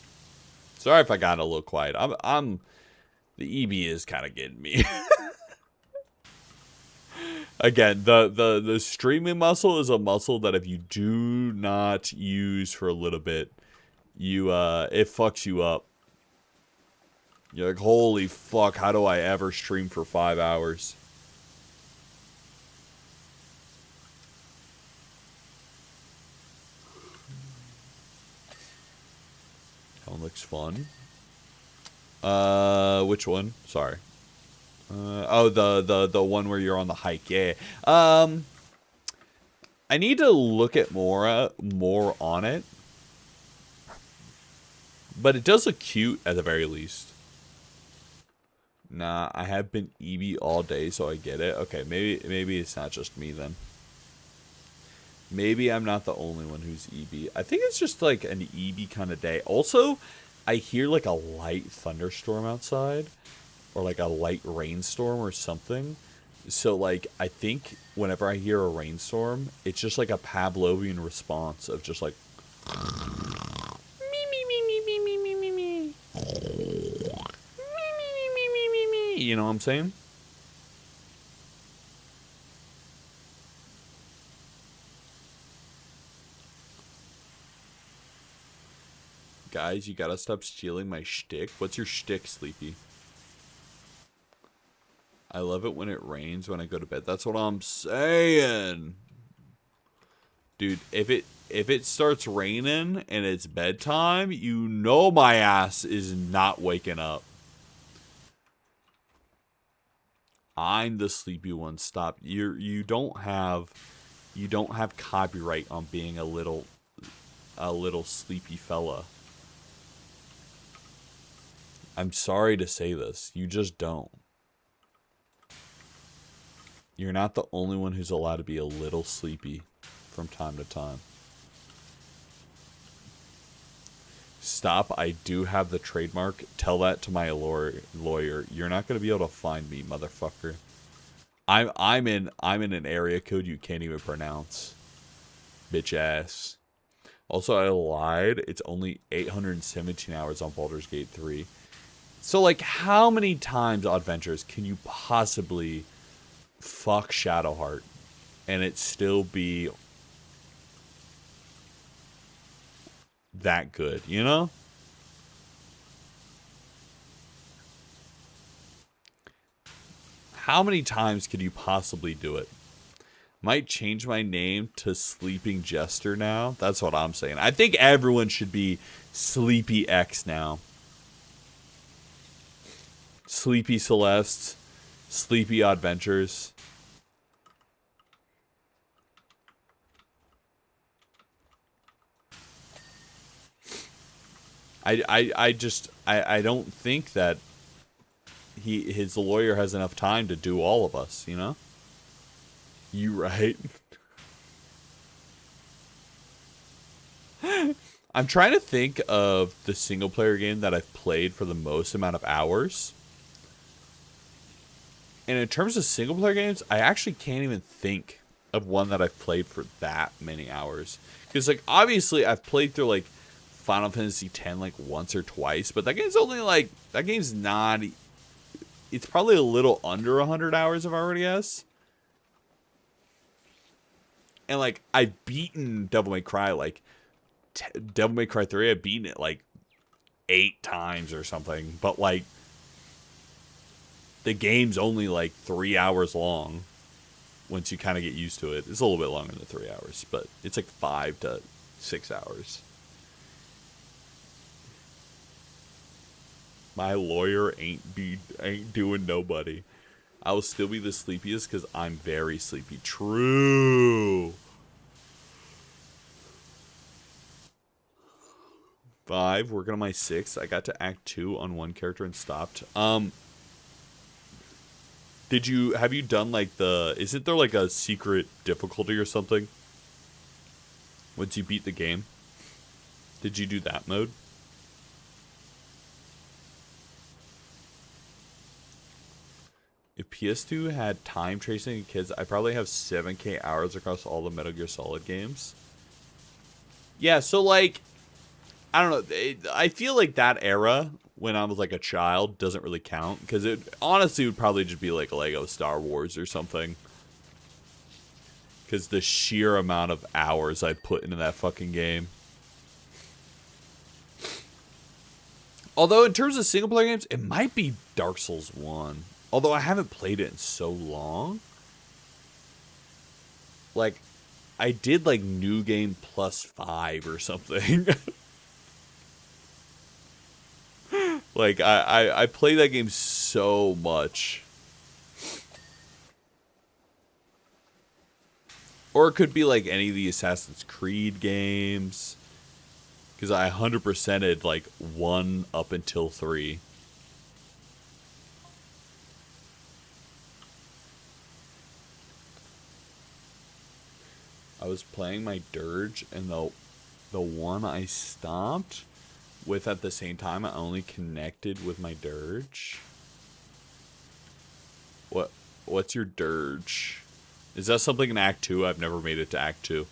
Sorry if I got a little quiet. I'm the EB is kind of getting me. Again, the streaming muscle is a muscle that if you do not use for a little bit, you it fucks you up. You're like, holy fuck, how do I ever stream for 5 hours? That one looks fun. Which one? Sorry. Oh, the one where you're on the hike. Yeah. I need to look at more on it. But it does look cute at the very least. Nah, I have been EB all day, so I get it. Okay, maybe it's not just me then. Maybe I'm not the only one who's EB. I think it's just like an EB kind of day. Also, I hear like a light thunderstorm outside. Or like a light rainstorm or something. So like, I think whenever I hear a rainstorm, it's just like a Pavlovian response of just like... You know what I'm saying? Guys, you gotta stop stealing my shtick. What's your shtick, Sleepy? I love it when it rains when I go to bed. That's what I'm saying. Dude, if it starts raining and it's bedtime, you know my ass is not waking up. I'm the sleepy one. Stop. You don't have copyright on being a little sleepy fella. I'm sorry to say this. You just don't. You're not the only one who's allowed to be a little sleepy from time to time. Stop. I do have the trademark. Tell that to my lawyer. You're not going to be able to find me, motherfucker. I'm in an area code you can't even pronounce. Bitch ass. Also, I lied. It's only 817 hours on Baldur's Gate 3. So, like, how many times, Adventures, can you possibly fuck Shadowheart and it still be that good, you know? How many times could you possibly do it? Might change my name to Sleeping Jester now. That's what I'm saying. I think everyone should be Sleepy X now. Sleepy Celeste, Sleepy Adventures. I don't think that his lawyer has enough time to do all of us, you know? You right? I'm trying to think of the single player game that I've played for the most amount of hours. And in terms of single player games, I actually can't even think of one that I've played for that many hours. Because, like, obviously I've played through, like, Final Fantasy X, like, once or twice. But that game's only, like, that game's not... It's probably a little under 100 hours of RTS. And, like, I've beaten Devil May Cry, like, Devil May Cry 3, I've beaten it, like, 8 times or something. But, like, the game's only, like, 3 hours long once you kind of get used to it. It's a little bit longer than 3 hours, but it's, like, 5 to 6 hours. My lawyer ain't doing nobody. I will still be the sleepiest because I'm very sleepy. True. 5, working on my 6. I got to Act 2 on one character and stopped. Have you done like isn't there like a secret difficulty or something? Once you beat the game? Did you do that mode? If PS2 had time tracing in kids, I probably have 7K hours across all the Metal Gear Solid games. Yeah, so like, I don't know. I feel like that era, when I was like a child, doesn't really count. Because it honestly would probably just be like Lego Star Wars or something. Because the sheer amount of hours I put into that fucking game. Although in terms of single player games, it might be Dark Souls 1. Although I haven't played it in so long. Like, I did like New Game plus 5 or something. Like, I play that game so much. Or it could be like any of the Assassin's Creed games. Because I 100%ed like 1 up until 3. I was playing my Dirge, and the one I stopped with at the same time, I only connected with my Dirge. What's your Dirge? Is that something in Act 2? I've never made it to Act 2.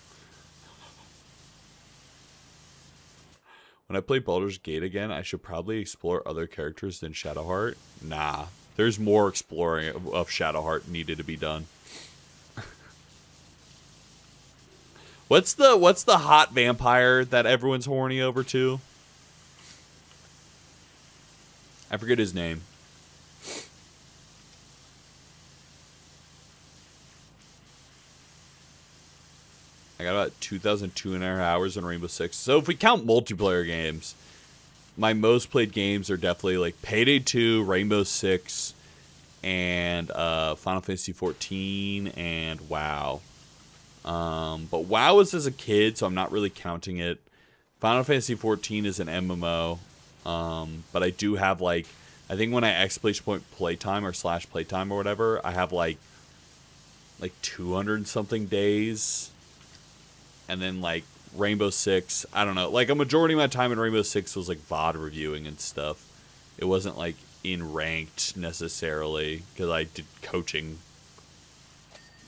When I play Baldur's Gate again, I should probably explore other characters than Shadowheart. Nah, there's more exploring of Shadowheart needed to be done. What's the hot vampire that everyone's horny over to? I forget his name. I got about 2,200 hours in Rainbow Six. So if we count multiplayer games, my most played games are definitely like Payday 2, Rainbow Six, and Final Fantasy 14, and WoW. But WoW was as a kid, so I'm not really counting it. Final Fantasy 14 is an MMO, but I do have like, I think when I exclamation point playtime or slash playtime or whatever, I have like 200 and something days. And then like Rainbow Six, I don't know, like a majority of my time in Rainbow Six was like VOD reviewing and stuff. It wasn't like in ranked necessarily because I did coaching.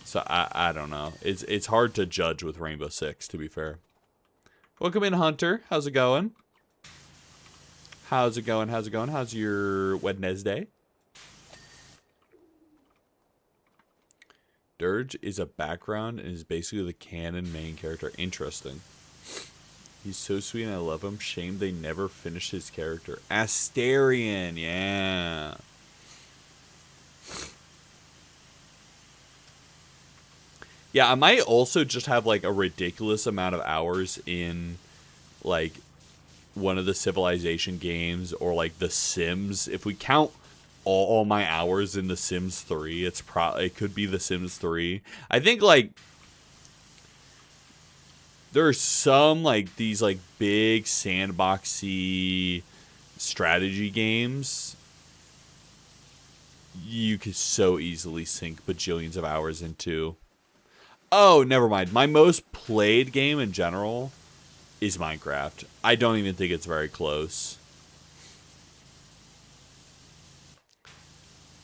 So I don't know. It's hard to judge with Rainbow Six, to be fair. Welcome in, Hunter. How's it going? How's it going? How's it going? How's your Wednesday? Dirge is a background and is basically the canon main character. Interesting. He's so sweet and I love him. Shame they never finished his character. Asterion, yeah. Yeah, I might also just have like a ridiculous amount of hours in like one of the Civilization games or like The Sims. If we count all my hours in The Sims 3, it could be The Sims 3. I think like there are some like these like big sandboxy strategy games you could so easily sink bajillions of hours into. Oh, never mind. My most played game in general is Minecraft. I don't even think it's very close.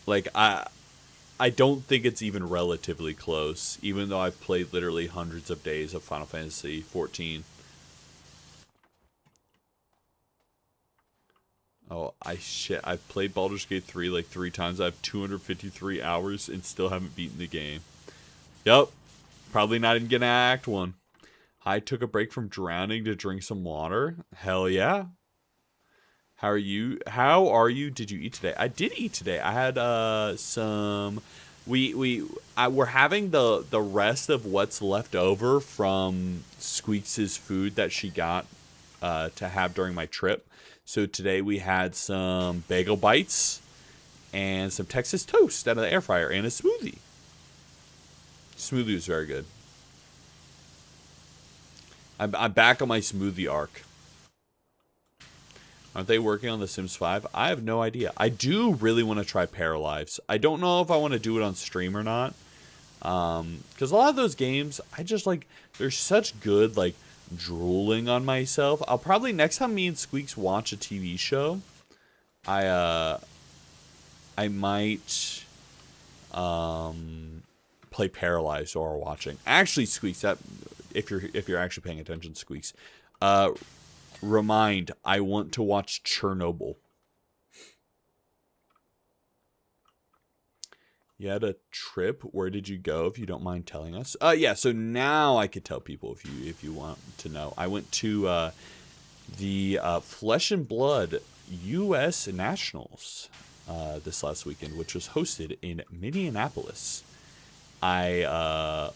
Like, I don't think it's even relatively close, even though I've played literally hundreds of days of Final Fantasy 14. Oh, I've played Baldur's Gate 3 like 3 times. I have 253 hours and still haven't beaten the game. Yup. Probably not even getting Act 1. I took a break from drowning to drink some water. Hell yeah. How are you? Did you eat today? I did eat today. I had some. We're having the rest of what's left over from Squeaks' food that she got to have during my trip. So today we had some bagel bites and some Texas toast out of the air fryer and a smoothie. Smoothie was very good. I'm back on my smoothie arc. Aren't they working on The Sims 5? I have no idea. I do really want to try Paralives. I don't know if I want to do it on stream or not. Because a lot of those games, I just like, there's such good, like, drooling on myself. I'll probably, next time me and Squeaks watch a TV show, I might, play Paralyzed while we're watching. Actually, Squeaks, that if you're actually paying attention, Squeaks, remind, I want to watch Chernobyl. You had a trip. Where did you go? If you don't mind telling us. Yeah. So now I could tell people if you want to know. I went to the Flesh and Blood U.S. Nationals this last weekend, which was hosted in Minneapolis. I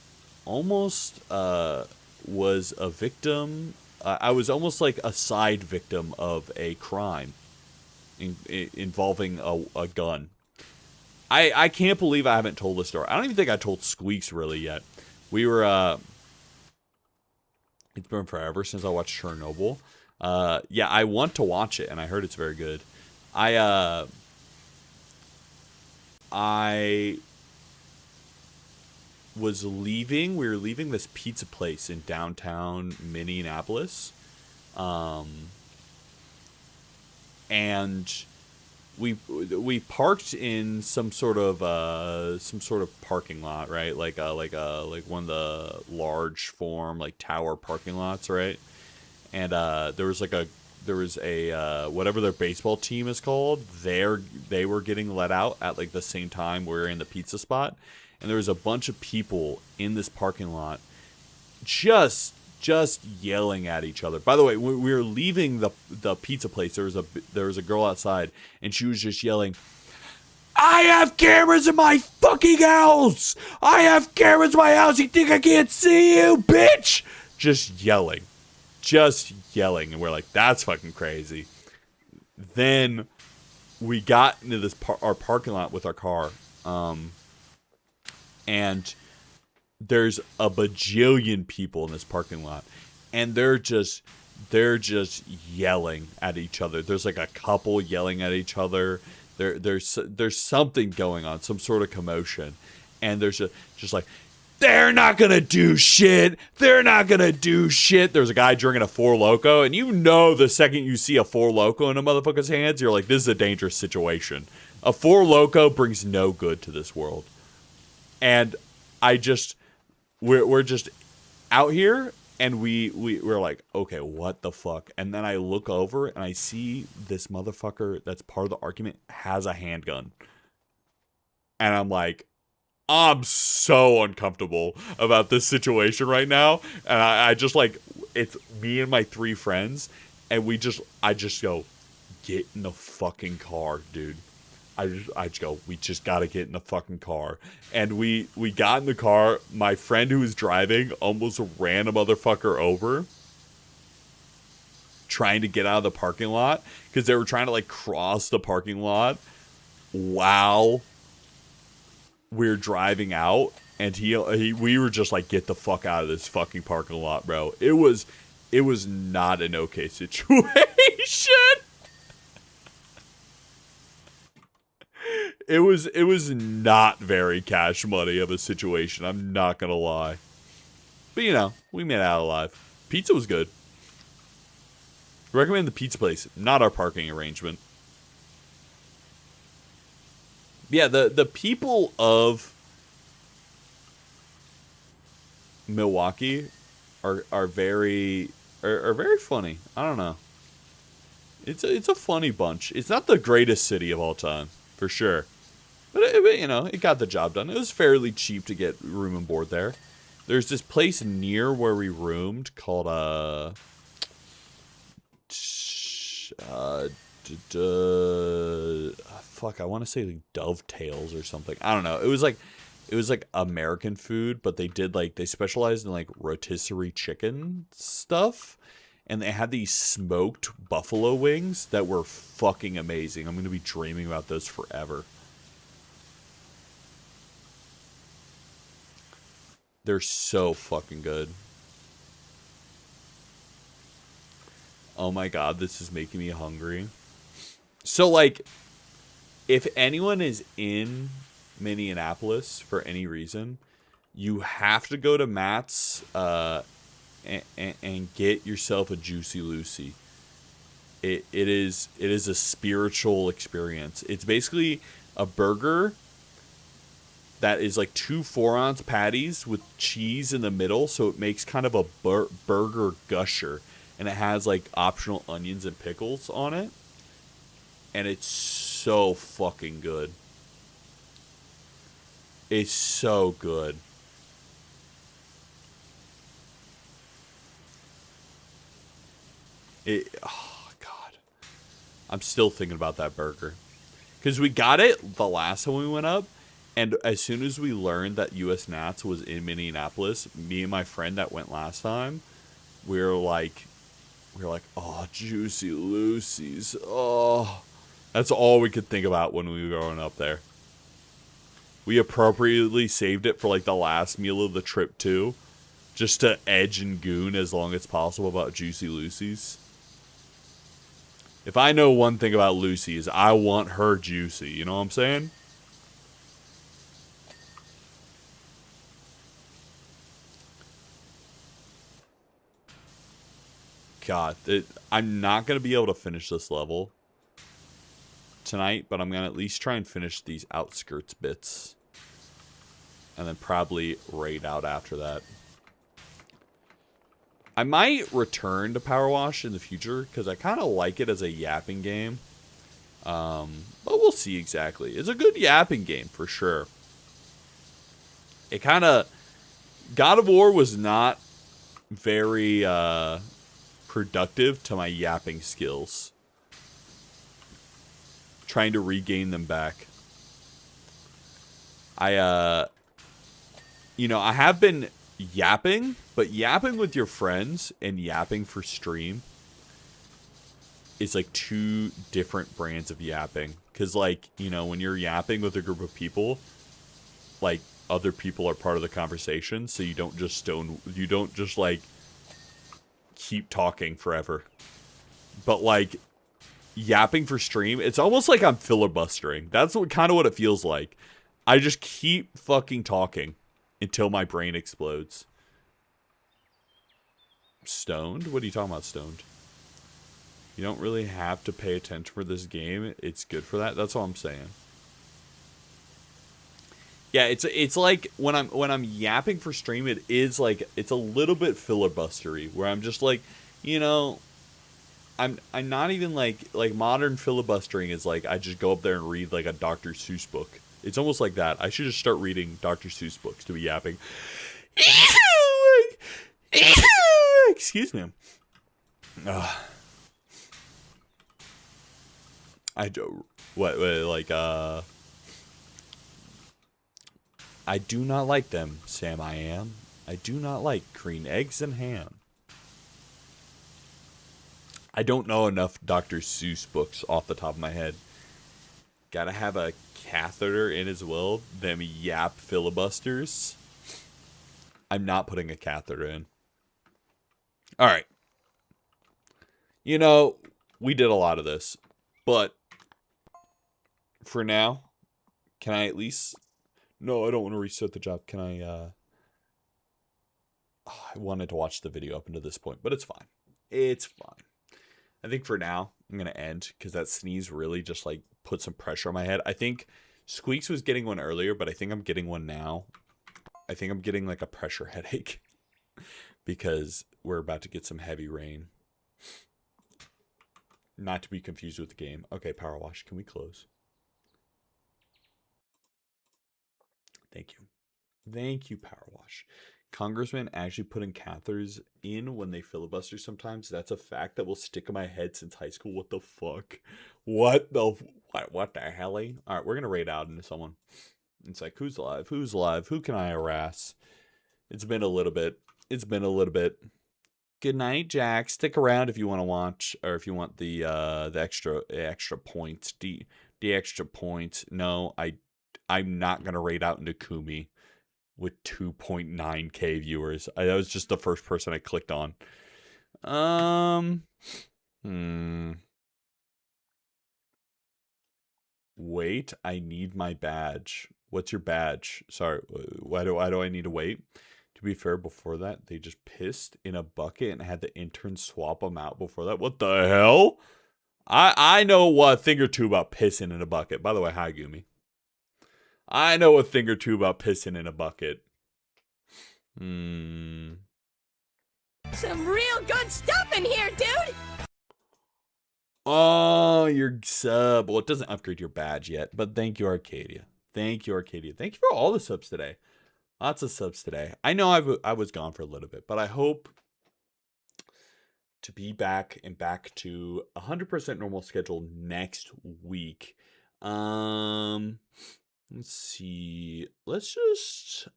almost was a victim. I was almost like a side victim of a crime involving a gun. I can't believe I haven't told this story. I don't even think I told Squeaks really yet. We were, it's been forever since I watched Chernobyl. Yeah, I want to watch it, and I heard it's very good. I was leaving. We were leaving this pizza place in downtown Minneapolis, and we parked in some sort of parking lot, right? Like one of the large form like tower parking lots, right? And there was a whatever their baseball team is called. They were getting let out at like the same time we were in the pizza spot. And there was a bunch of people in this parking lot just yelling at each other. By the way, when we were leaving the pizza place, there was a girl outside, and she was just yelling, "I have cameras in my fucking house! I have cameras in my house! You think I can't see you, bitch? just yelling. And we're like, that's fucking crazy. Then we got into this our parking lot with our car, and there's a bajillion people in this parking lot, and they're just yelling at each other. There's like a couple yelling at each other. There's something going on, some sort of commotion, and there's just like, they're not gonna do shit. They're not gonna do shit. There's a guy drinking a Four Loko, and you know the second you see a Four Loko in a motherfucker's hands, you're like, this is a dangerous situation. A Four Loko brings no good to this world. And we're just out here, and we're like, okay, what the fuck? And then I look over, and I see this motherfucker that's part of the argument has a handgun. And I'm like, I'm so uncomfortable about this situation right now. And I just like, it's me and my 3 friends, and I just go, get in the fucking car, dude. I just go, we just gotta get in the fucking car. And we got in the car. My friend who was driving almost ran a motherfucker over, trying to get out of the parking lot, because they were trying to like cross the parking lot while we're driving out. And we were just like, get the fuck out of this fucking parking lot, bro. It was not an okay situation. It was not very cash money of a situation, I'm not gonna lie. But you know, we made it out alive. Pizza was good. Recommend the pizza place, not our parking arrangement. Yeah, the people of Milwaukee are very funny. I don't know. It's a funny bunch. It's not the greatest city of all time, for sure. But you know, it got the job done. It was fairly cheap to get room and board there. There's this place near where we roomed called fuck, I want to say like Dovetails or something. I don't know. It was like American food, but they specialized in like rotisserie chicken stuff. And they had these smoked buffalo wings that were fucking amazing. I'm going to be dreaming about those forever. They're so fucking good. Oh my god, this is making me hungry. So, like, if anyone is in Minneapolis for any reason, you have to go to Matt's and get yourself a Juicy Lucy. It is a spiritual experience. It's basically a burger that is like 2 4-ounce patties with cheese in the middle, so it makes kind of a burger gusher, and it has like optional onions and pickles on it, and it's so fucking good. It's so good. Oh god, I'm still thinking about that burger, because we got it the last time we went up, and as soon as we learned that US Nats was in Minneapolis, me and my friend that went last time, we were like, oh, Juicy Lucy's, oh, that's all we could think about when we were going up there. We appropriately saved it for like the last meal of the trip too, just to edge and goon as long as possible about Juicy Lucy's. If I know one thing about Lucy, is I want her juicy, you know what I'm saying? God, I'm not going to be able to finish this level tonight, but I'm going to at least try and finish these outskirts bits. And then probably raid out after that. I might return to Power Wash in the future, because I kind of like it as a yapping game. But we'll see exactly. It's a good yapping game, for sure. It kind of... God of War was not very productive to my yapping skills. Trying to regain them back. You know, I have been yapping, but yapping with your friends and yapping for stream is like two different brands of yapping. Because, like, you know, when you're yapping with a group of people, like, other people are part of the conversation, so you don't just like keep talking forever. But like yapping for stream, it's almost like I'm filibustering. That's kind of what it feels like. I just keep fucking talking until my brain explodes. Stoned? What are you talking about, stoned? You don't really have to pay attention for this game. It's good for that. That's all I'm saying. Yeah, it's like when I'm yapping for stream, it is like it's a little bit filibustery where I'm just like, you know, I'm not even like modern filibustering is like I just go up there and read like a Dr. Seuss book. It's almost like that. I should just start reading Dr. Seuss books to be yapping. Excuse me. I do I do not like them, Sam. I do not like green eggs and ham. I don't know enough Dr. Seuss books off the top of my head. Gotta have a catheter in as well. Them yap filibusters. I'm not putting a catheter in. Alright. You know, we did a lot of this. But for now, can I at least... No, I don't want to reset the job. Can I, I wanted to watch the video up until this point, but it's fine. It's fine. I think for now, I'm going to end, because that sneeze really just, like, put some pressure on my head. I think Squeaks was getting one earlier, but I think I'm getting one now. I think I'm getting, like, a pressure headache, because we're about to get some heavy rain. Not to be confused with the game. Okay, Power Wash, can we close? Thank you. Thank you, Power Wash. Congressmen actually putting catheters in when they filibuster sometimes. That's a fact that will stick in my head since high school. What the fuck? What the hell? All right, we're going to raid out into someone. It's like, who's alive? Who's alive? Who can I harass? It's been a little bit. It's been a little bit. Good night, Jack. Stick around if you want to watch, or if you want the extra points. The extra points. No, I'm not going to raid out into Kumi with 2.9k viewers. That was just the first person I clicked on. Wait, I need my badge. What's your badge? Sorry, why do I need to wait? To be fair, before that, they just pissed in a bucket and had the intern swap them out before that. What the hell? I know a thing or two about pissing in a bucket. By the way, hi, Gumi. I know a thing or two about pissing in a bucket. Some real good stuff in here, dude! Oh, your sub. Well, it doesn't upgrade your badge yet, but thank you, Arcadia. Thank you, Arcadia. Thank you for all the subs today. Lots of subs today. I know I was gone for a little bit, but I hope to be back and back to 100% normal schedule next week. Let's see. Let's just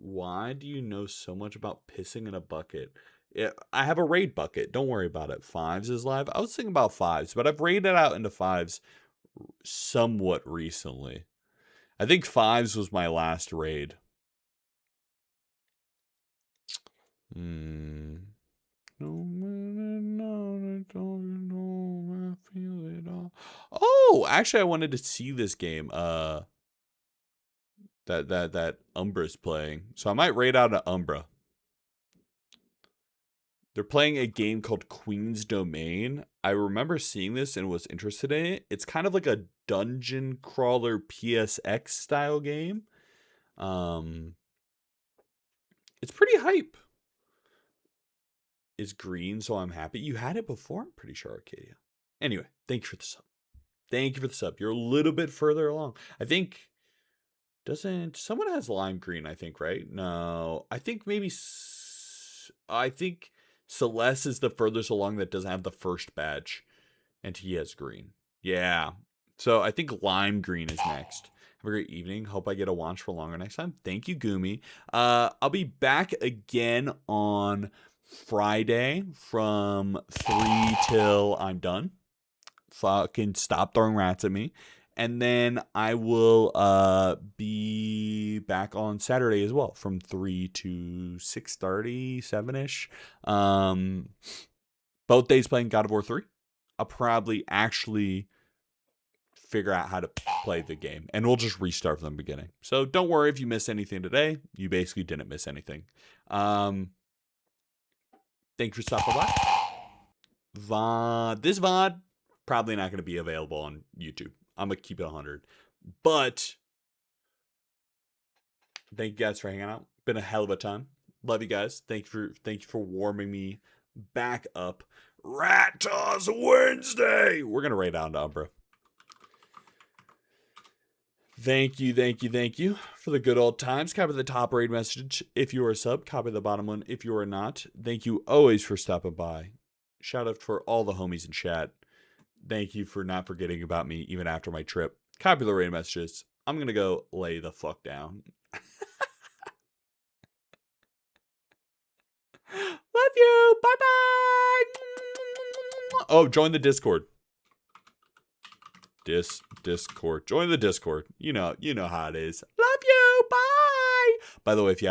why do you know so much about pissing in a bucket? Yeah, I have a raid bucket. Don't worry about it. Fives is live. I was thinking about fives, but I've raided out into fives somewhat recently. I think fives was my last raid. Oh, actually, I wanted to see this game. That Umbra's playing. So I might raid out an Umbra. They're playing a game called Queen's Domain. I remember seeing this and was interested in it. It's kind of like a dungeon crawler PSX style game. It's pretty hype. It's green, so I'm happy. You had it before, I'm pretty sure, Arcadia. Anyway, thank you for the sub. Thank you for the sub. You're a little bit further along. I think... Someone has lime green, I think, right? No. I think maybe... I think Celeste is the furthest along that doesn't have the first badge. And he has green. Yeah. So I think lime green is next. Have a great evening. Hope I get a watch for longer next time. Thank you, Gumi. I'll be back again on Friday from 3 till I'm done. Fucking stop throwing rats at me. And then I will be back on Saturday as well from 3 to 6:30, 7-ish. Both days playing God of War 3. I'll probably actually figure out how to play the game. And we'll just restart from the beginning. So don't worry if you miss anything today. You basically didn't miss anything. Thanks for stopping by. This VOD, probably not going to be available on YouTube. I'm going to keep it 100. But thank you guys for hanging out. Been a hell of a time. Love you guys. Thank you for warming me back up. Rat Toss Wednesday. We're going to raid on to Umbra. Thank you for the good old times. Copy the top raid message if you are a sub. Copy the bottom one if you are not. Thank you always for stopping by. Shout out for all the homies in chat. Thank you for not forgetting about me even after my trip. Copy the raid messages. I'm going to go lay the fuck down. Love you. Bye-bye. Oh, join the Discord. Discord. Join the Discord. You know how it is. Love you. Bye. By the way, if you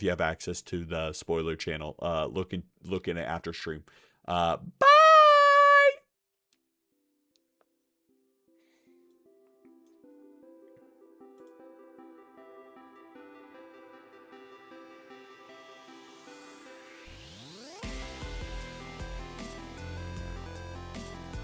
have access to the spoiler channel, look in after stream. Bye.